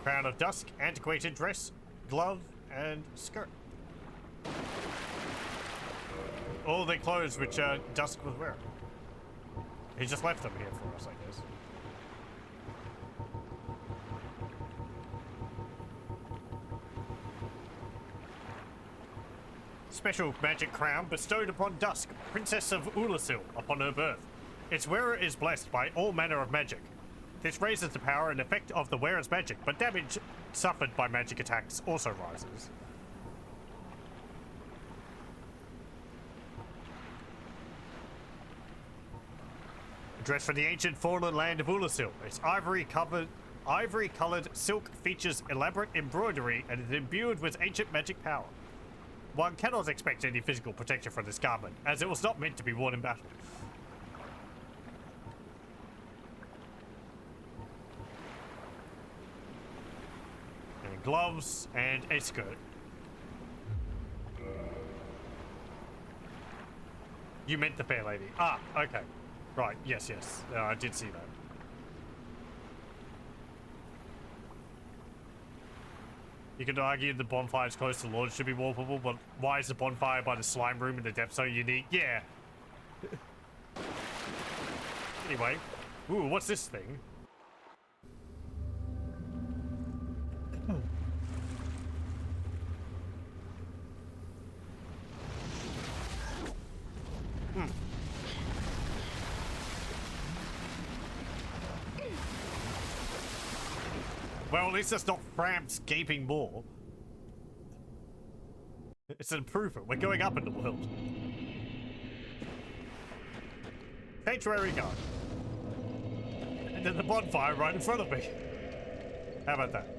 [SPEAKER 1] Crown of Dusk, antiquated dress, glove, and skirt. All the clothes which Dusk was wearing. He just left them here for us, I guess. special magic crown bestowed upon Dusk, Princess of Ulasil, upon her birth. Its wearer is blessed by all manner of magic. This raises the power and effect of the wearer's magic, but damage suffered by magic attacks also rises. A dress for the ancient fallen land of Ulasil. Its ivory-coloured silk features elaborate embroidery and is imbued with ancient magic power. One cannot expect any physical protection from this garment, as it was not meant to be worn in battle. And gloves and a skirt. You meant the fair lady. Ah, okay. Right, yes. I did see that. You could argue the bonfires close to Lord should be warpable, but why is the bonfire by the slime room in the depth so unique? Yeah. Anyway. Ooh, what's this thing? Well, at least that's not Fram's gaping maw. It's an improvement. We're going up in the world. Sanctuary Guard. And then the bonfire right in front of me. How about that?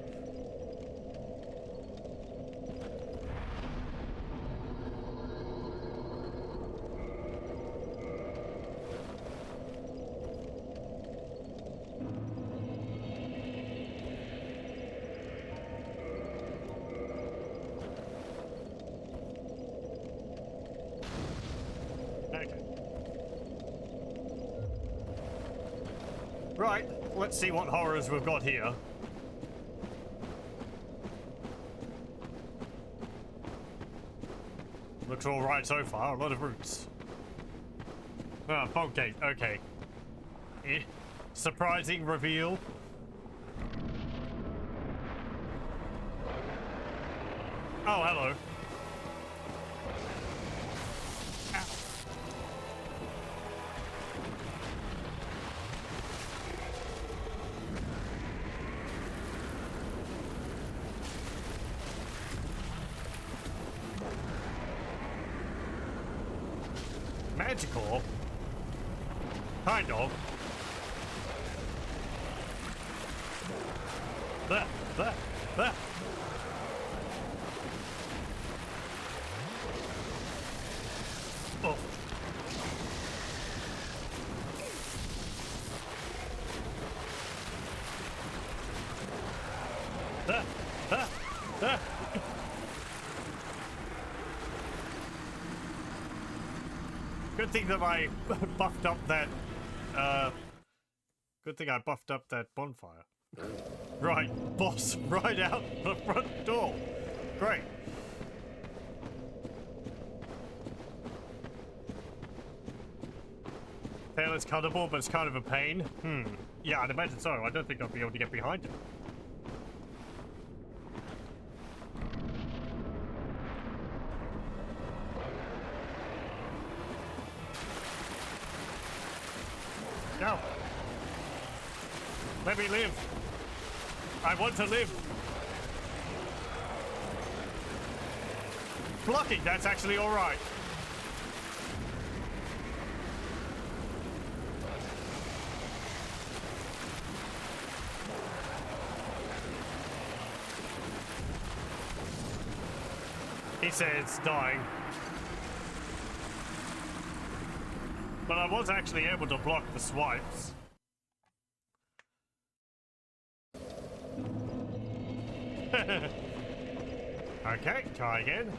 [SPEAKER 1] Right, let's see what horrors we've got here. Looks alright so far, a lot of roots. Ah, fog gate, okay. Surprising reveal. Oh, hello. Magical? Kind of. There. Oh. There. Good thing that I buffed up that, good thing I buffed up that bonfire. Right, boss, right out the front door. Great. Tail is cuttable, but it's kind of a pain. Yeah, I'd imagine so. I don't think I'll be able to get behind it. No. Let me live. I want to live. Blocking, that's actually all right. He says dying. But I was actually able to block the swipes. Okay, try again.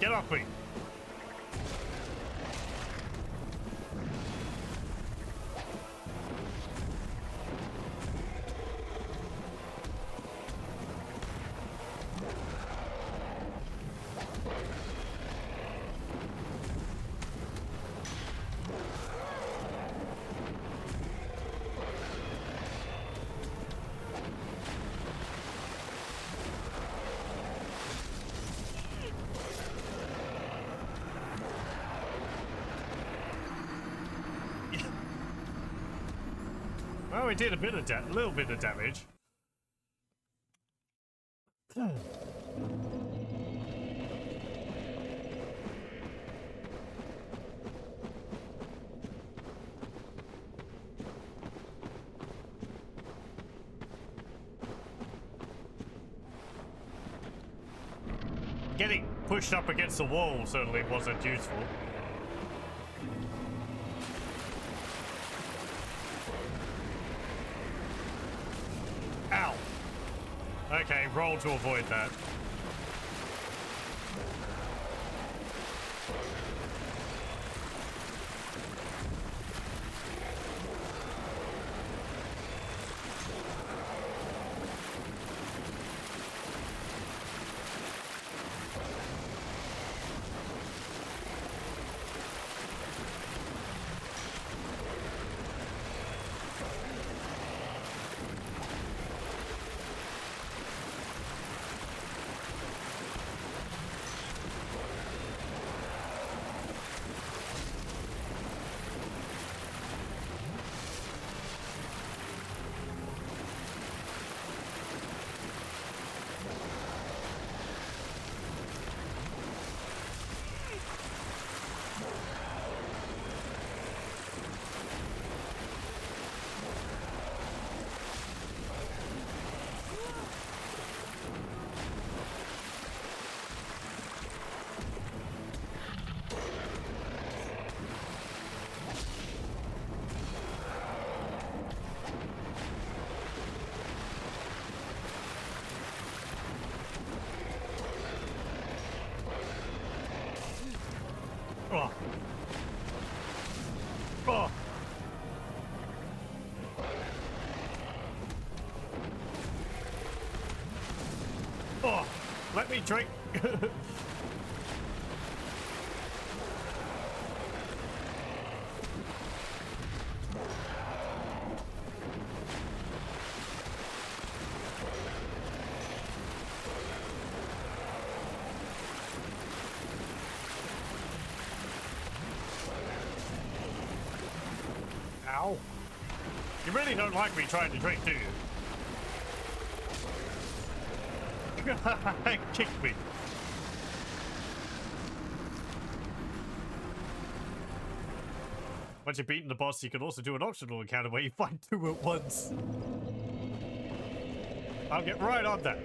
[SPEAKER 1] Get off me! Well, we did a little bit of damage. Getting pushed up against the wall certainly wasn't useful. Ow! Okay, roll to avoid that. Oh. Oh. Oh. Let me drink. Ow. You really don't like me trying to drink, do you? Kick me. Once you've beaten the boss, you can also do an optional encounter where you fight two at once. I'll get right on that.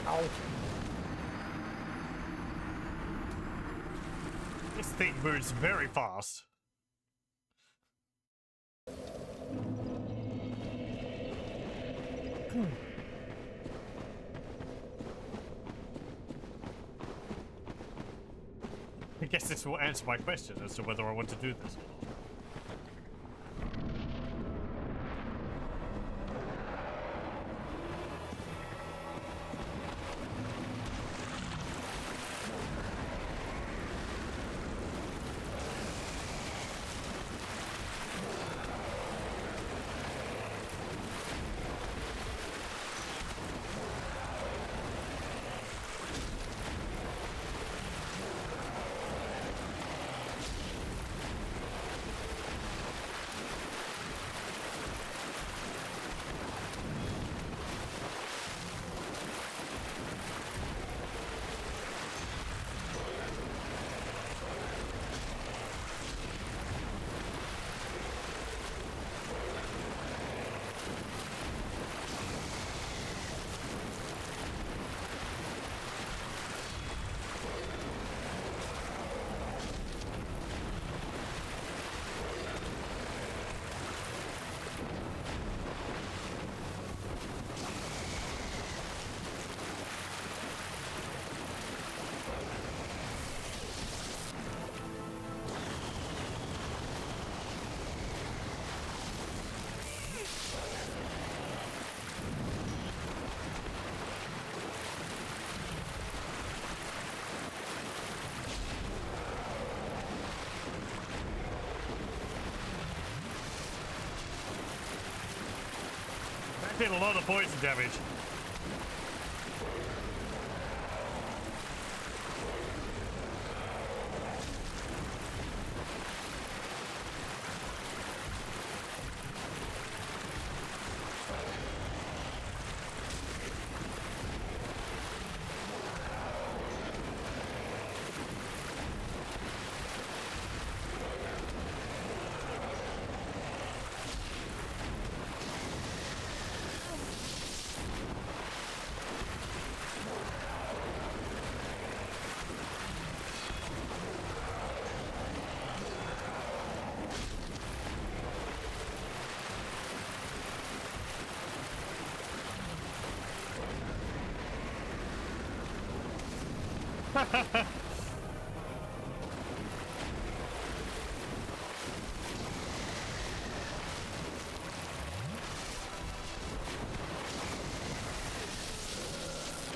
[SPEAKER 1] Ow. This thing moves very fast. I guess this will answer my question as to whether I want to do this. been a lot of poison damage.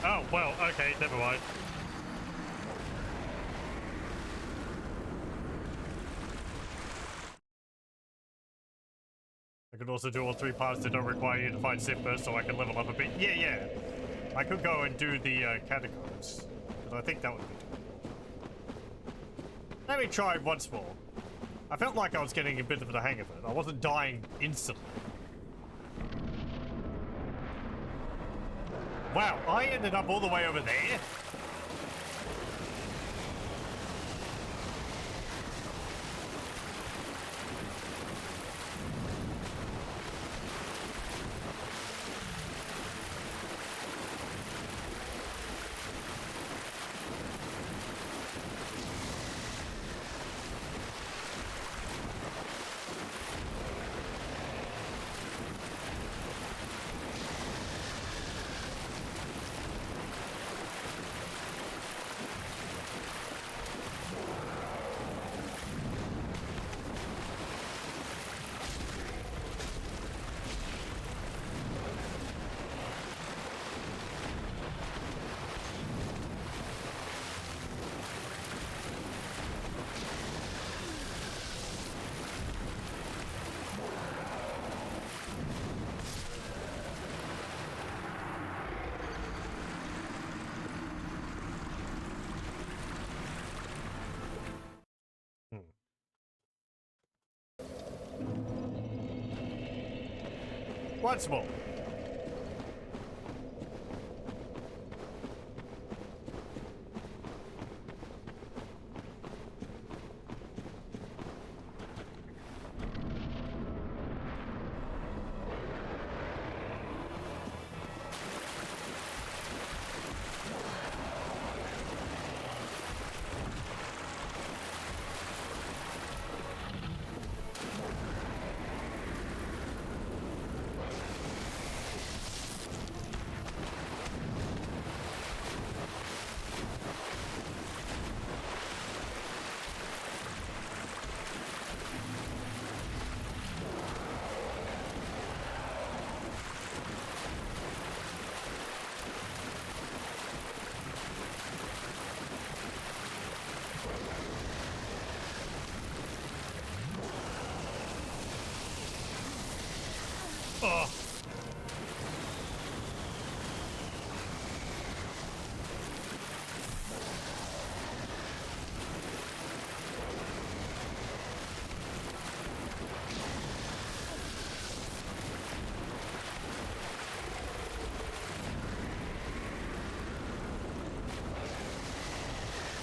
[SPEAKER 1] Oh, well, okay, never mind. I could also do all 3 parts that don't require you to fight Sith first, so I can level up a bit. Yeah. I could go and do the catacombs, because I think that would be good. Let me try once more. I felt like I was getting a bit of the hang of it. I wasn't dying instantly. Wow, I ended up all the way over there? Once more. Oh.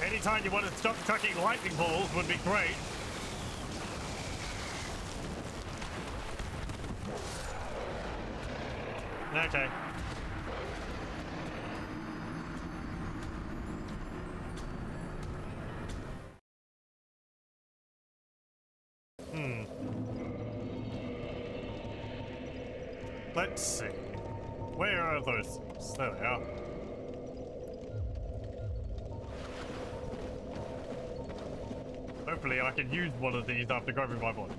[SPEAKER 1] Anytime you want to stop chucking lightning balls would be great. Okay. Let's see. Where are those things? There they are. Hopefully I can use one of these after grabbing my body.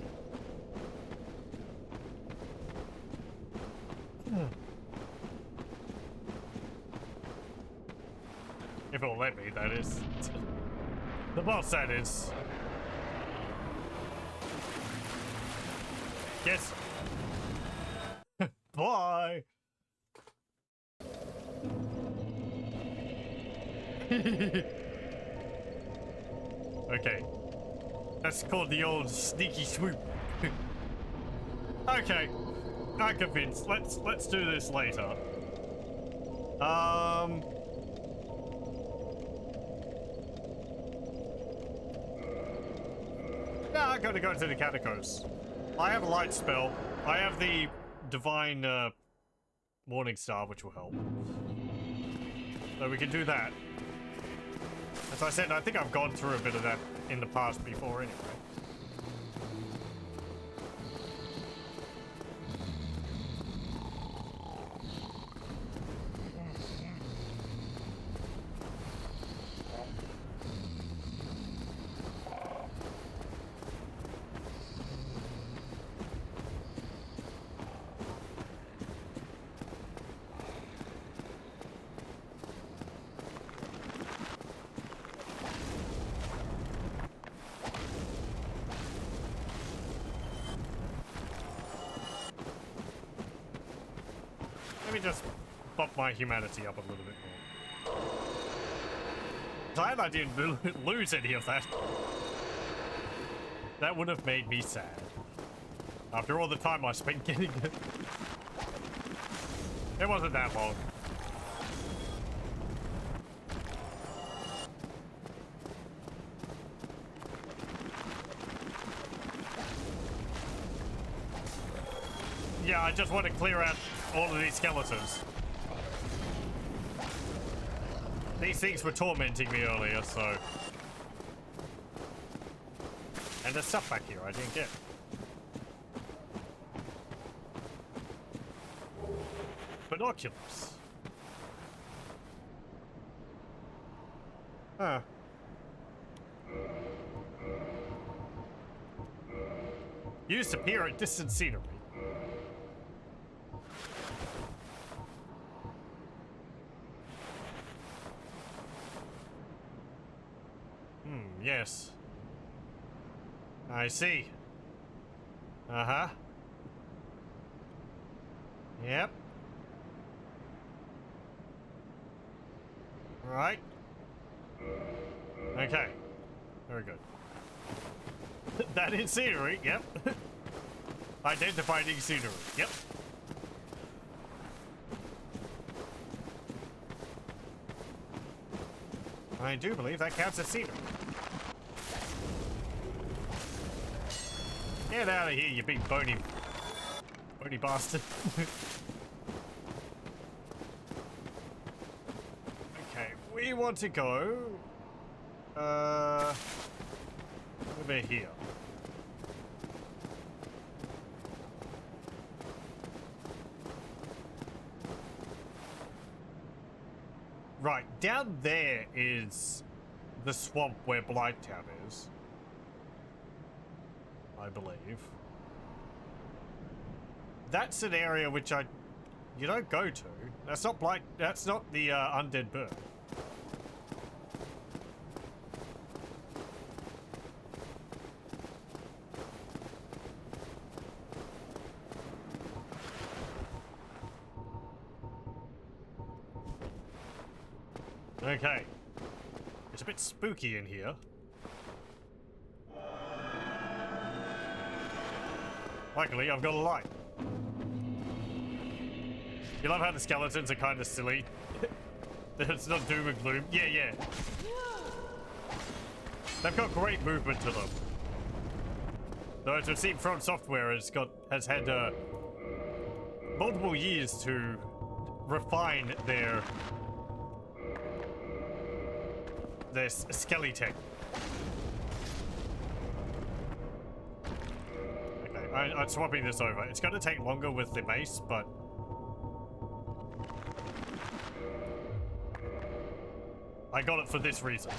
[SPEAKER 1] If it'll let me, that is. The boss, that is. Yes. Bye. Okay. That's called the old sneaky swoop. Okay. I'm convinced. Let's do this later. Yeah, I'm gonna go to the catacombs. I have a light spell. I have the divine morning star, which will help. So we can do that. As I said, I think I've gone through a bit of that in the past before anyway. Let me just bump my humanity up a little bit more. Glad I didn't lose any of that. That would have made me sad. After all the time I spent getting it. It wasn't that long. Yeah, I just want to clear out all of these skeletons. These things were tormenting me earlier, so... And there's stuff back here I didn't get. Binoculars. Huh. Used to peer at distant scenery. Yes. I see. Uh-huh. Yep. Right. Okay. Very good. That is scenery, yep. Identifying scenery, yep. I do believe that counts as scenery. Get out of here, you big bony bastard. Okay, we want to go over here. Right, down there is the swamp where Blighttown is. I believe. That's an area which you don't go to. That's not that's not the undead bird. Okay. It's a bit spooky in here. Luckily, I've got a light. You love how the skeletons are kind of silly? It's not doom and gloom. Yeah, yeah. They've got great movement to them. Though, as we've seen, FromSoftware has had multiple years to refine their skelly-tech. Okay, I'm swapping this over. It's going to take longer with the mace, but... I got it for this reason.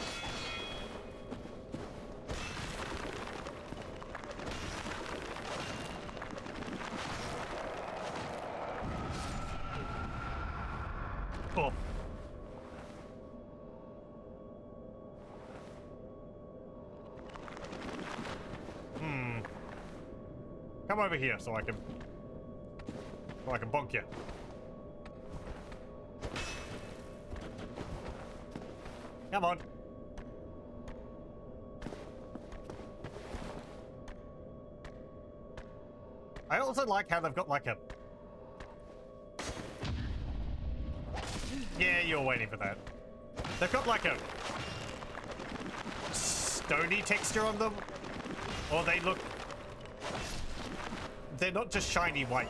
[SPEAKER 1] Oh. Come over here so I can bonk you. Come on. I also like how they've got like a... Yeah, you're waiting for that. They've got like a stony texture on them. Or they look... They're not just shiny white.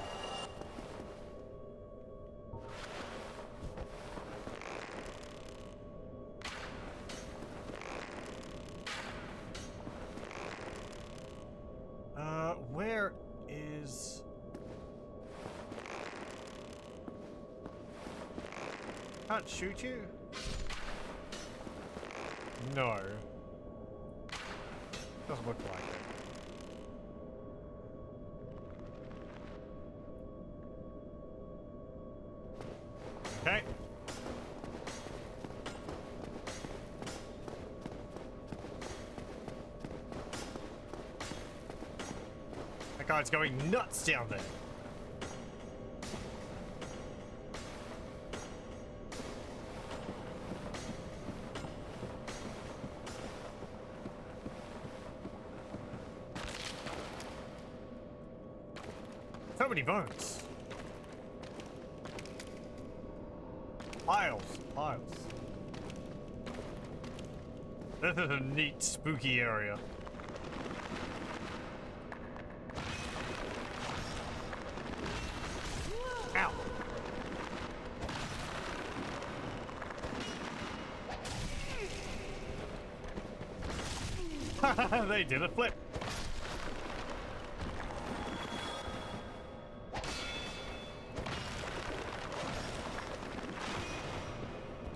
[SPEAKER 1] Where is... Can't shoot you? No. Doesn't look like it. Okay. That guy's going nuts down there. So many bones. Piles, piles. This is a neat, spooky area. Ow. They did a flip.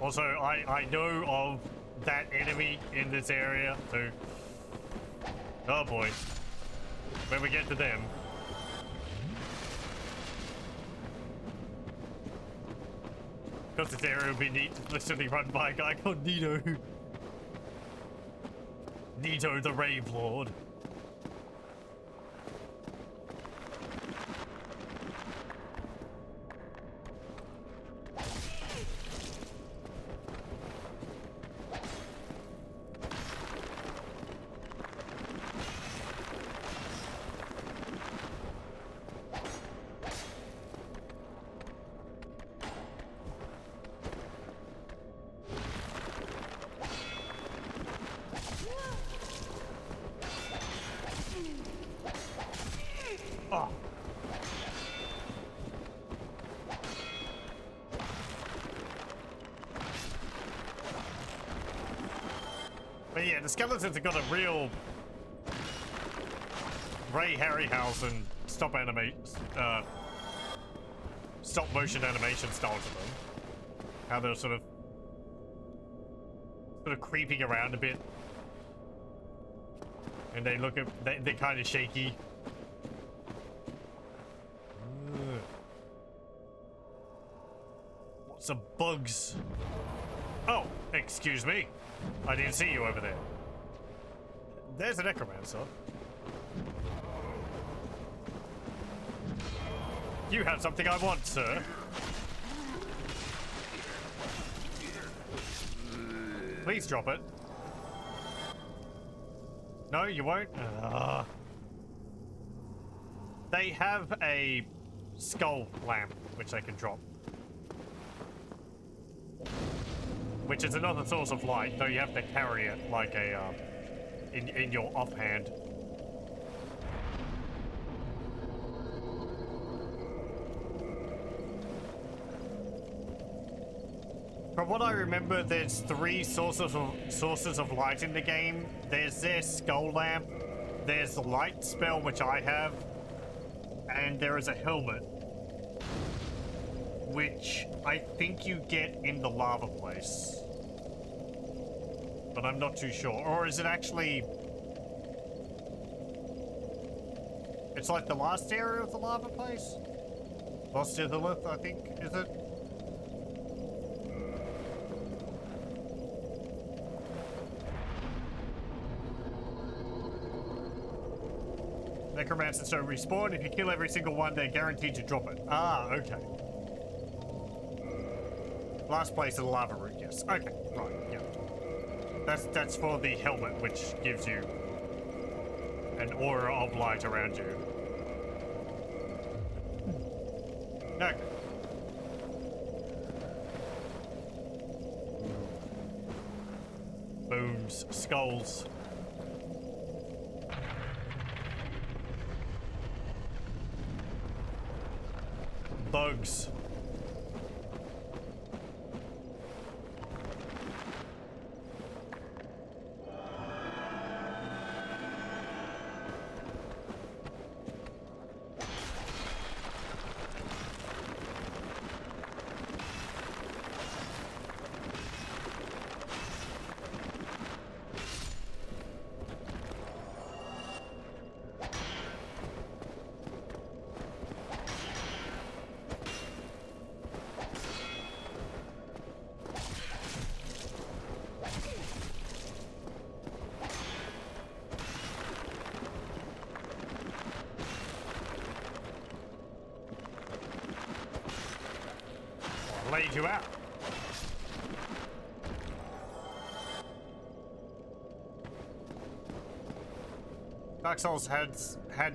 [SPEAKER 1] Also, I know of that enemy in this area, so... Oh boy. When we get to them. Because this area will be neat, literally run by a guy called Nito. Nito the Rave Lord. Oh. But yeah, the skeletons have got a real Ray Harryhausen stop motion animation style to them. How they're sort of creeping around a bit, and they look at they're kind of shaky. Some bugs. Oh, excuse me. I didn't see you over there. There's a necromancer. You have something I want, sir. Please drop it. No, you won't? They have a skull lamp, which they can drop. Which is another source of light, though you have to carry it like a, in your offhand. From what I remember, there's 3 sources of light in the game. There's their skull lamp, there's the light spell, which I have, and there is a helmet, which I think you get in the lava place. But I'm not too sure. Or is it actually... It's like the last area of the lava place? Lost Ithalith, I think, is it? Necromancers don't respawn. If you kill every single one, they're guaranteed to drop it. Ah, okay. Last place of the lava route, yes. Okay, right, yeah. That's for the helmet, which gives you an aura of light around you. Okay. Bones, skulls. Bugs. Laid you out. Dark Souls had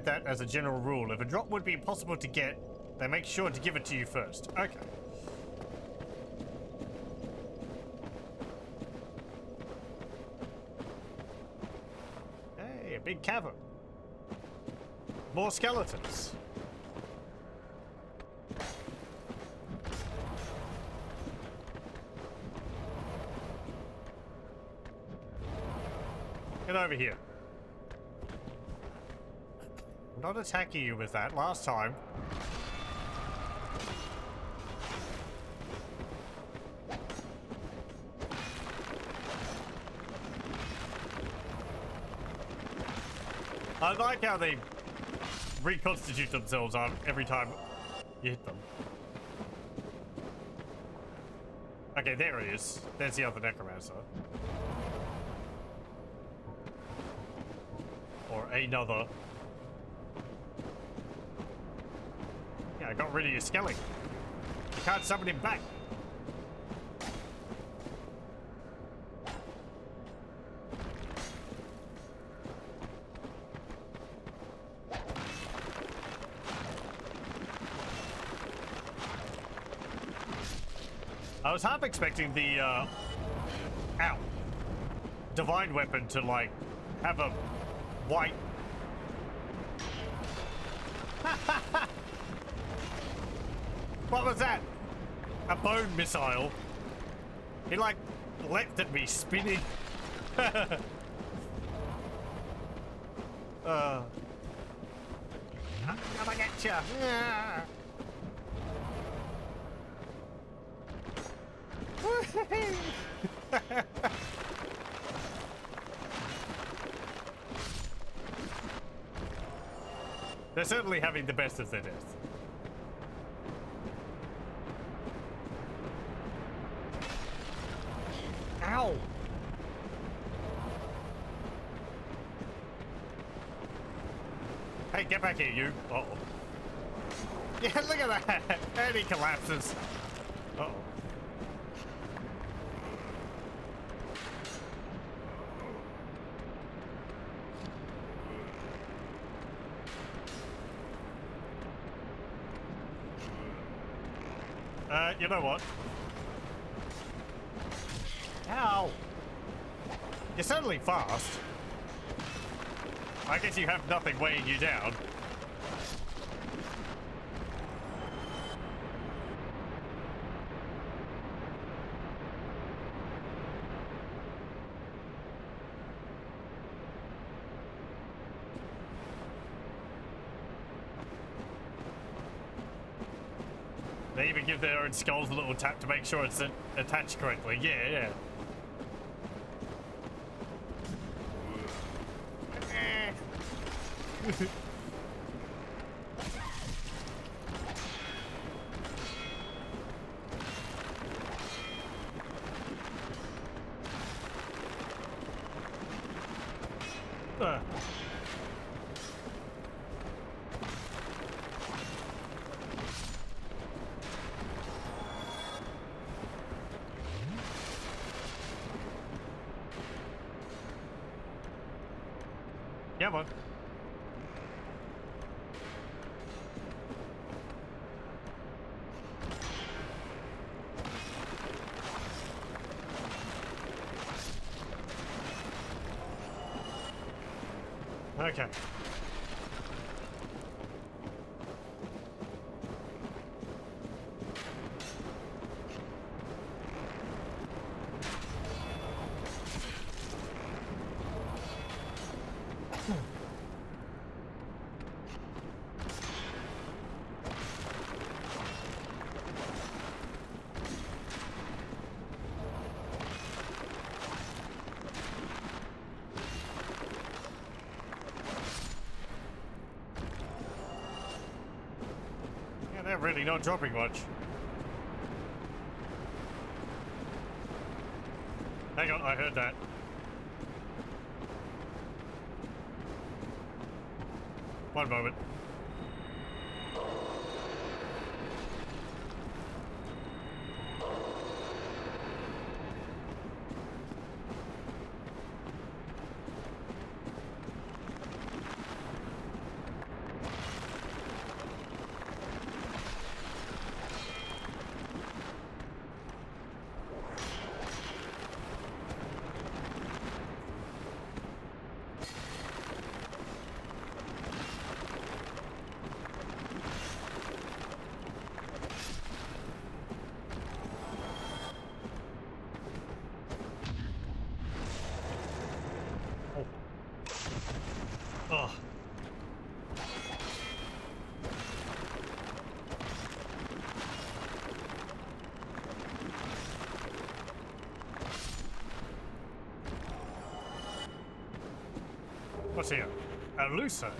[SPEAKER 1] that as a general rule. If a drop would be impossible to get, they make sure to give it to you first. Okay. Hey, a big cavern. More skeletons. Get over here. I'm not attacking you with that last time. I like how they reconstitute themselves every time you hit them. Okay, there he is. There's the other necromancer. Or another. Yeah, I got rid of your skeleton. You can't summon him back. I was half expecting the, ow, divine weapon to, like, have a white... What was that? A bone missile. He, like, leapt at me, spinning. I'm gonna get you. They're certainly having the best of their death. Ow! Hey, get back here, you. Uh-oh. Yeah, look at that. And he collapses. Uh-oh. You know what? Ow! You're certainly fast. I guess you have nothing weighing you down. They even give their own skulls a little tap to make sure it's attached correctly. Yeah, yeah. Come on. Okay. Yeah, they're really not dropping much. Hang on, I heard that. One moment. Ugh. What's here? A looser.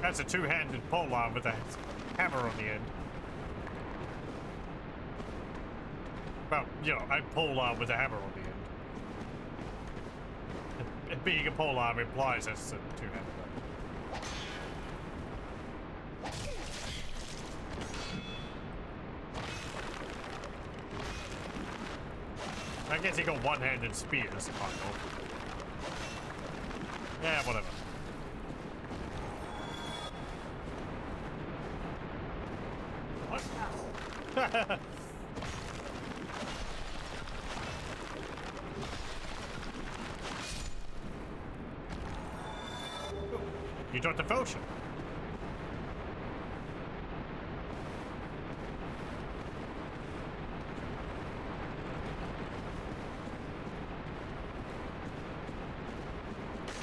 [SPEAKER 1] That's a two-handed pole arm with a hammer on the end. Well, you know, a pole arm with a hammer on the end. Being a pole arm implies it's a two-handed weapon. I guess he got one-handed spears, kind of. Yeah, whatever. What? You dropped the potion.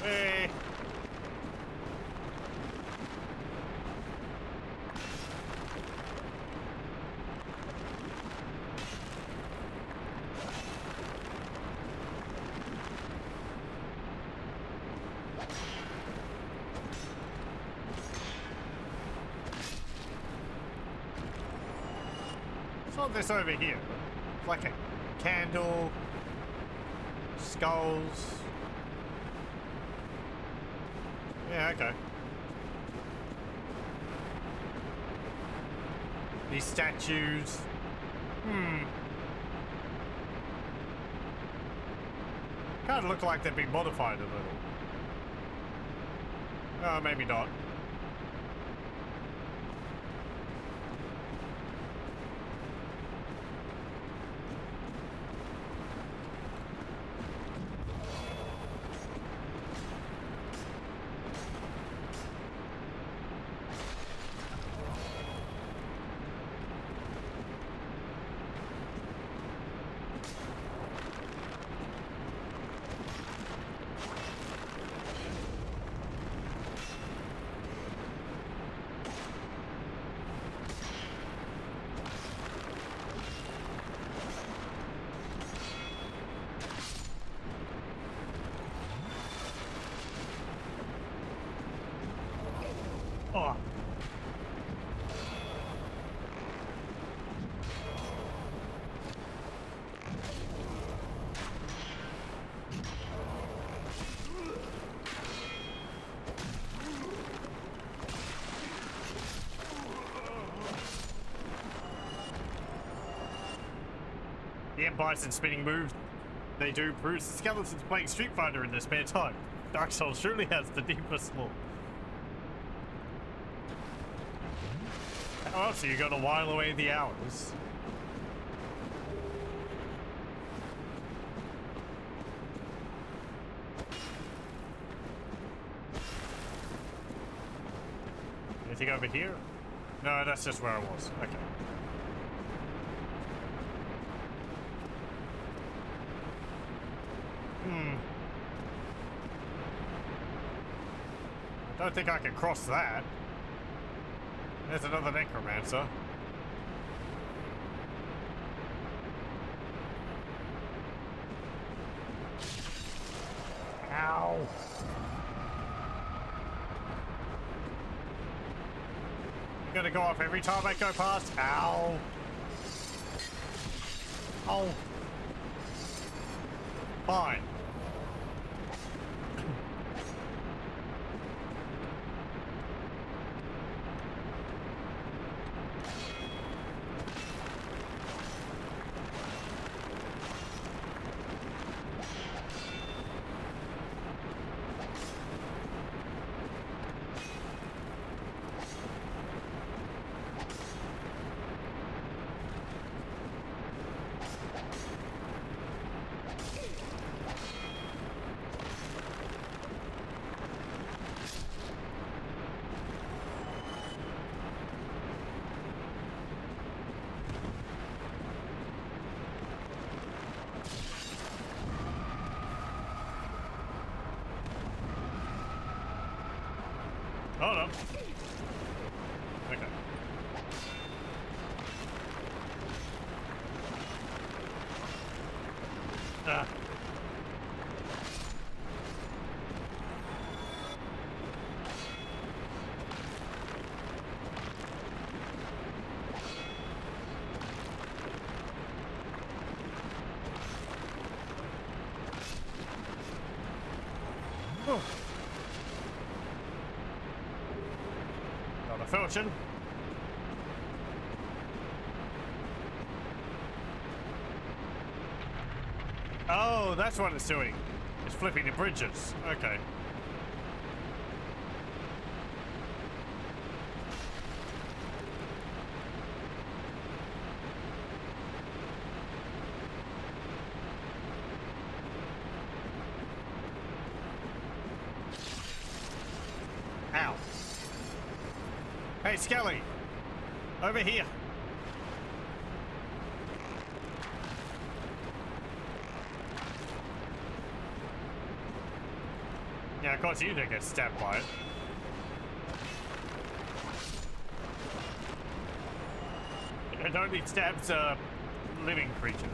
[SPEAKER 1] Hey. What's this over here? It's like a candle, skulls. Yeah, okay. These statues. Kind of look like they've been modified a little. Oh, maybe not. Oh. Yeah, bison spinning moves. they do proves the skeletons playing Street Fighter in their spare time. Dark Souls surely has the deepest lore. Oh, so you gotta while away the hours. Anything over here? No, that's just where I was. Okay. I don't think I can cross that. There's another necromancer. Ow. You're gonna go off every time I go past? Ow. Oh. Fine. Hold on. Okay. Ah. Oh. Not a fortune. Oh, that's what it's doing. It's flipping the bridges. Okay. Ow. Hey, Skelly. Over here. Yeah, of course you didn't get stabbed by it. It only stabs living creatures.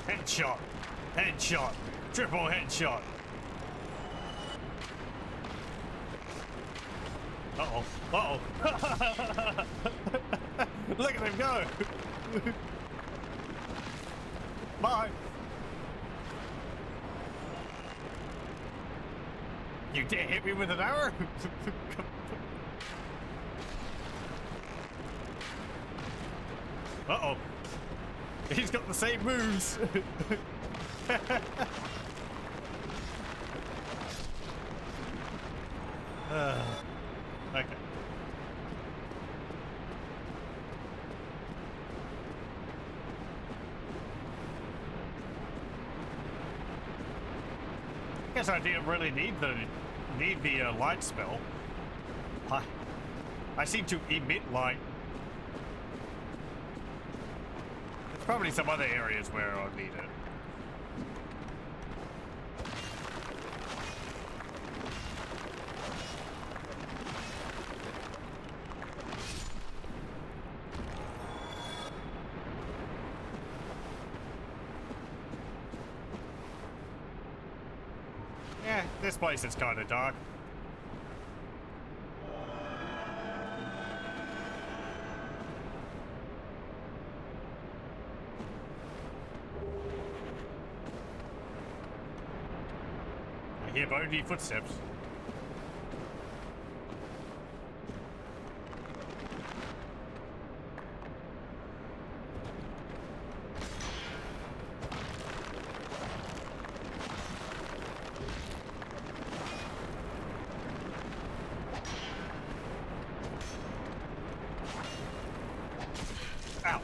[SPEAKER 1] Headshot! Headshot! Triple headshot! Uh-oh. Uh-oh. Look at him go! Bye! You dare hit me with an arrow? Uh-oh. He's got the same moves. Okay. Guess I didn't really need the light spell. I seem to emit light. There's probably some other areas where I'll need it. Yeah, this place is kind of dark. hear bony footsteps. Ow.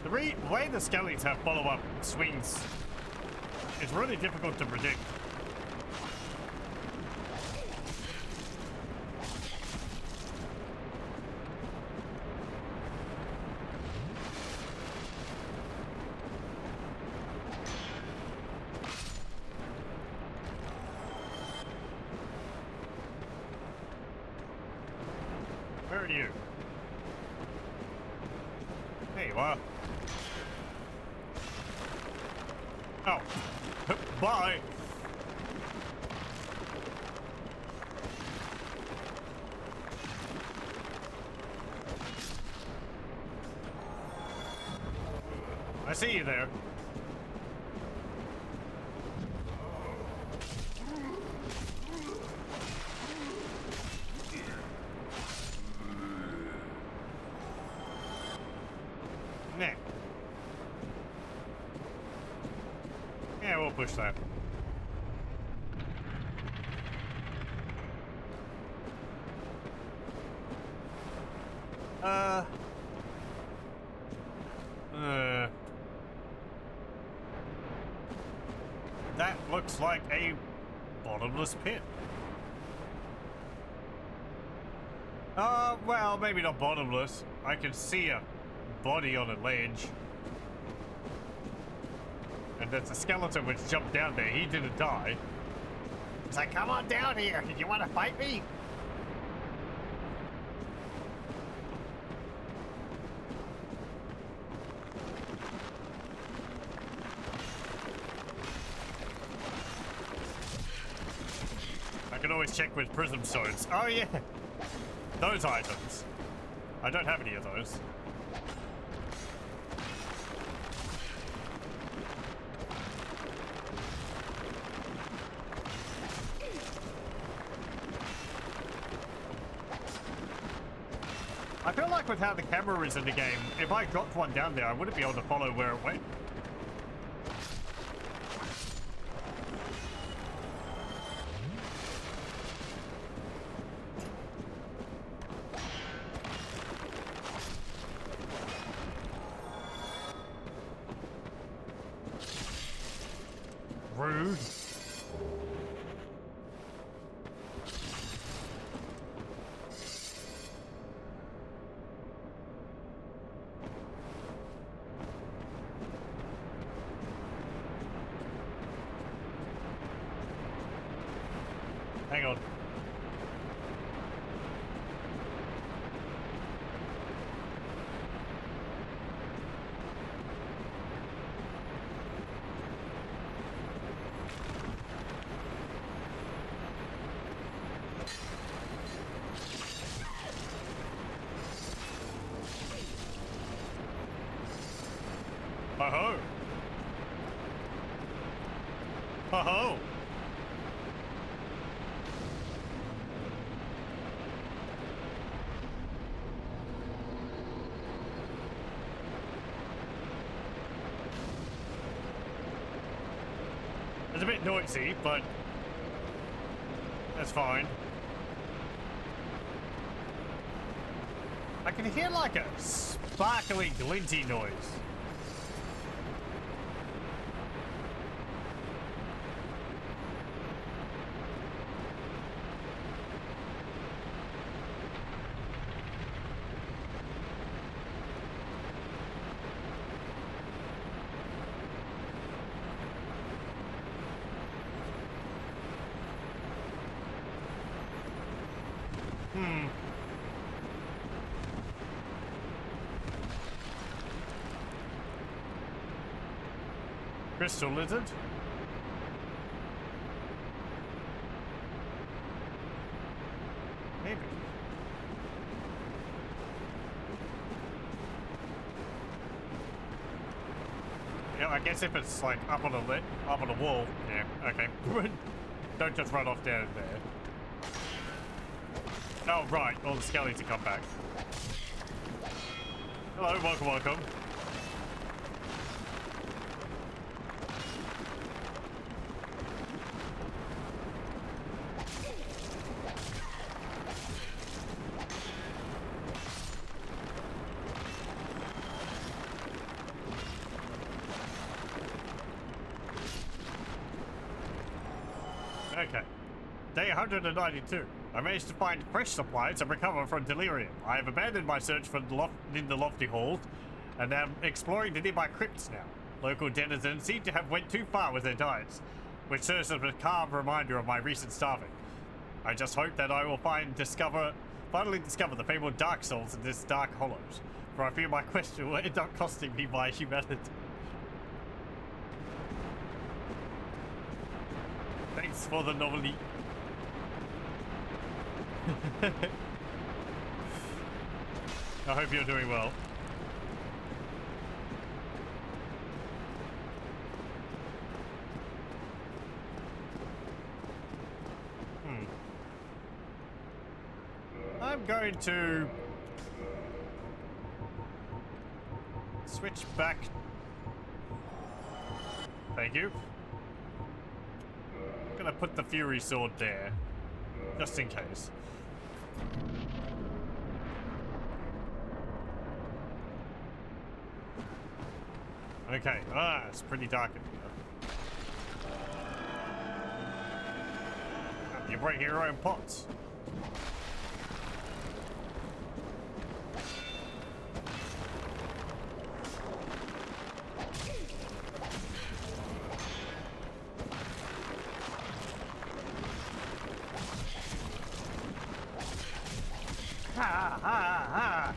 [SPEAKER 1] The way the skellies have follow-up swings is really difficult to predict. Where are you? There you are. Oh. Bye. I see you there. Nah. Yeah, we'll push that. That looks like a bottomless pit. Well, maybe not bottomless. I can see a body on a ledge. And there's a skeleton which jumped down there. He didn't die. It's like, come on down here. Did you want to fight me? I can always check with prism stones. Oh yeah. Those items. I don't have any of those. I feel like with how the camera is in the game, if I dropped one down there, I wouldn't be able to follow where it went. Rude. Hang on. Ho-ho. Ho-ho. It's a bit noisy, but that's fine. I can hear like a sparkly, glinty noise. Crystal lizard? I guess if it's like up on a wall, yeah, okay. Don't just run off down there. Oh right, all the skellies to come back. Hello, welcome, welcome. Okay. Day 192. I managed to find fresh supplies and recover from delirium. I have abandoned my search for in the lofty halls and am exploring the nearby crypts now. Local denizens seem to have went too far with their diets, which serves as a macabre reminder of my recent starving. I just hope that I will finally discover the fabled dark souls in this dark hollows, for I fear my quest will end up costing me my humanity. Thanks for the novelty. I hope you're doing well. I'm going to switch back. Thank you. I'm gonna put the Fury Sword there, just in case. Okay, it's pretty dark in here. You bring your own pots. Ha ha ha!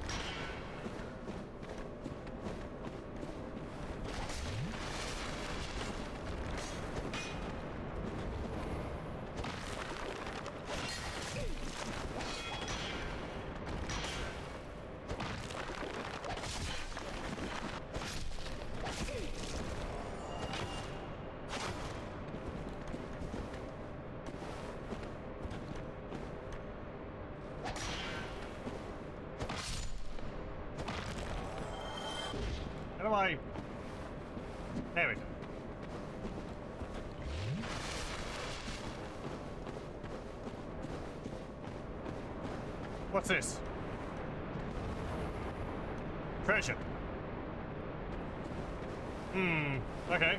[SPEAKER 1] How do I... There we go. What's this? Treasure. Okay.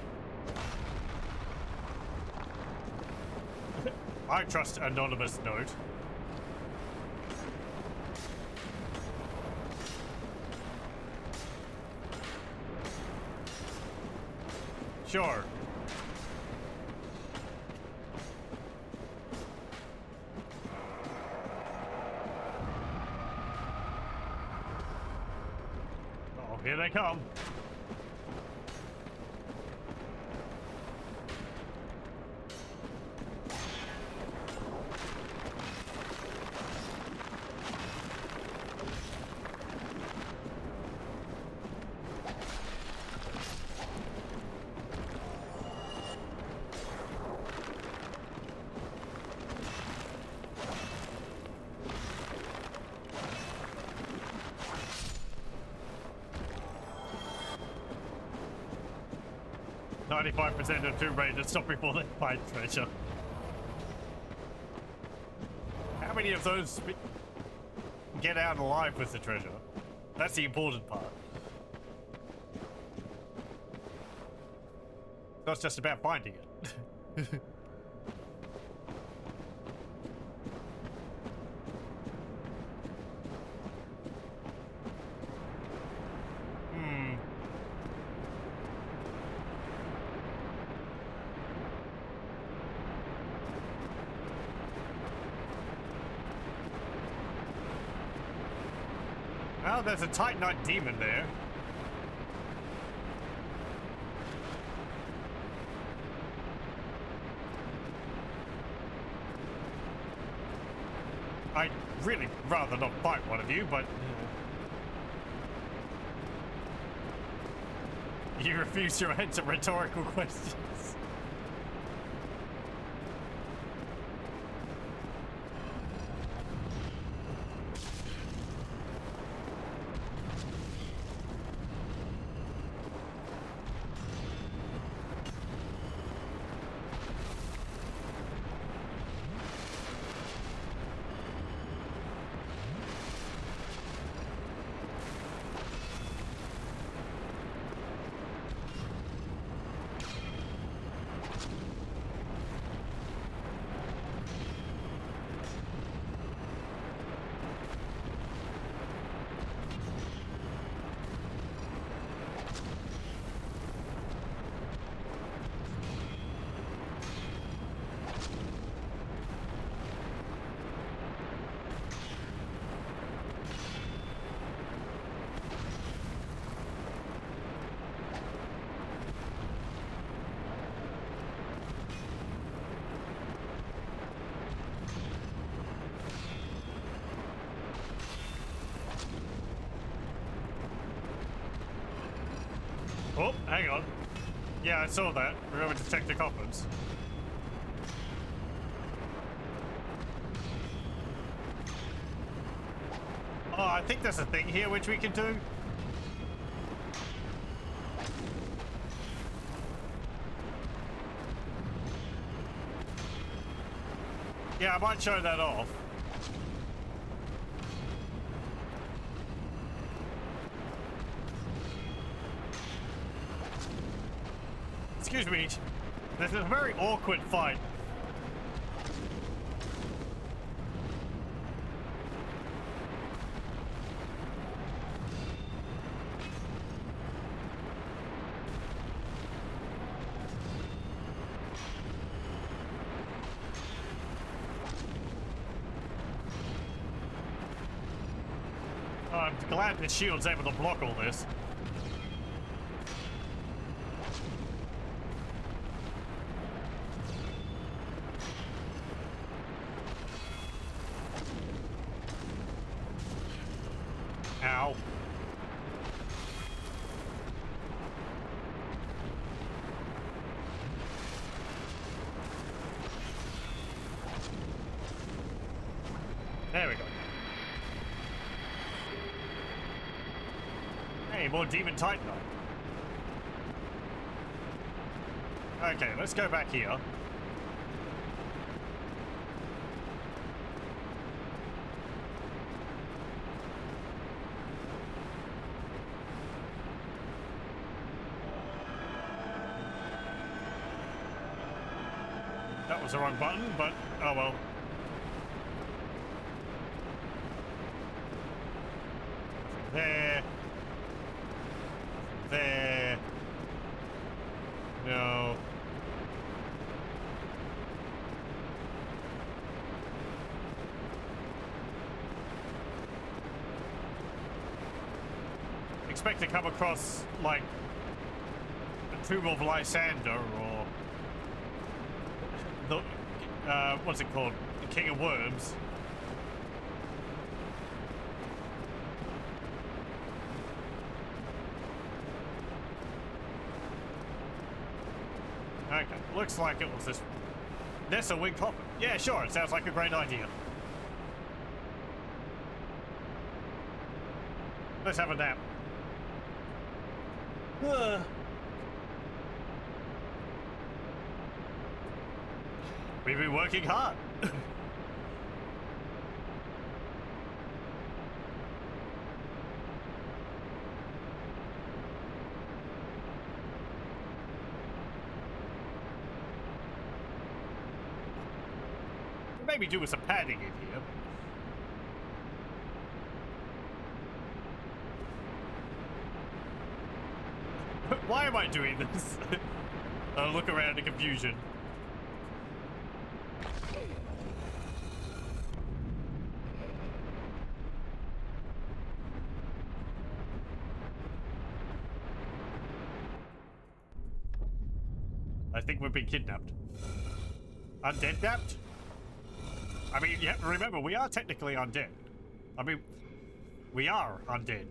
[SPEAKER 1] I trust anonymous note. Sure. Oh, here they come. %of Tomb Raiders stop before they find treasure. How many of those get out alive with the treasure? That's the important part. So it's just about finding it. Oh, there's a Titanite demon there. I'd really rather not fight one of you, but... You refuse to answer rhetorical questions. Oh, hang on. Yeah, I saw that. Remember to check the coffins. Oh, I think there's a thing here which we can do. Yeah, I might show that off. Excuse me, this is a very awkward fight. I'm glad the shield's able to block all this. Ow. There we go. Hey, more Demon Titanite. Okay, let's go back here. That was the wrong button, but oh well. There. There. No. Expect to come across, like, a Tomb of Lysander or the, what's it called? The King of Worms. Okay, looks like it was this. That's a winged coffin. Yeah, sure, it sounds like a great idea. Let's have a nap. We've been working hard. Maybe do with some padding in here. Why am I doing this? I look around in confusion. I think we've been kidnapped. Undead napped? I mean, yeah, remember, we are technically undead. I mean, we are undead.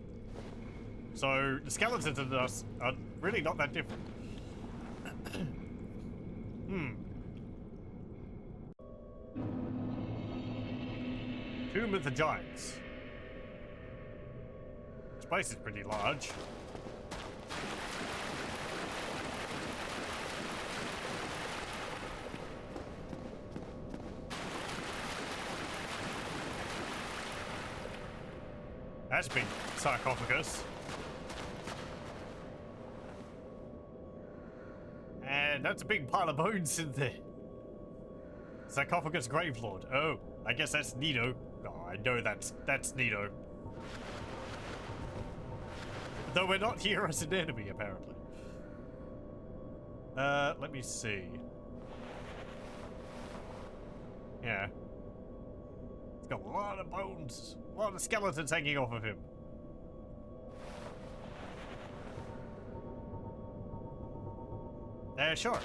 [SPEAKER 1] So, the skeletons in us are Really not that different. Tomb of the Giants. This place is pretty large. That's a big sarcophagus. And that's a big pile of bones in there. Sarcophagus Gravelord. Oh, I guess that's Nito. Oh, I know that's Nito. Though we're not here as an enemy, apparently. Let me see. Yeah. It's got a lot of bones. A lot of skeletons hanging off of him. Sure.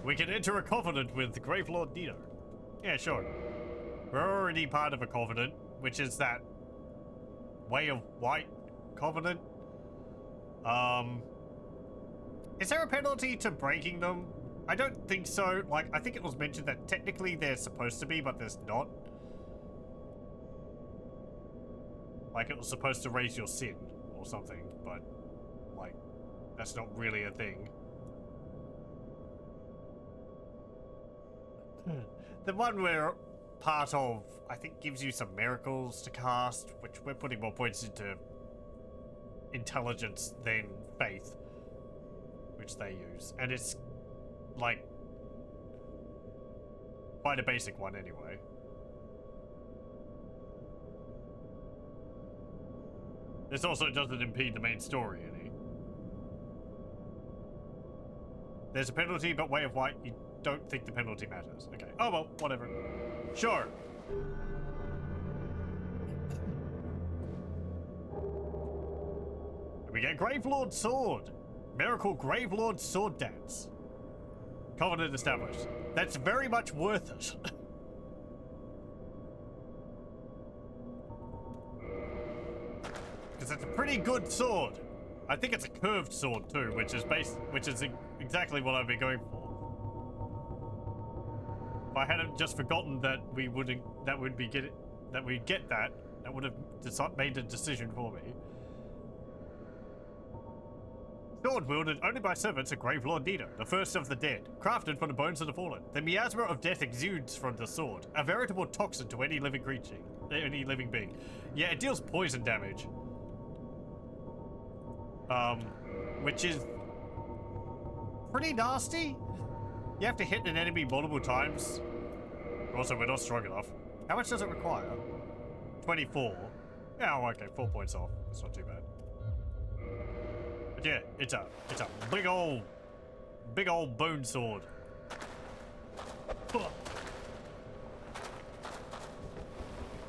[SPEAKER 1] We can enter a covenant with Gravelord Nito. Yeah, sure. We're already part of a covenant, which is that Way of White covenant. Is there a penalty to breaking them? I don't think so. Like, I think it was mentioned that technically there's supposed to be, but there's not. Like, it was supposed to raise your sin or something, but, like, that's not really a thing. The one we're part of, I think, gives you some miracles to cast, which we're putting more points into intelligence than faith, which they use. And it's, like, quite a basic one anyway. This also doesn't impede the main story any. There's a penalty, but Way of White, you don't think the penalty matters. Okay. Oh well, whatever. Sure. We get Gravelord Sword. Miracle Gravelord Sword Dance. Covenant established. That's very much worth it. Because it's a pretty good sword. I think it's a curved sword too, which is exactly what I've been going for. If I hadn't just forgotten that we'd get that would have made a decision for me. Sword wielded only by servants of Gravelord Nito, the first of the dead, crafted from the bones of the fallen. The miasma of death exudes from the sword, a veritable toxin to any living creature, any living being. Yeah, it deals poison damage. Which is pretty nasty. You have to hit an enemy multiple times. Also, we're not strong enough. How much does it require? 24. Oh, okay, 4 points off. That's not too bad. But yeah, it's a big old bone sword.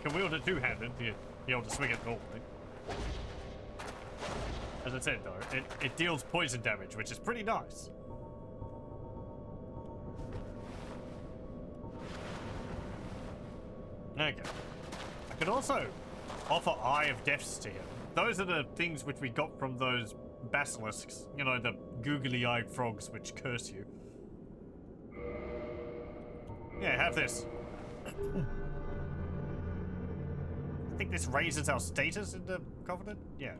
[SPEAKER 1] Can wield it two-handed. You be able to swing it normally. As I said though, it deals poison damage, which is pretty nice. Okay. I could also offer Eye of Deaths to him. Those are the things which we got from those basilisks. You know, the googly-eyed frogs which curse you. Yeah, have this. I think this raises our status in the Covenant? Yeah.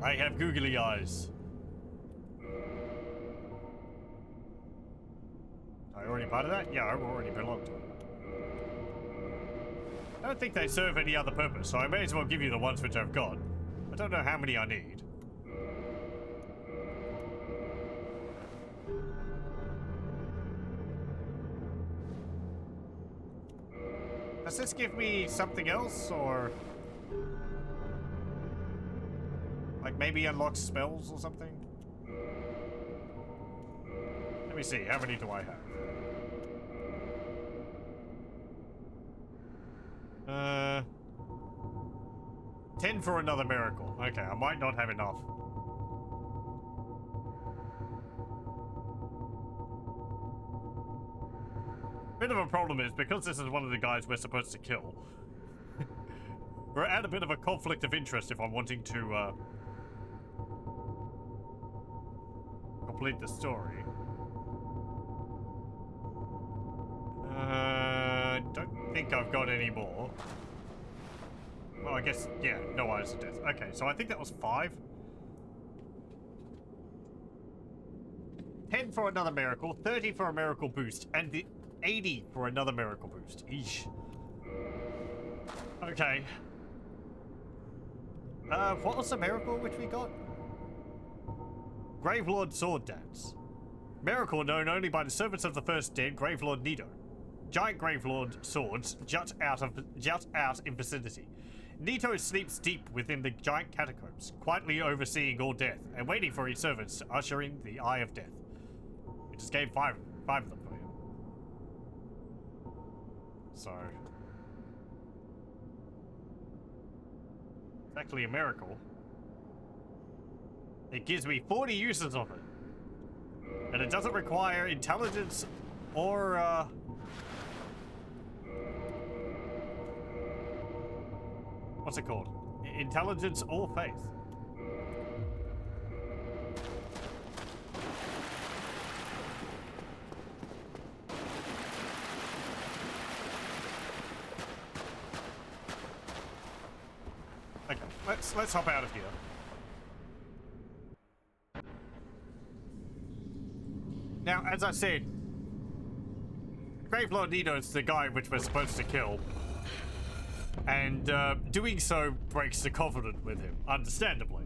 [SPEAKER 1] I have googly eyes. Are you already part of that? Yeah, I already belong to it. I don't think they serve any other purpose, so I may as well give you the ones which I've got. I don't know how many I need. Does this give me something else, or... like maybe unlock spells or something? Let me see, how many do I have? 10 for another miracle. Okay, I might not have enough. Bit of a problem is, because this is one of the guys we're supposed to kill, we're at a bit of a conflict of interest if I'm wanting to complete the story. Don't think I've got any more. Well, I guess, yeah, no eyes of death. Okay, so I think that was 5. 10 for another miracle, 30 for a miracle boost, and the 80 for another miracle boost. Eesh. Okay. What was the miracle which we got? Gravelord Sword Dance. Miracle known only by the servants of the first dead, Gravelord Nido. Giant Gravelord swords jut out in vicinity. Nito sleeps deep within the giant catacombs, quietly overseeing all death, and waiting for his servants to usher in the Eye of Death. We just gave five of them for him. So... it's actually a miracle. It gives me 40 uses of it. And it doesn't require intelligence or, what's it called? Intelligence or faith. Okay, let's hop out of here. Now, as I said, Gravelord Nido is the guy which we're supposed to kill. And doing so breaks the covenant with him, understandably.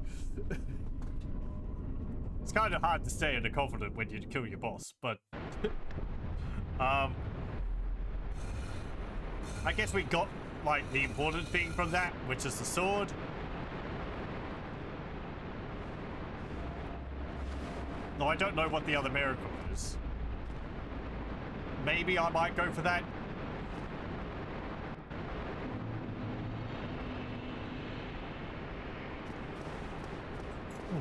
[SPEAKER 1] It's kind of hard to stay in a covenant when you kill your boss, but... I guess we got, like, the important thing from that, which is the sword. No, I don't know what the other miracle is. Maybe I might go for that. Hmm.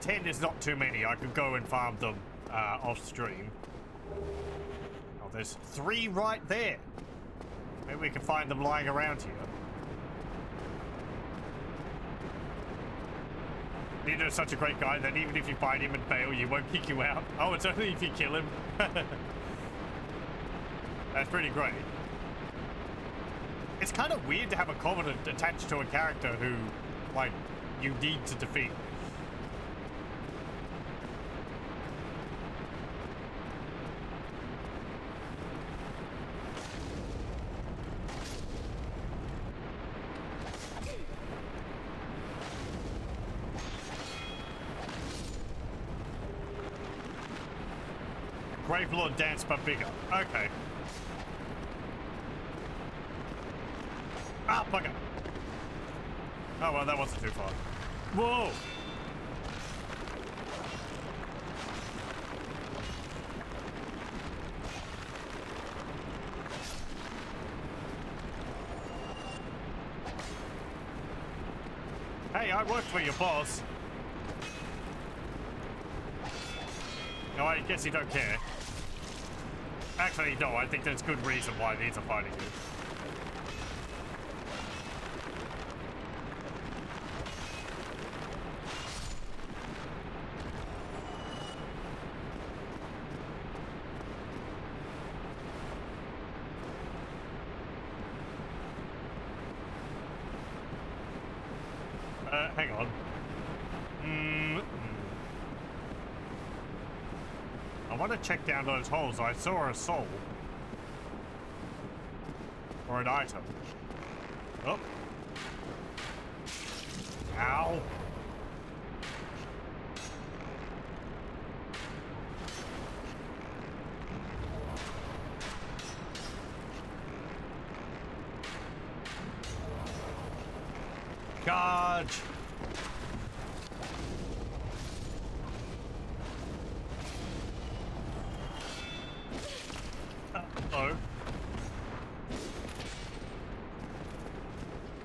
[SPEAKER 1] 10 is not too many. I could go and farm them off stream. Oh, there's 3 right there. Maybe we can find them lying around here. Nido's such a great guy that even if you fight him and fail, you won't kick you out. Oh, it's only if you kill him. That's pretty great. It's kind of weird to have a covenant attached to a character who, like, you need to defeat. Gravelord dance, but bigger. Okay. Ah, bugger. Oh, well, that wasn't too far. Whoa! Hey, I worked for your boss. No, I guess you don't care. Actually, no, I think there's good reason why these are fighting you. Hang on. I want to check down those holes. I saw a soul. Or an item. Oh. Ow. Charge. Uh-oh.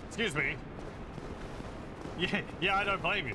[SPEAKER 1] Excuse me. Yeah, I don't blame you.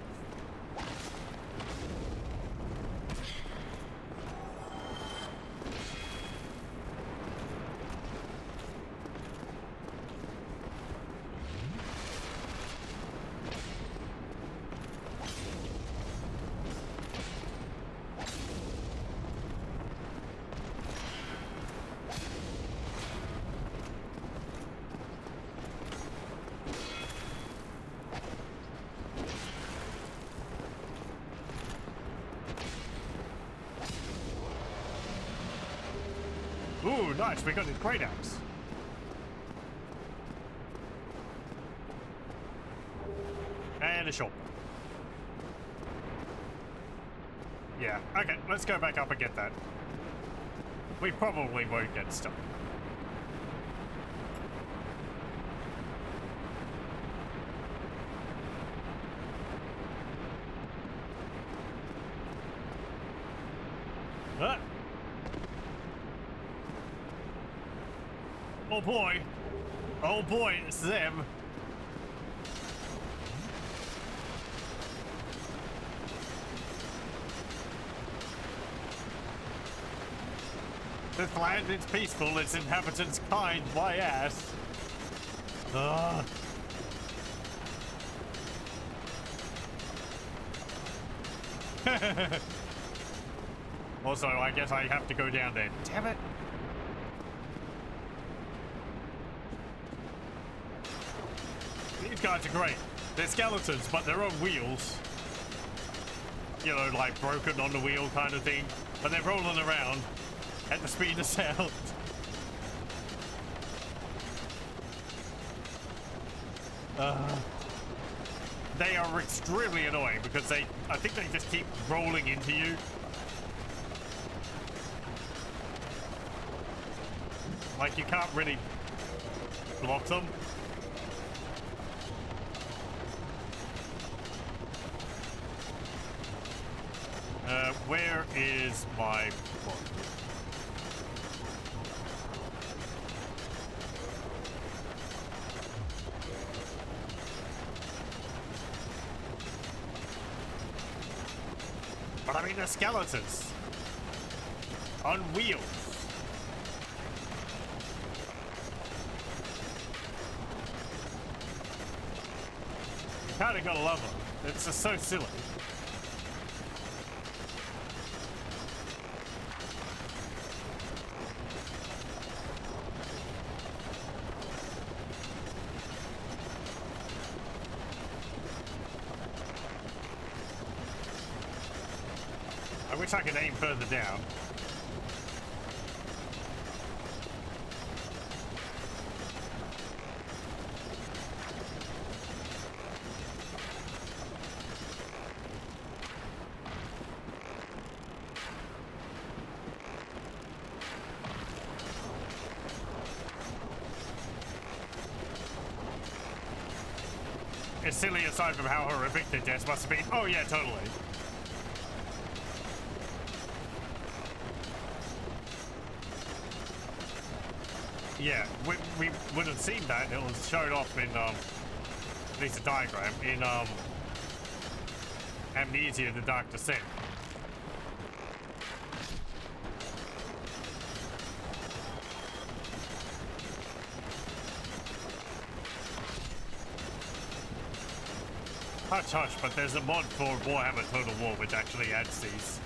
[SPEAKER 1] Ooh, nice. We got his great axe. And a shotgun. Yeah, okay, let's go back up and get that. We probably won't get stuck. Ah. Oh boy. Oh boy, it's them. This land is peaceful, its inhabitants kind, my ass. Ugh. Also, I guess I have to go down there. Damn it. These guys are great. They're skeletons, but they're on wheels. You know, like broken on the wheel kind of thing. But they're rolling around at the speed of sound. They are extremely annoying because I think they just keep rolling into you. Like you can't really block them. Where is my block? But I mean, they're skeletons on wheels. You kinda gotta love them. It's just so silly. I wish I could aim further down. It's silly aside from how horrific the deaths must have been. Oh yeah, totally. Yeah, we would have seen that. It was showed off in, at least a diagram, in, Amnesia, The Dark Descent. Hush, hush, but there's a mod for Warhammer Total War which actually adds these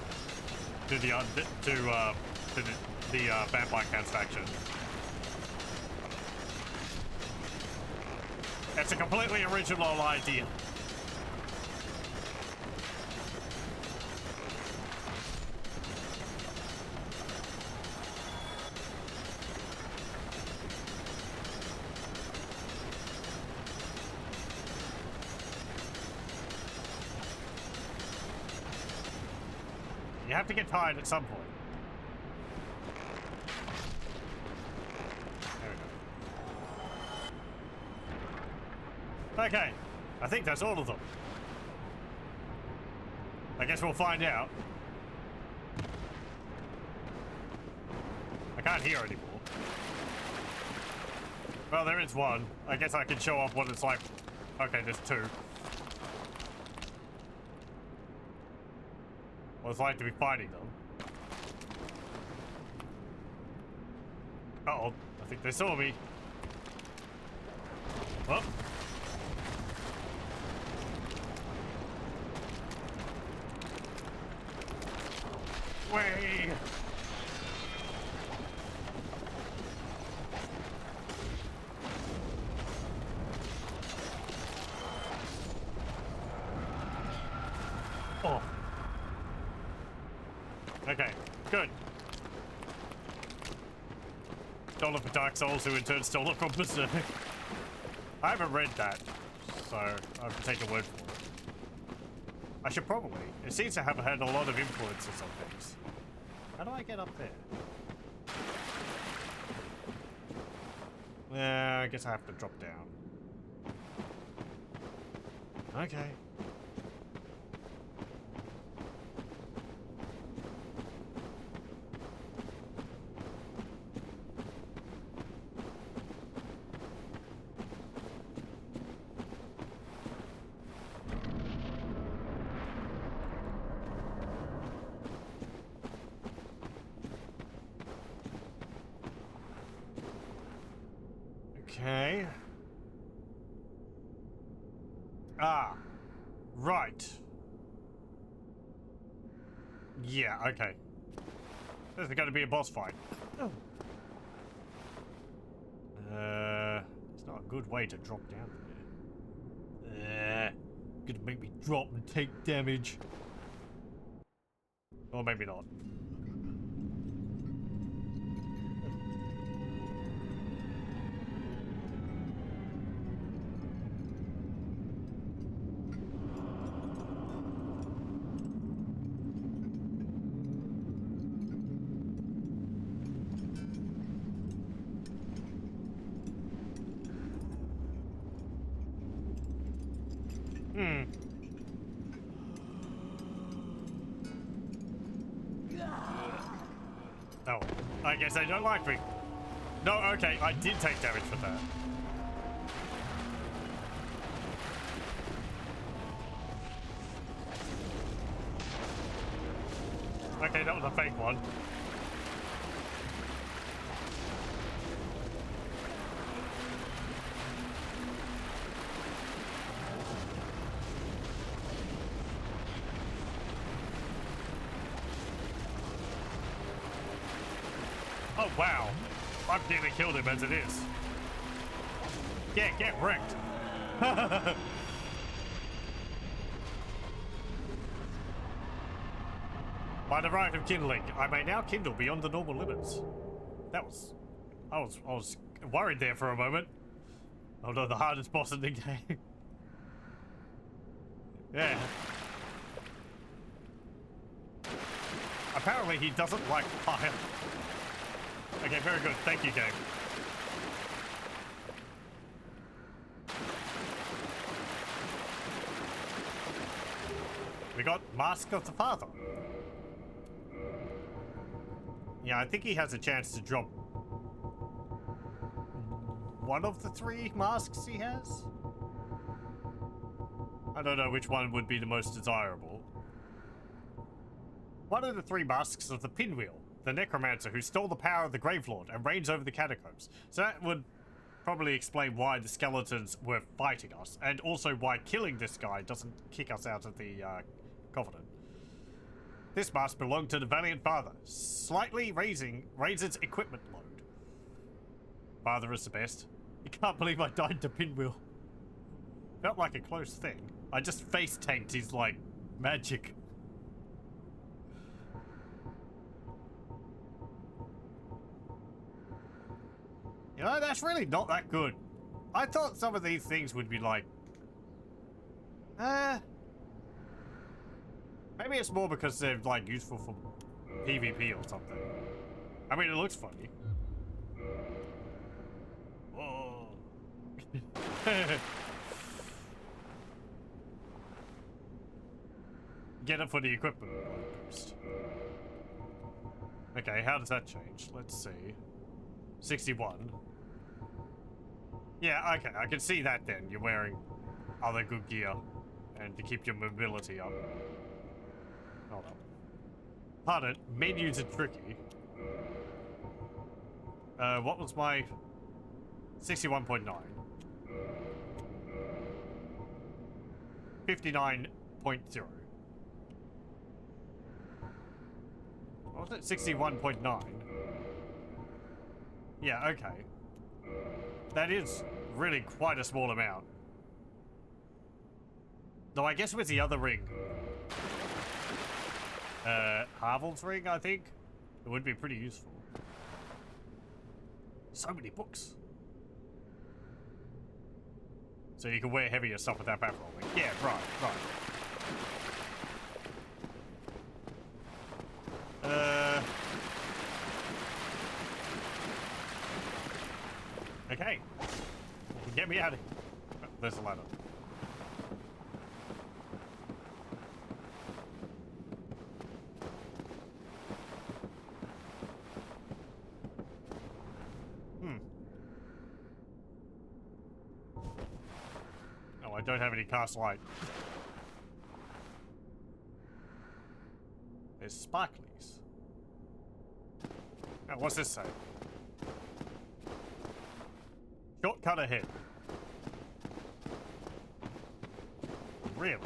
[SPEAKER 1] to the, Vampire Counts faction. It's a completely original idea. You have to get tired at some point. Okay, I think that's all of them. I guess we'll find out. I can't hear anymore. Well, there is one. I guess I can show off what it's like. Okay, there's two. What it's like to be fighting them. Uh-oh, I think they saw me. Oh. Way. Oh. Okay, good. Stole it for Dark Souls, who in turn stole it from Berserk. I haven't read that, so I have to take a word for it. I should probably. It seems to have had a lot of influences on things. How do I get up there? Yeah, I guess I have to drop down. Okay. Okay. Ah. Right. Yeah, okay. This is going to be a boss fight. Oh. It's not a good way to drop down there. Gonna make me drop and take damage. Or maybe not. Oh, I guess they don't like me. No, okay, I did take damage for that. Okay, that was a fake one. Oh, wow. I've nearly killed him as it is. Yeah, get wrecked. By the right of kindling, I may now kindle beyond the normal limits. That was... I was worried there for a moment. Oh no, the hardest boss in the game. Yeah. Apparently he doesn't like fire. Okay, very good. Thank you, game. We got Mask of the Father. Yeah, I think he has a chance to drop one of the 3 masks he has. I don't know which one would be the most desirable. One of the 3 masks of the Pinwheel, the necromancer who stole the power of the Gravelord and reigns over the catacombs. So that would probably explain why the skeletons were fighting us, and also why killing this guy doesn't kick us out of the Covenant. This mask belonged to the Valiant Father, slightly raises equipment load. Father is the best. I can't believe I died to Pinwheel. Felt like a close thing. I just face tanked his, like, magic. You know, that's really not that good. I thought some of these things would be like... maybe it's more because they're, like, useful for PvP or something. I mean, it looks funny. Whoa. Get it for the equipment boost. Okay, how does that change? Let's see. 61. Yeah, okay, I can see that then. You're wearing other good gear and to keep your mobility up. Hold on. Pardon, menus are tricky. What was my 61.9? 59.0. What was it? 61.9. Yeah, okay. That is really quite a small amount. Though I guess with the other ring, Havel's ring, I think, it would be pretty useful. So many books. So you can wear heavier stuff without back-rolling. Yeah, right. Okay. Get me out of here. Oh, there's a ladder. Oh, I don't have any cast light. There's sparklies. Now, what's this say? Shortcut ahead. Really?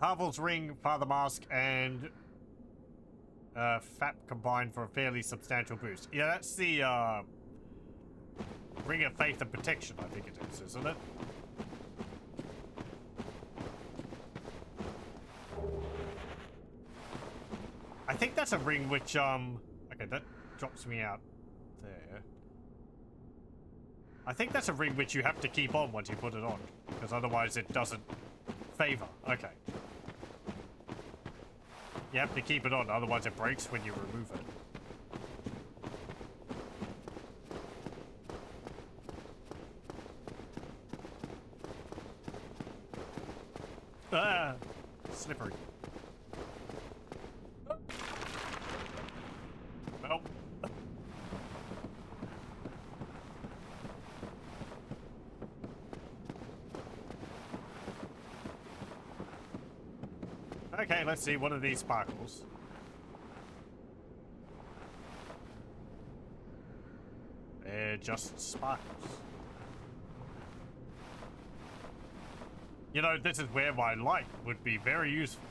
[SPEAKER 1] Havel's Ring, Father Mask, and FAP combined for a fairly substantial boost. Yeah, that's the Ring of Faith and Protection, I think it is, isn't it? I think that's a ring which, okay, that drops me out there. I think that's a ring which you have to keep on once you put it on, because otherwise it doesn't favor. Okay. You have to keep it on, otherwise it breaks when you remove it. Ah! Slippery. Well. Okay, let's see. What are these sparkles? They're just sparkles. You know, this is where my light would be very useful.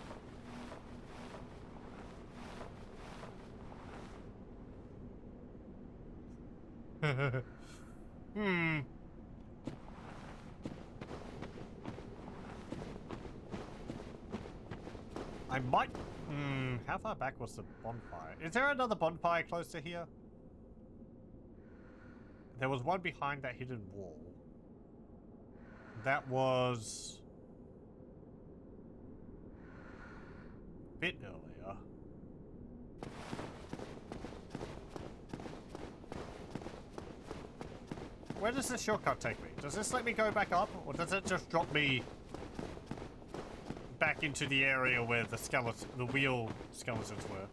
[SPEAKER 1] I might... how far back was the bonfire? Is there another bonfire close to here? There was one behind that hidden wall. That was... a bit earlier. Where does this shortcut take me? Does this let me go back up? Or does it just drop me back into the area where the skeleton, the wheel skeletons were?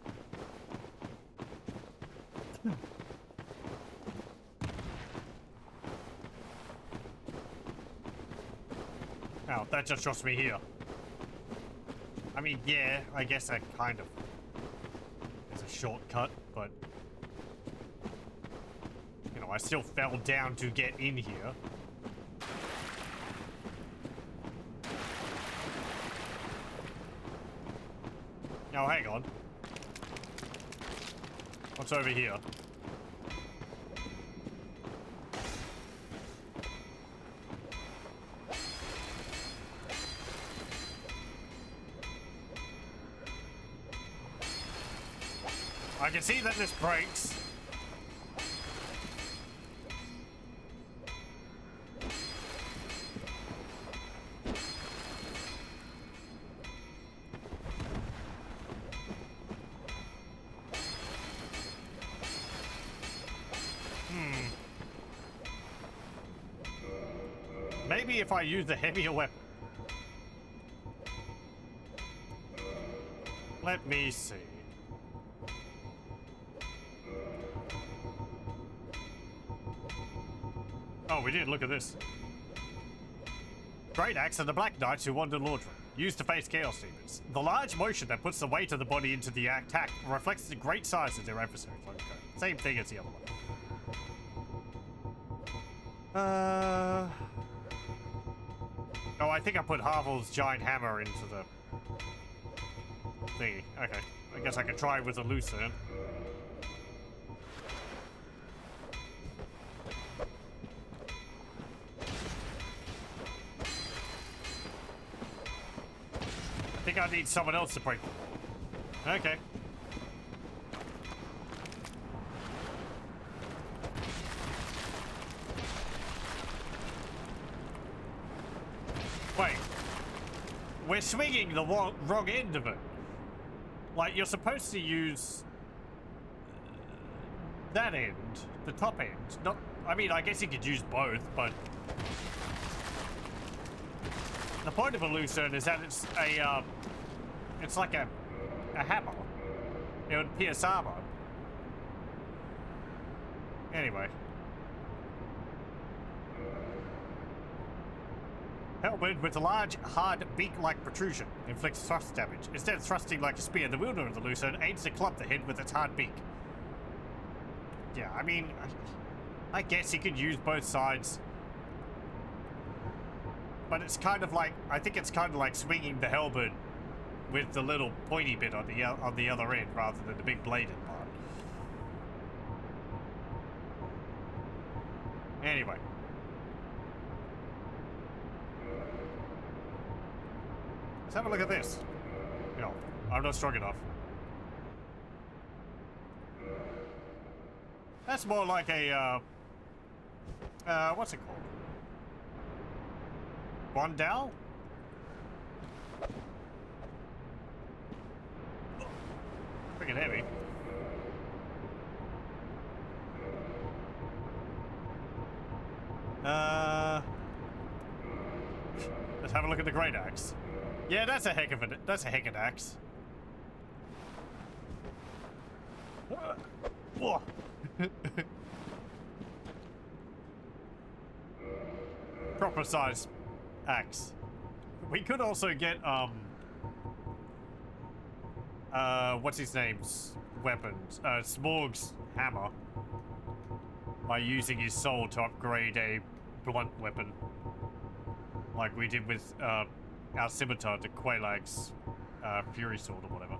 [SPEAKER 1] Oh, that just drops me here. I mean, yeah, I guess that kind of is a shortcut, but you know, I still fell down to get in here. Now, hang on. What's over here? I can see that this breaks. Maybe if I use the heavier weapon. Let me see. Oh, we didn't look at this. Great Axe are the Black Knights who wander Lordran, used to face Chaos Demons. The large motion that puts the weight of the body into the attack reflects the great size of their adversaries. Okay. Same thing as the other one. Oh, I think I put Havel's giant hammer into the thingy. Okay. I guess I can try with a loose then. think I need someone else to break. Okay. Wait. We're swinging the wrong end of it. Like, you're supposed to use that end, the top end. Not, I mean, I guess you could use both, but the point of a lucerne is that it's a, it's like a hammer. It would pierce armor. Anyway. Helmet with a large, hard, beak-like protrusion inflicts thrust damage. Instead of thrusting like a spear, the wielder of the lucerne aims to club the head with its hard beak. Yeah, I mean, I guess you could use both sides. But it's kind of like, I think it's kind of like swinging the halberd with the little pointy bit on the other end rather than the big bladed part. Anyway. Let's have a look at this. No, I'm not strong enough. That's more like a, what's it called? Bondal? Freaking heavy. Let's have a look at the great axe. Yeah, that's a heck of an axe. Whoa. Proper size axe. We could also get what's his name's weapons? Smorg's hammer by using his soul to upgrade a blunt weapon, like we did with our scimitar to Quaylag's Fury Sword or whatever.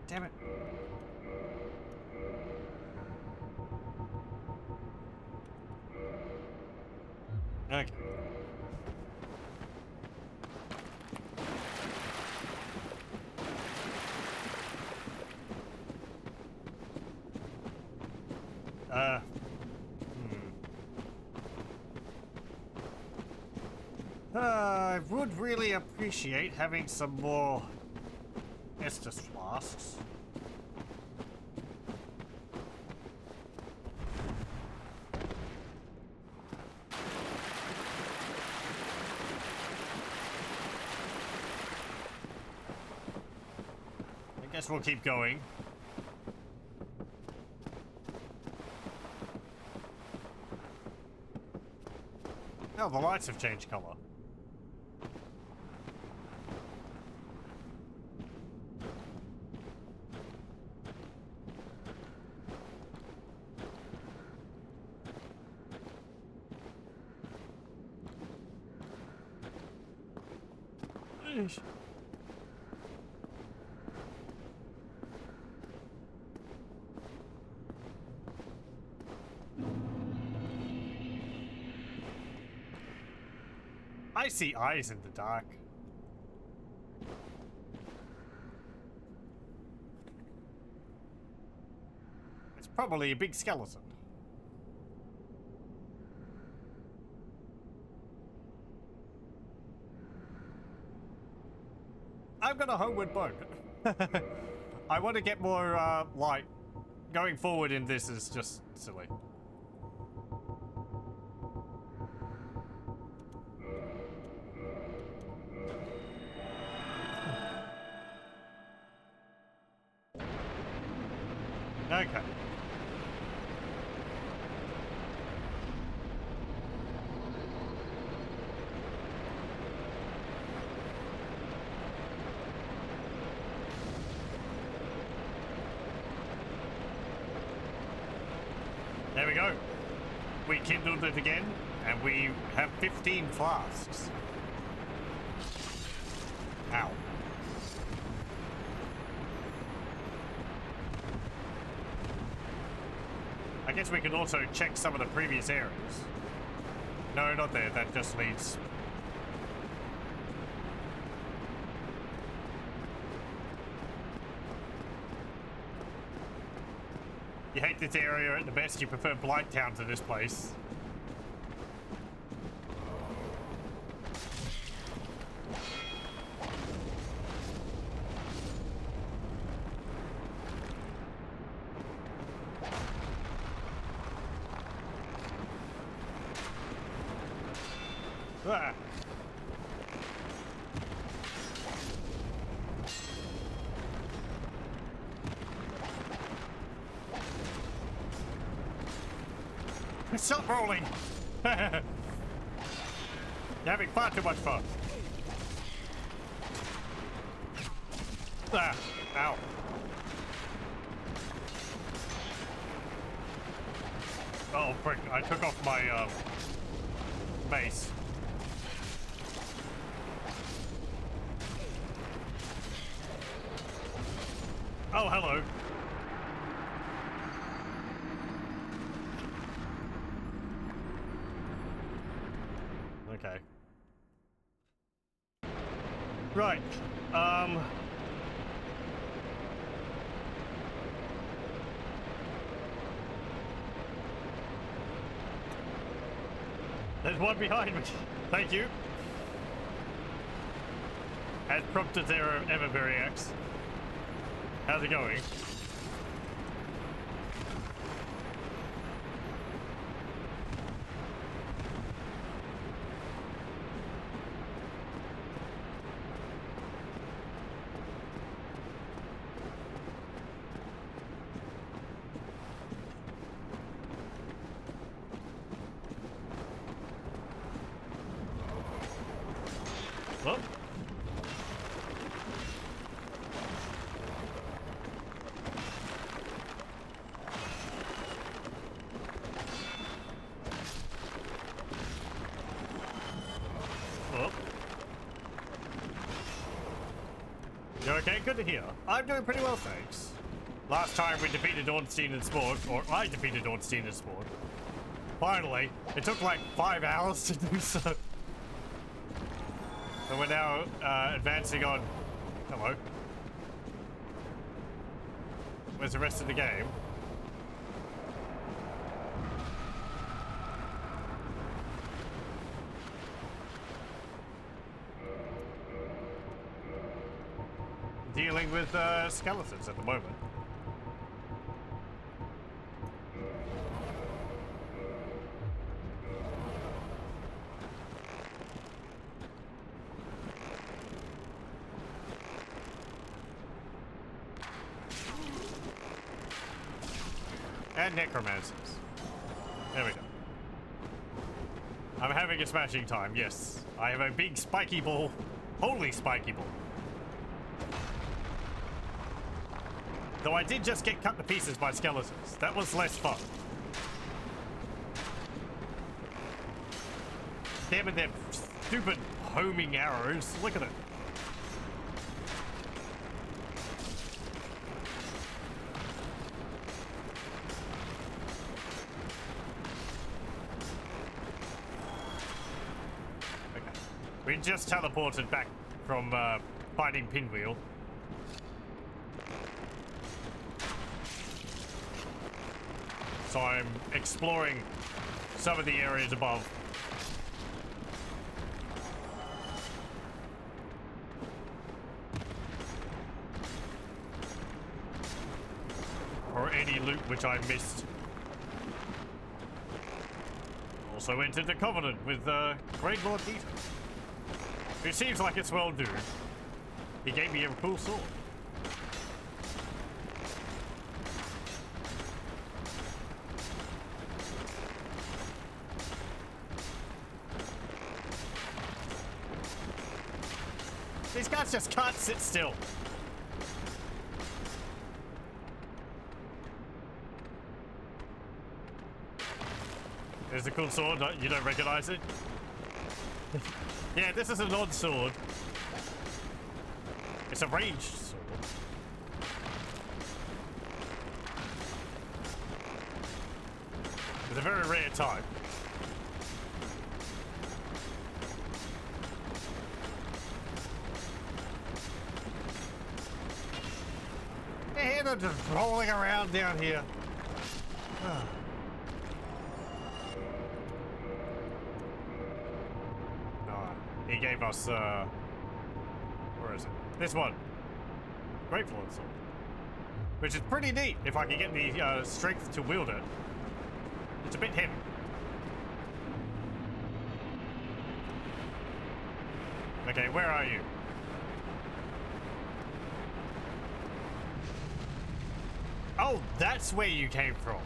[SPEAKER 1] Damn it. Okay. I would really appreciate having some more Estus flasks. I guess we'll keep going. Oh, the lights have changed color. I see eyes in the dark. It's probably a big skeleton. I've got a homeward bone. I want to get more light. Going forward in this is just silly. Okay. There we go. We kindled it again, and we have 15 flasks. Ow. I guess we can also check some of the previous areas. No, not there. That just leads You hate this area at the best, you prefer Blight Town to this place. Ah. Stop rolling! You're having far too much fun. Ah, ow. Oh, frick, I took off my, mace. Oh, hello. Okay. Right. There's one behind me. Thank you. As prompted there Everberryx. How's it going? Well. Oh. You okay? Good to hear. I'm doing pretty well, thanks. Last time we defeated Ornstein and Spork, or I defeated Ornstein and Spork. Finally, it took like 5 hours to do so. And we're now advancing on... Hello. Where's the rest of the game? Dealing with skeletons at the moment. And necromancers. There we go. I'm having a smashing time, yes. I have a big spiky ball. Holy spiky ball. Though I did just get cut to pieces by skeletons. That was less fun. Damn it, their stupid homing arrows. Look at it. We just teleported back from fighting Pinwheel. So I'm exploring some of the areas above. For any loot which I missed. Also entered the Covenant with Great Lord Dieter. It seems like it's well due. He gave me a cool sword. These guys just can't sit still. There's a cool sword. You don't recognize it? Yeah, this is an odd sword. It's a ranged sword. It's a very rare type. Yeah, they're just rolling around down here. He gave us, where is it? This one. Grateful Sword. Which is pretty neat if I can get the strength to wield it. It's a bit heavy. Okay, where are you? Oh, that's where you came from.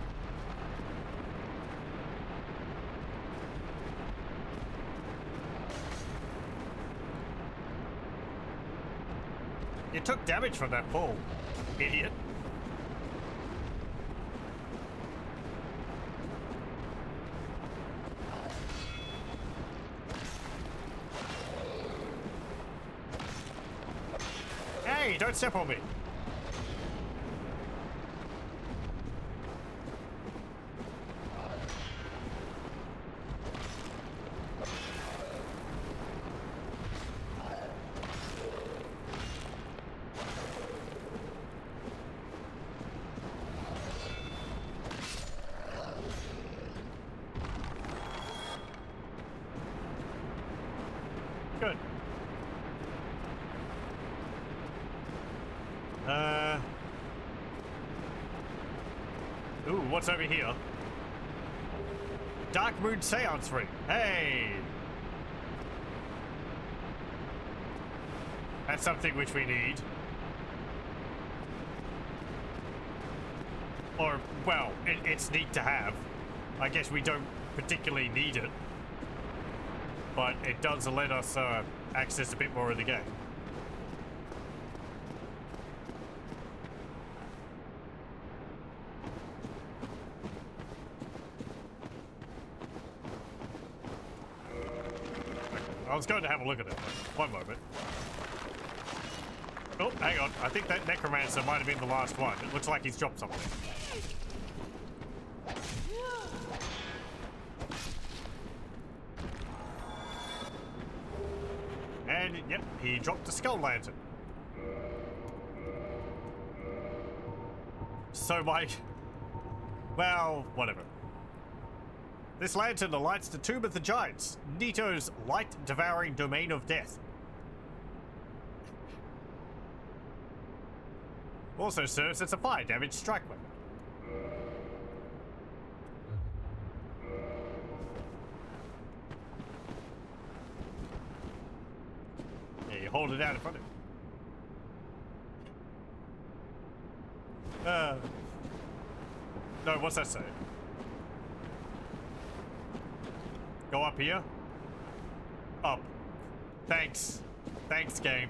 [SPEAKER 1] You took damage from that fall, idiot. Hey, don't step on me. Good. Ooh, what's over here? Dark Moon Seance Ring. Hey! That's something which we need. Or, well, it's neat to have. I guess we don't particularly need it. But it does let us access a bit more of the game. I was going to have a look at it. One moment. Oh, hang on. I think that Necromancer might have been the last one. It looks like he's dropped something. And, yep, he dropped a skull lantern. So well, whatever. This lantern lights the Tomb of the Giants, Nito's light-devouring domain of death. Also serves as a fire-damage strike weapon. Yeah, you hold it out in front of you. No, what's that say? Go up here? Up. Thanks. Thanks, game.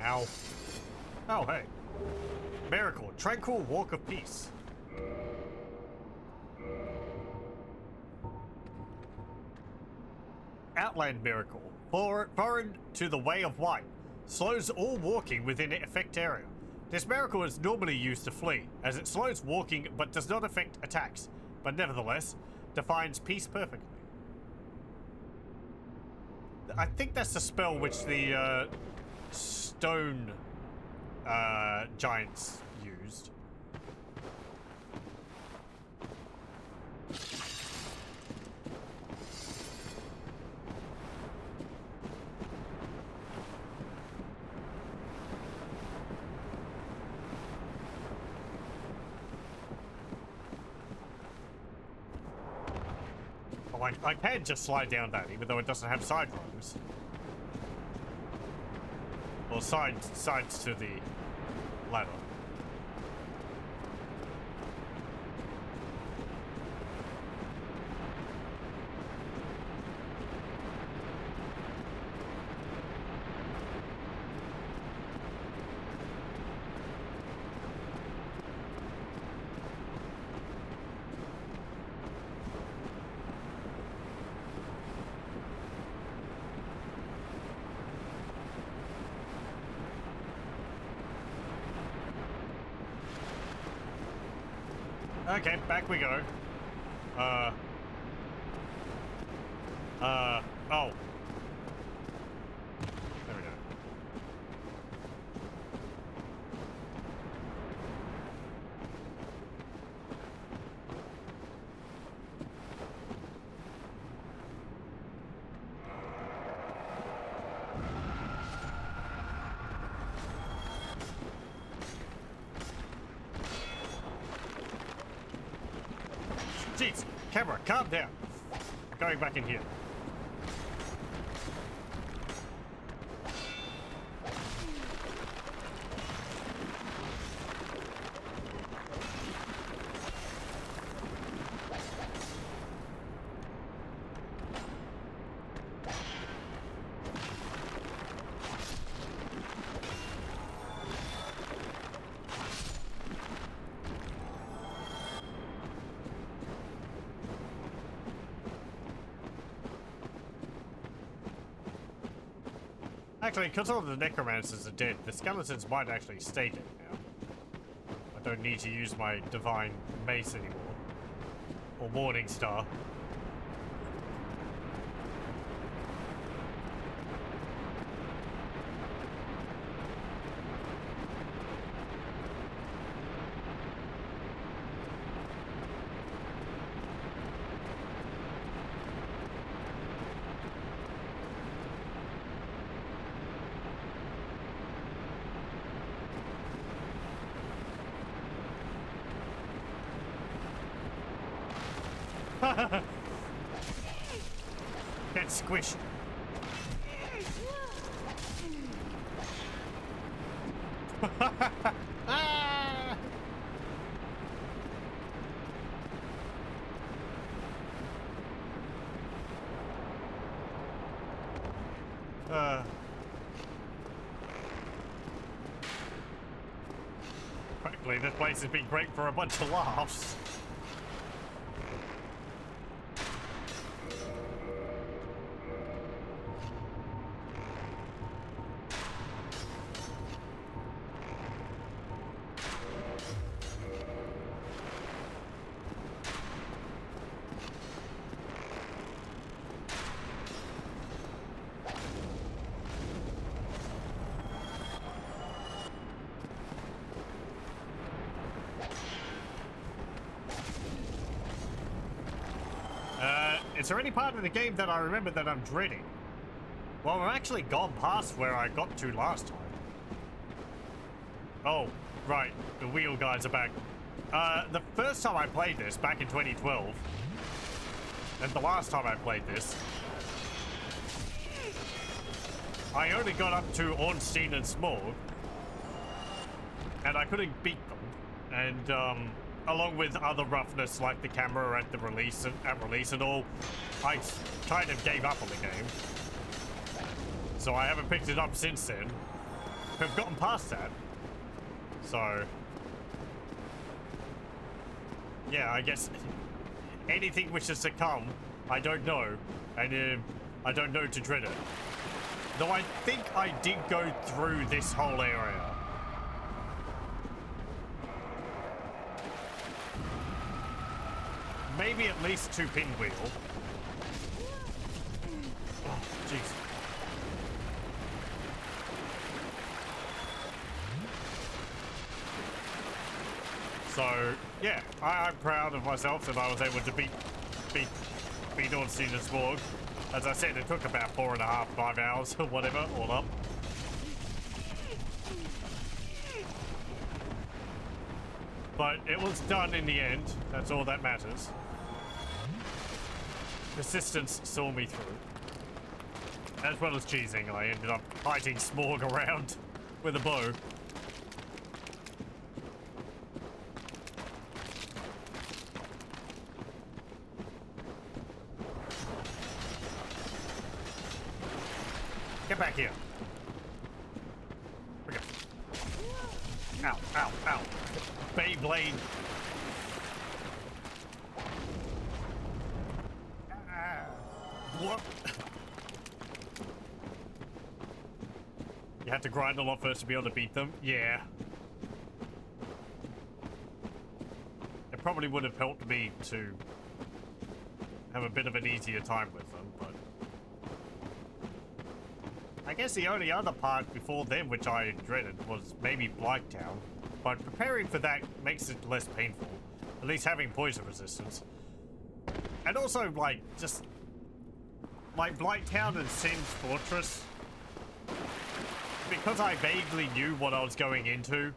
[SPEAKER 1] Ow. Oh, hey. Miracle, tranquil walk of peace. Outland miracle, foreign to the way of white, slows all walking within the effect area. This miracle is normally used to flee, as it slows walking but does not affect attacks, but nevertheless, defines peace perfectly. I think that's the spell which the stone giants used. Oh, I can just slide down that, even though it doesn't have side rows. Or sides to the ladder. Okay, back we go. Oh. There we go. Jeez, camera, calm down. Going back in here. Actually, because all the necromancers are dead, the skeletons might actually stay dead now. I don't need to use my divine mace anymore. Or morning star. Get squished. Ah! Frankly, this place has been great for a bunch of laughs. Is there any part of the game that I remember that I'm dreading? Well, I've actually gone past where I got to last time. Oh, right. The wheel guys are back. The first time I played this, back in 2012, and the last time I played this, I only got up to Ornstein and Smorg, and I couldn't beat them. And, along with other roughness like the camera at release and all, I kind of gave up on the game. So I haven't picked it up since then. I've gotten past that. So yeah, I guess anything which is to come, I don't know. And I don't know to dread it. Though I think I did go through this whole area. Maybe at least 2 pinwheel. Oh, jeez. So, yeah, I'm proud of myself that I was able to beat Ornstein and Smorg. As I said, it took about 4.5, 5 hours or whatever, all up. But it was done in the end. That's all that matters. Persistence saw me through. As well as cheesing, I ended up fighting Smorg around with a bow. Get back here. Okay. Ow, ow, ow. Beyblade. What? You had to grind a lot first to be able to beat them? Yeah. It probably would have helped me to have a bit of an easier time with them, but I guess the only other part before then which I dreaded was maybe Blighttown, but preparing for that makes it less painful, at least having poison resistance. And also, like, just like Blighttown and Sin's Fortress, because I vaguely knew what I was going into,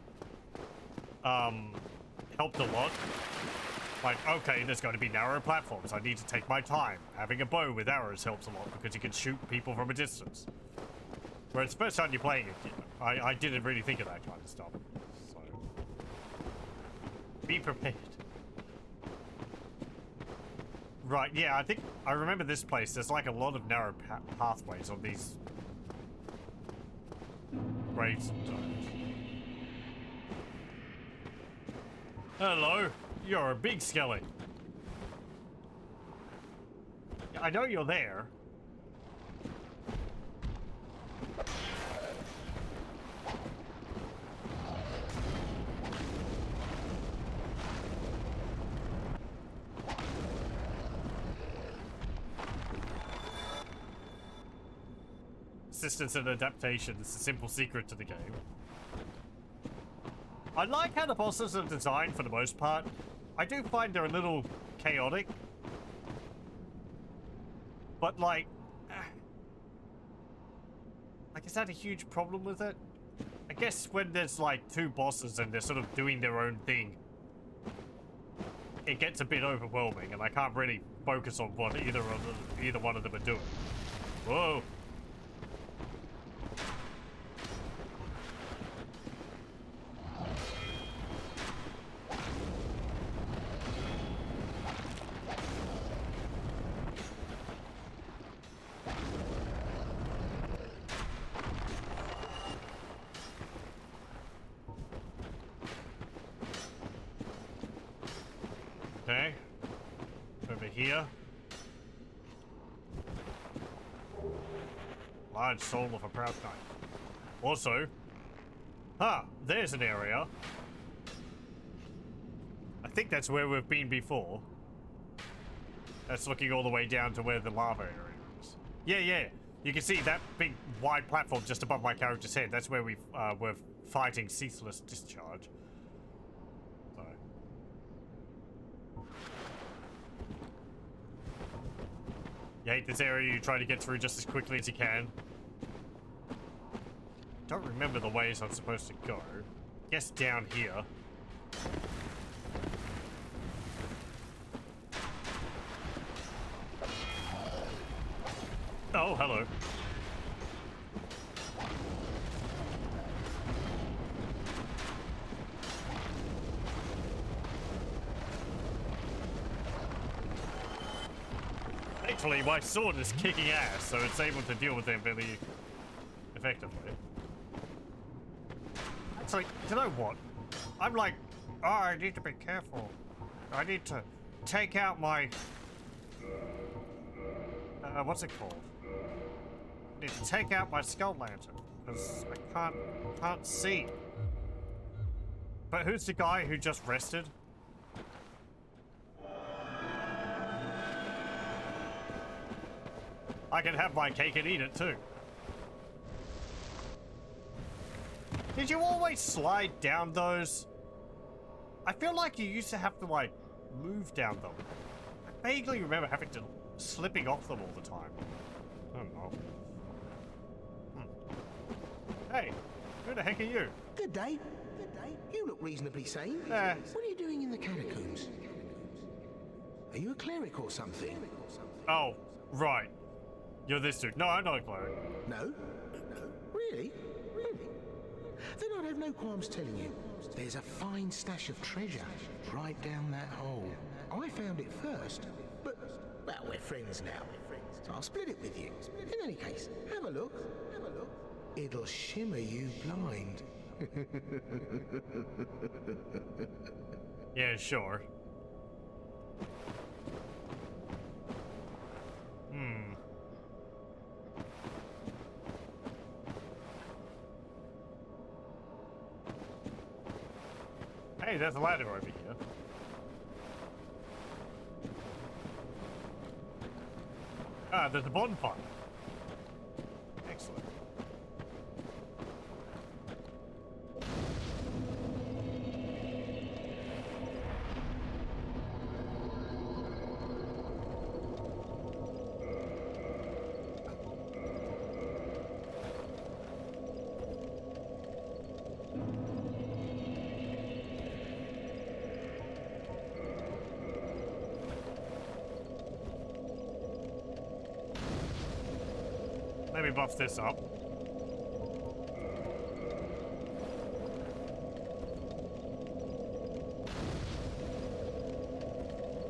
[SPEAKER 1] helped a lot. Like, okay, there's going to be narrow platforms. I need to take my time. Having a bow with arrows helps a lot because you can shoot people from a distance. Whereas the first time you're playing it, I didn't really think of that kind of stuff. So, be prepared. Right, yeah, I think I remember this place. There's like a lot of narrow pathways on these graves sometimes. Hello, you're a big skelly. I know you're there. Assistance and adaptation is a simple secret to the game. I like how the bosses are designed for the most part. I do find they're a little chaotic. But like is that a huge problem with it? I guess when there's like two bosses and they're sort of doing their own thing, it gets a bit overwhelming and I can't really focus on what either one of them are doing. Whoa. Okay, over here. Large soul of a proud knight. Also, there's an area. I think that's where we've been before. That's looking all the way down to where the lava area is. Yeah. You can see that big wide platform just above my character's head. That's where we're fighting Ceaseless Discharge. So. You hate this area, you try to get through just as quickly as you can. Don't remember the ways I'm supposed to go. Guess down here. Oh, hello. Thankfully, my sword is kicking ass, so it's able to deal with them really effectively. Actually, you know what? I'm like, oh, I need to be careful. I need to take out my... what's it called? I need to take out my skull lantern, because I can't see. But who's the guy who just rested? I can have my cake and eat it too. Did you always slide down those? I feel like you used to have to like move down them. I vaguely remember having to slipping off them all the time. I don't know. Hey, who the heck are you?
[SPEAKER 5] Good day. Good day. You look reasonably sane. What are you doing in the catacombs? Are you a cleric or something?
[SPEAKER 1] Oh, right. You're this dude. No, I'm not a cleric.
[SPEAKER 5] No? No? Really? Really? Then I'd have no qualms telling you. There's a fine stash of treasure right down that hole. I found it first, but, well, we're friends now. So I'll split it with you. In any case, have a look. Have a look. It'll shimmer you blind.
[SPEAKER 1] Yeah, sure. Hey, there's a ladder over here. Ah, there's a bonfire. Excellent. Let me buff this up.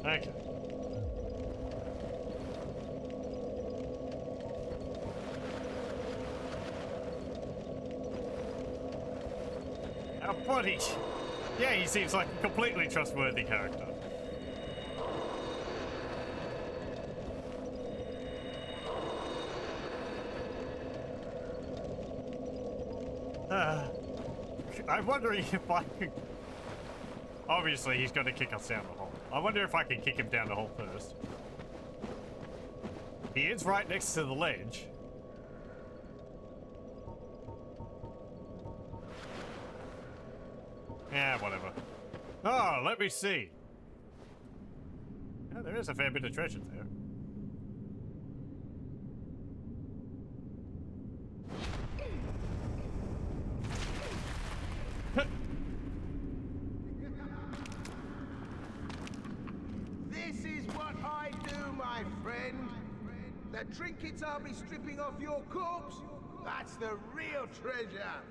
[SPEAKER 1] Okay. Our buddy. Yeah, he seems like a completely trustworthy character. I'm wondering if I could... Obviously, he's going to kick us down the hole. I wonder if I can kick him down the hole first. He is right next to the ledge. Yeah, whatever. Oh, let me see. Yeah, there is a fair bit of treasure there.
[SPEAKER 6] This is what I do, my friend. The trinkets I'll be stripping off your corpse, that's the real treasure.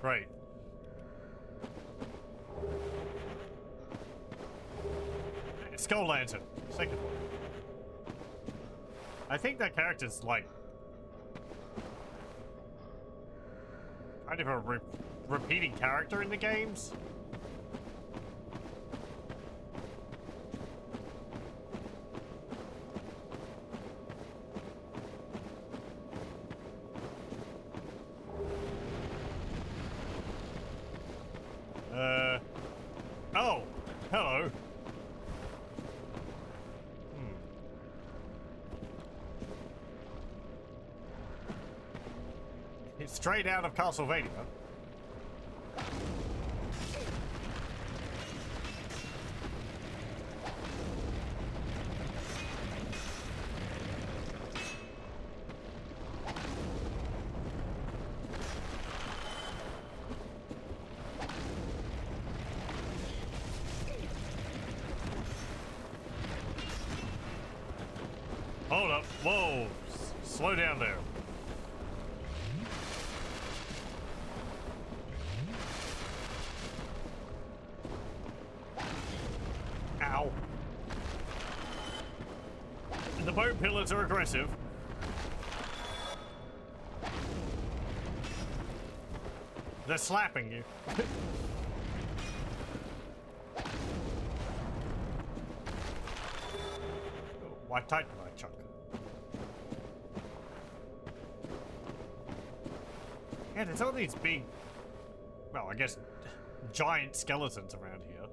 [SPEAKER 1] Right. Skull Lantern. Second one. I think that character's like kind of a repeating character in the games. Oh, hello. It's straight out of Castlevania. Hold up. Whoa. Slow down there. Ow. The bone pillars are aggressive. They're slapping you. Why tighten my chunk? Yeah, there's all these big, well, I guess, giant skeletons around here.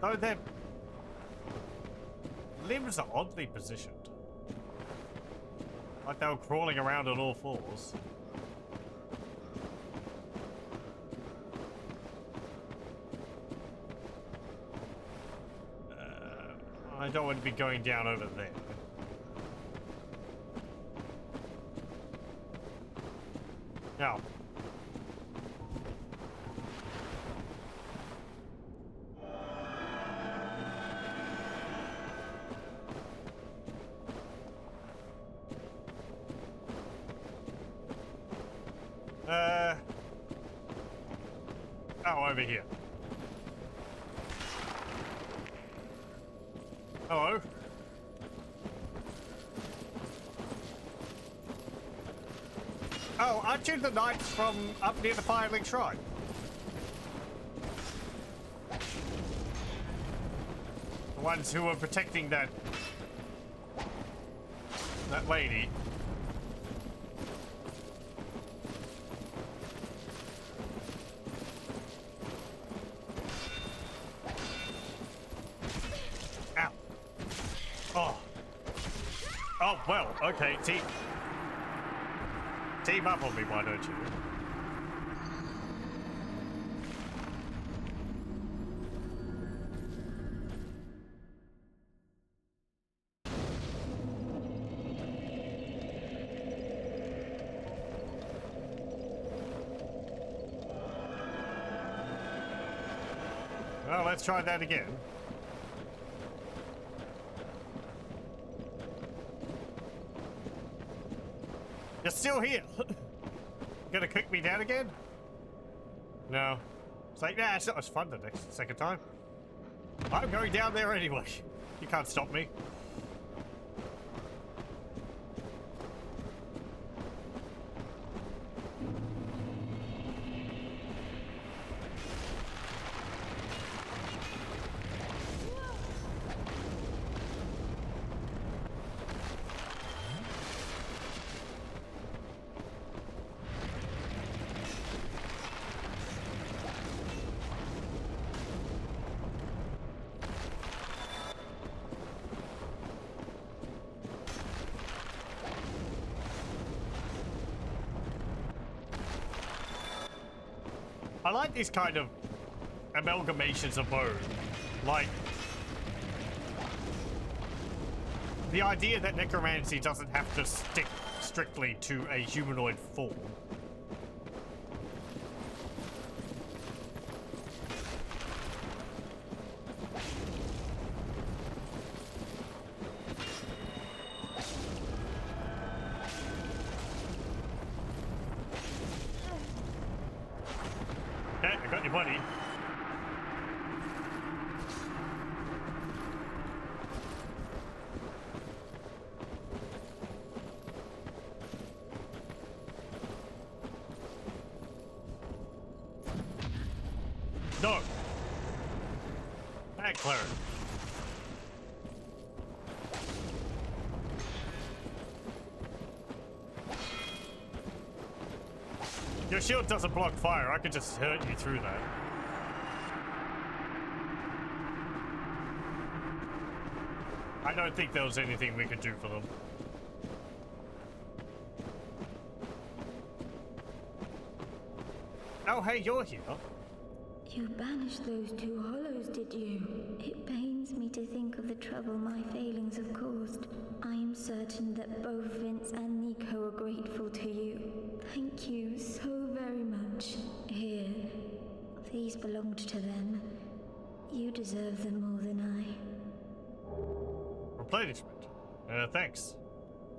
[SPEAKER 1] Though their limbs are oddly positioned. Like they were crawling around on all fours. I don't want to be going down over there. Now. Oh, over here. Hello. Oh, aren't you the knights from up near the Firelink Shrine? The ones who were protecting that lady. Well, okay, team up on me, why don't you? Well, let's try that again. You're still here. You gonna kick me down again? No. It's like, nah, it's not as fun the second time. I'm going down there anyway. You can't stop me. I like these kind of amalgamations of bone. Like, the idea that necromancy doesn't have to stick strictly to a humanoid form. Okay, I got your buddy. No. That cleric. Your shield doesn't block fire. I could just hurt you through that. I don't think there was anything we could do for them. Oh, hey, you're here.
[SPEAKER 3] You banished those two hollows, did you? It pains me to think of the trouble my failings have caused. I am certain that both Vince and Nico are grateful to you. Thank you so very much. Here, these belonged to them. You deserve them more than I.
[SPEAKER 1] Replenishment. Thanks.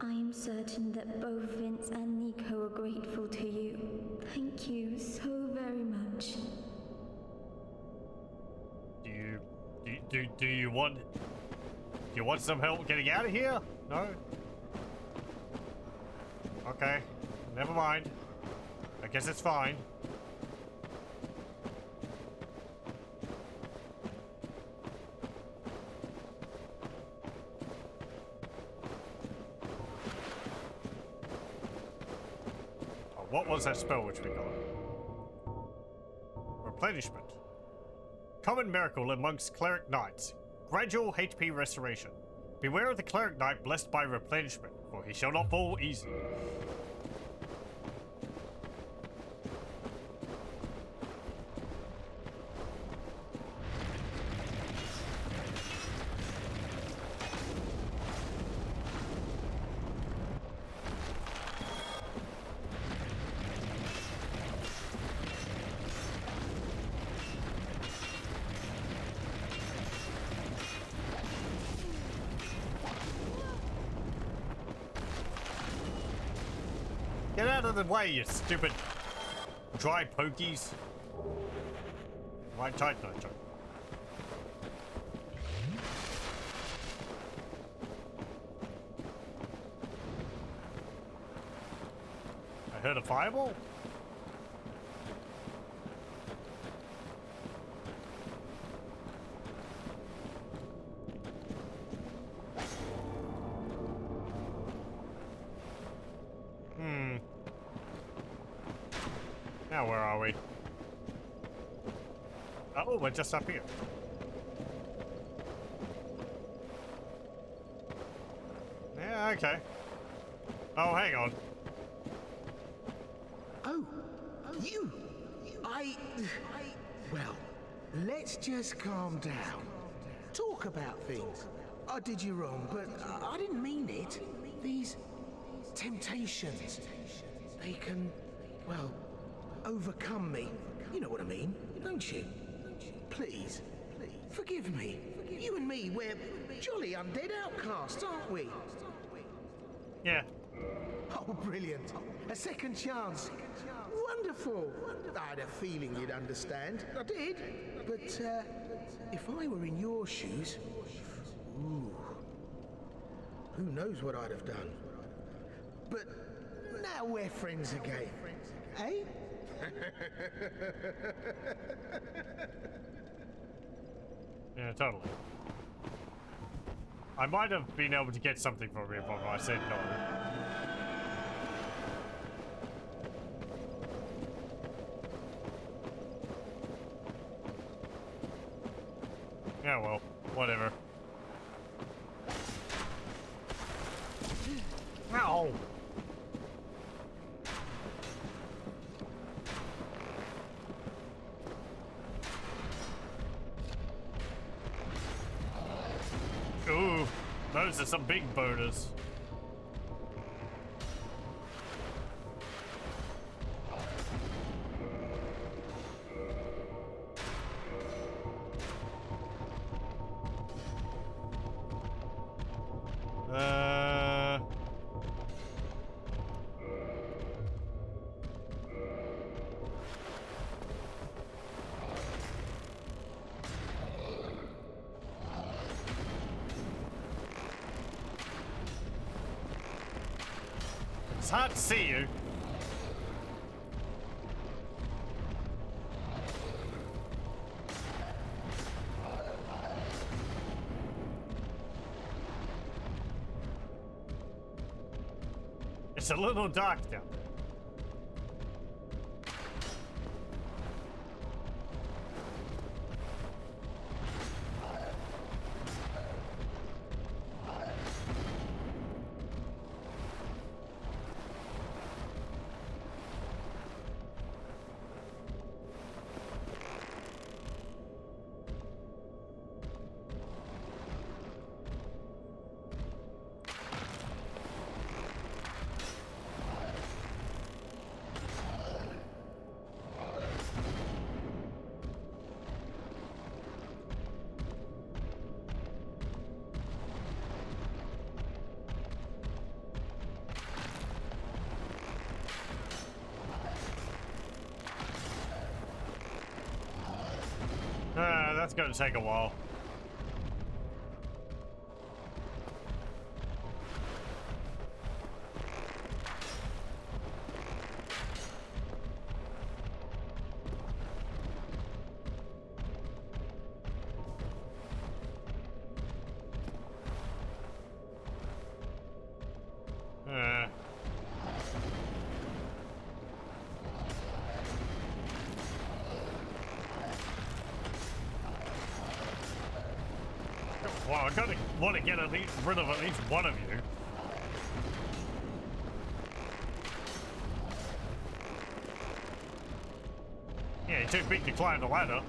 [SPEAKER 3] I am certain that both Vince and Nico are grateful to you. Thank you so very much.
[SPEAKER 1] Do you want some help getting out of here? No? Okay. Never mind. I guess it's fine. Oh, what was that spell which we got? Replenishment. Common miracle amongst cleric knights. Gradual HP restoration. Beware of the cleric knight blessed by replenishment, for he shall not fall easy. Get out of the way, you stupid dry pokies. Right tight, Nitro. I heard a fireball? Now where are we? Oh, we're just up here. Yeah, okay. Oh, hang on.
[SPEAKER 5] Oh, you. Well, let's just calm down. Talk about things. I did you wrong, but I didn't mean it. These temptations, they can, well, overcome me. You know what I mean, don't you? Please, forgive me. You and me, we're jolly undead outcasts, aren't we?
[SPEAKER 1] Yeah.
[SPEAKER 5] Oh, brilliant. A second chance. Wonderful. I had a feeling you'd understand. I did. But if I were in your shoes, ooh, who knows what I'd have done. But now we're friends again. Eh?
[SPEAKER 1] Yeah, totally. I might have been able to get something from him if I said no. Yeah, well, whatever. Ow! Ooh, those are some big boners. It's hard to see you. It's a little dark down there. That's gonna take a while. Well, I gotta want to get rid of at least one of you. Yeah, you're too big to climb the ladder.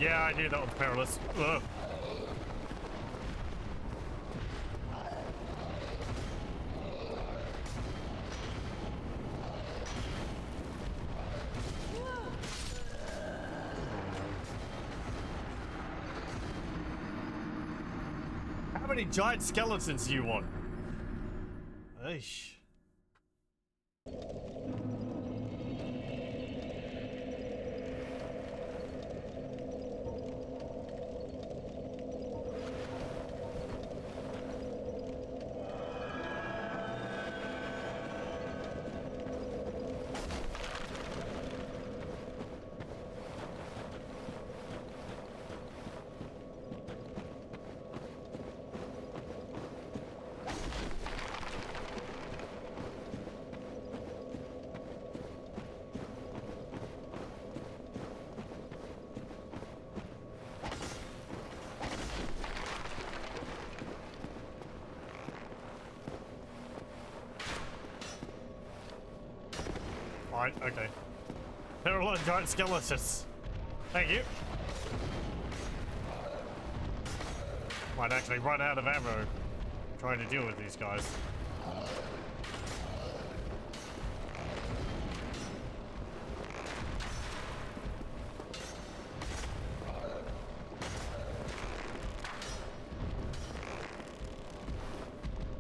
[SPEAKER 1] Yeah, I knew that was perilous. Ugh. How many giant skeletons do you want? Eesh. fine. Okay. There are a lot of giant skeletons. Thank you. Might actually run out of ammo trying to deal with these guys.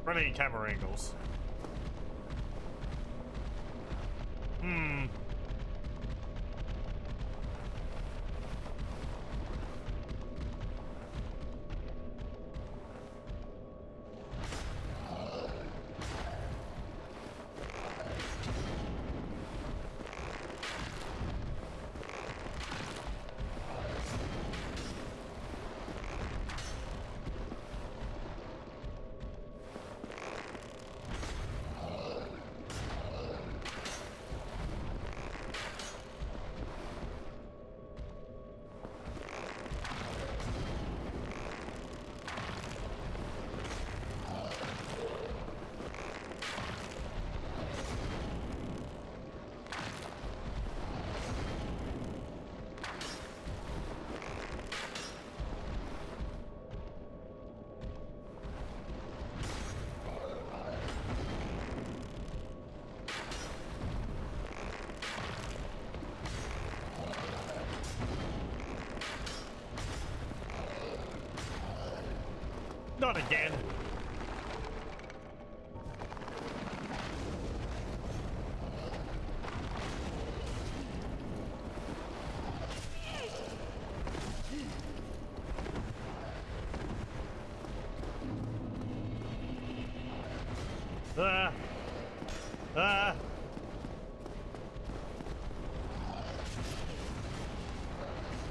[SPEAKER 1] Brilliant camera angles. Not again.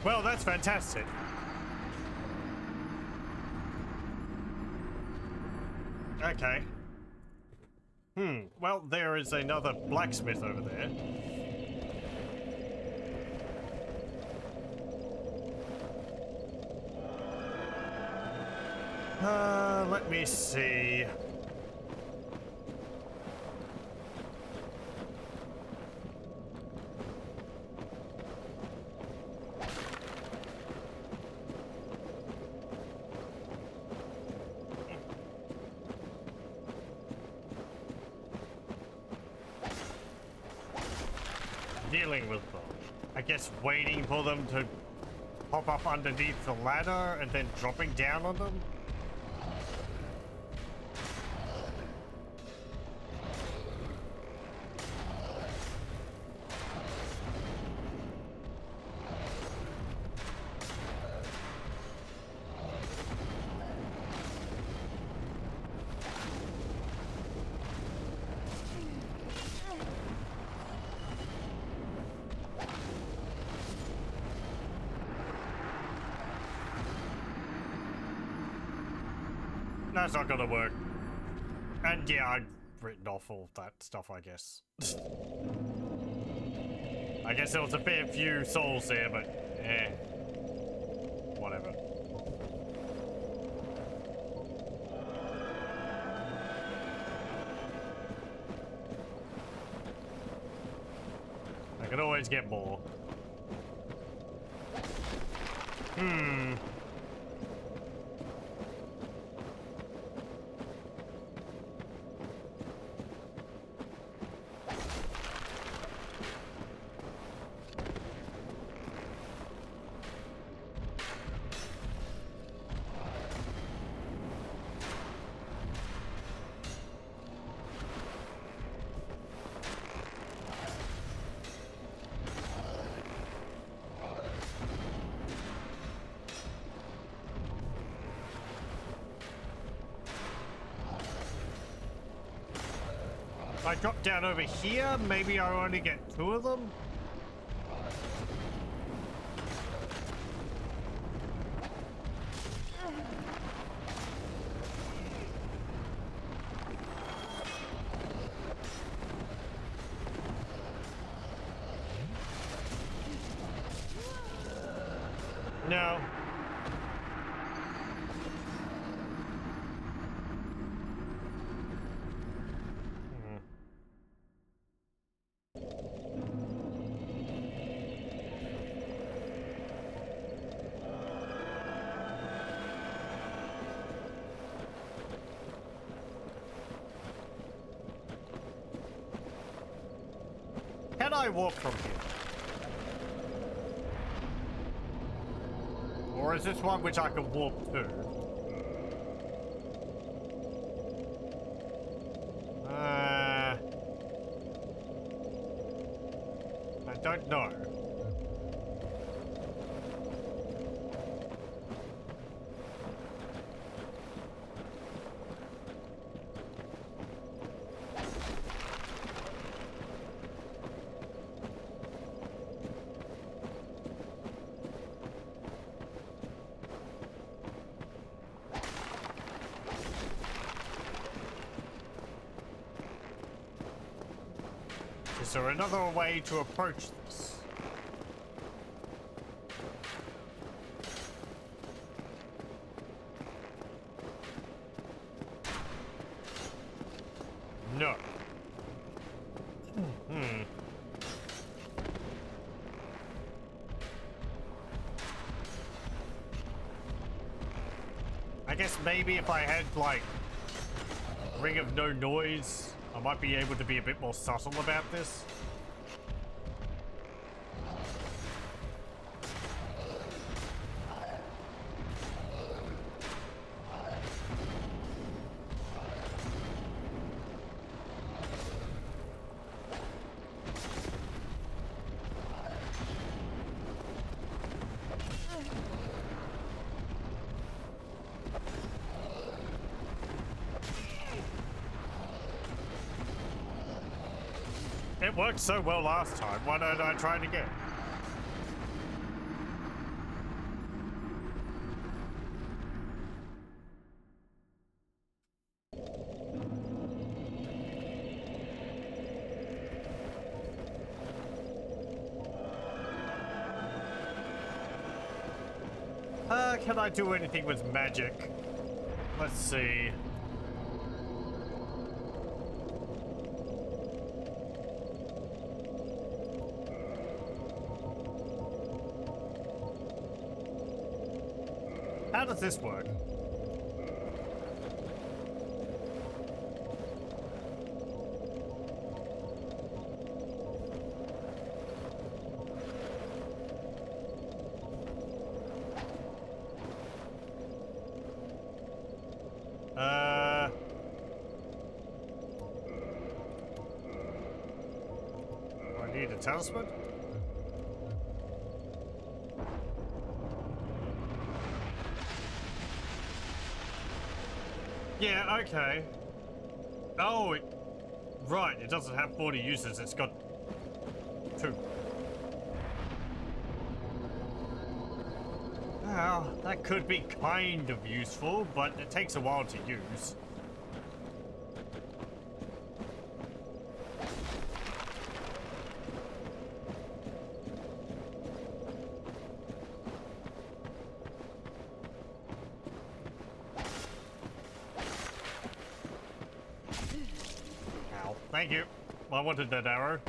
[SPEAKER 1] Well, that's fantastic. Okay. Well, there is another blacksmith over there. Let me see. Dealing with them. I guess waiting for them to pop up underneath the ladder and then dropping down on them. That's not gonna work. And yeah, I've written off all that stuff, I guess. I guess there was a fair few souls there, but eh. Whatever. I can always get more. If I drop down over here, maybe I only get 2 of them? No. Can I walk from here? Or is this one which I can warp to? I don't know. Is there another way to approach this? No. I guess maybe if I had, like, Ring of No Noise, I might be able to be a bit more subtle about this. It worked so well last time, why don't I try it again? Can I do anything with magic? Let's see. How does this work? I need a talisman? Yeah, okay. Oh, right, it doesn't have 40 uses, it's got 2. Well, that could be kind of useful, but it takes a while to use. Thank you. I wanted that arrow.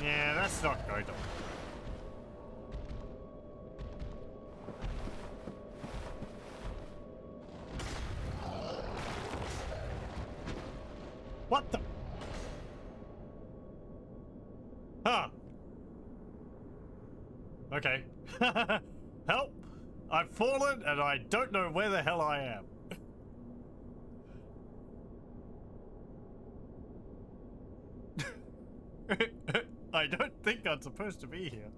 [SPEAKER 1] Yeah, that's not going to. What the? Huh. Okay. Help! I've fallen and I don't know where the hell I am. I don't think I'm supposed to be here.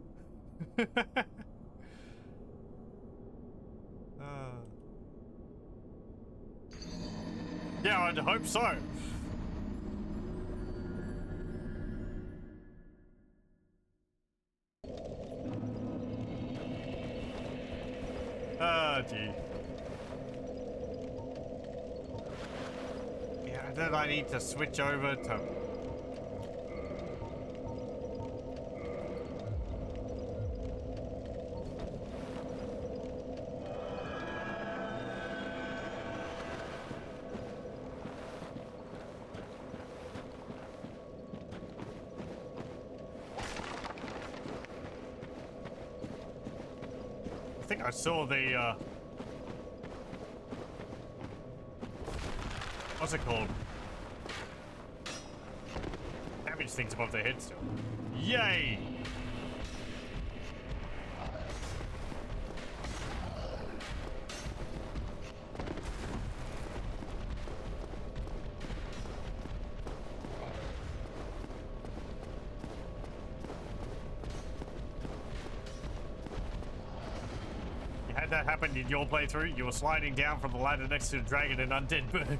[SPEAKER 1] Yeah, I'd hope so. Ah, gee. Yeah, and then I need to switch over to... think I saw the, what's it called? Damage things above their head still. Yay! You had that happen in your playthrough? You were sliding down from the ladder next to the dragon in Undead Burg.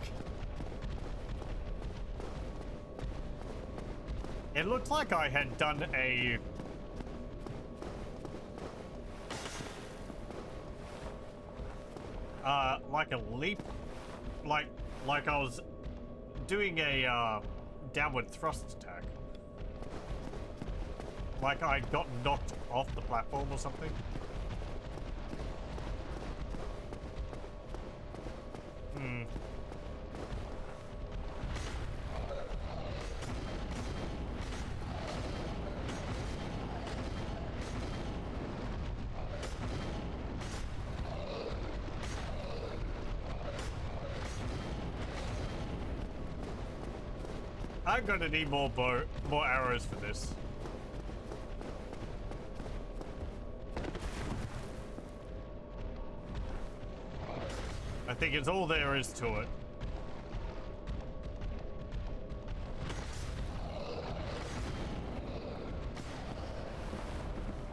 [SPEAKER 1] It looked like I had done a... like a leap. Like I was doing a, downward thrust attack. Like I got knocked off the platform or something. Hmm. I'm gonna need more arrows for this. I think it's all there is to it.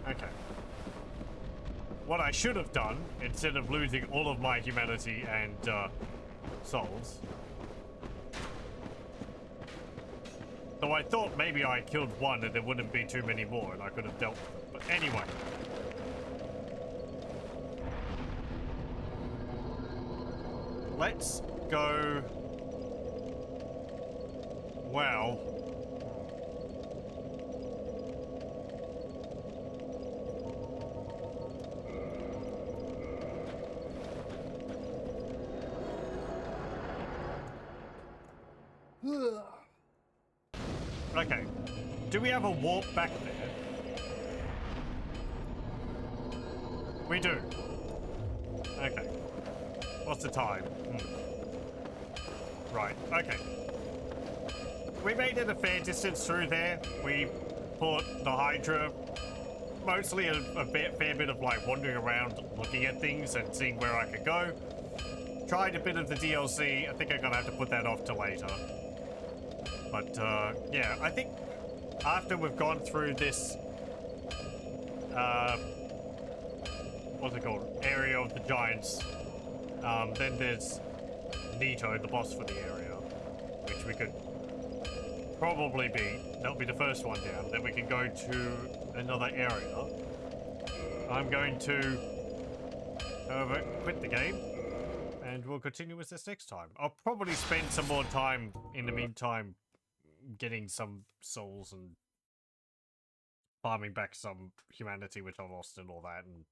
[SPEAKER 1] Okay. What I should have done, instead of losing all of my humanity and souls, though I thought maybe I killed one and there wouldn't be too many more and I could have dealt with it. But anyway. Let's go... Well... Okay. Do we have a warp back there? We do. Okay. What's the time? Right, okay. We made it a fair distance through there. We fought the Hydra. Mostly a fair bit of like wandering around, looking at things and seeing where I could go. Tried a bit of the DLC. I think I'm gonna have to put that off till later. But yeah, I think after we've gone through this, what's it called? Area of the Giants. Then there's Nito, the boss for the area, which we could probably beat. That'll be the first one down. Then we can go to another area. I'm going to, however, quit the game, and we'll continue with this next time. I'll probably spend some more time in the meantime getting some souls and farming back some humanity which I've lost and all that, and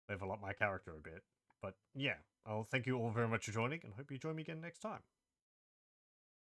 [SPEAKER 1] level up my character a bit. But yeah, I'll thank you all very much for joining and hope you join me again next time.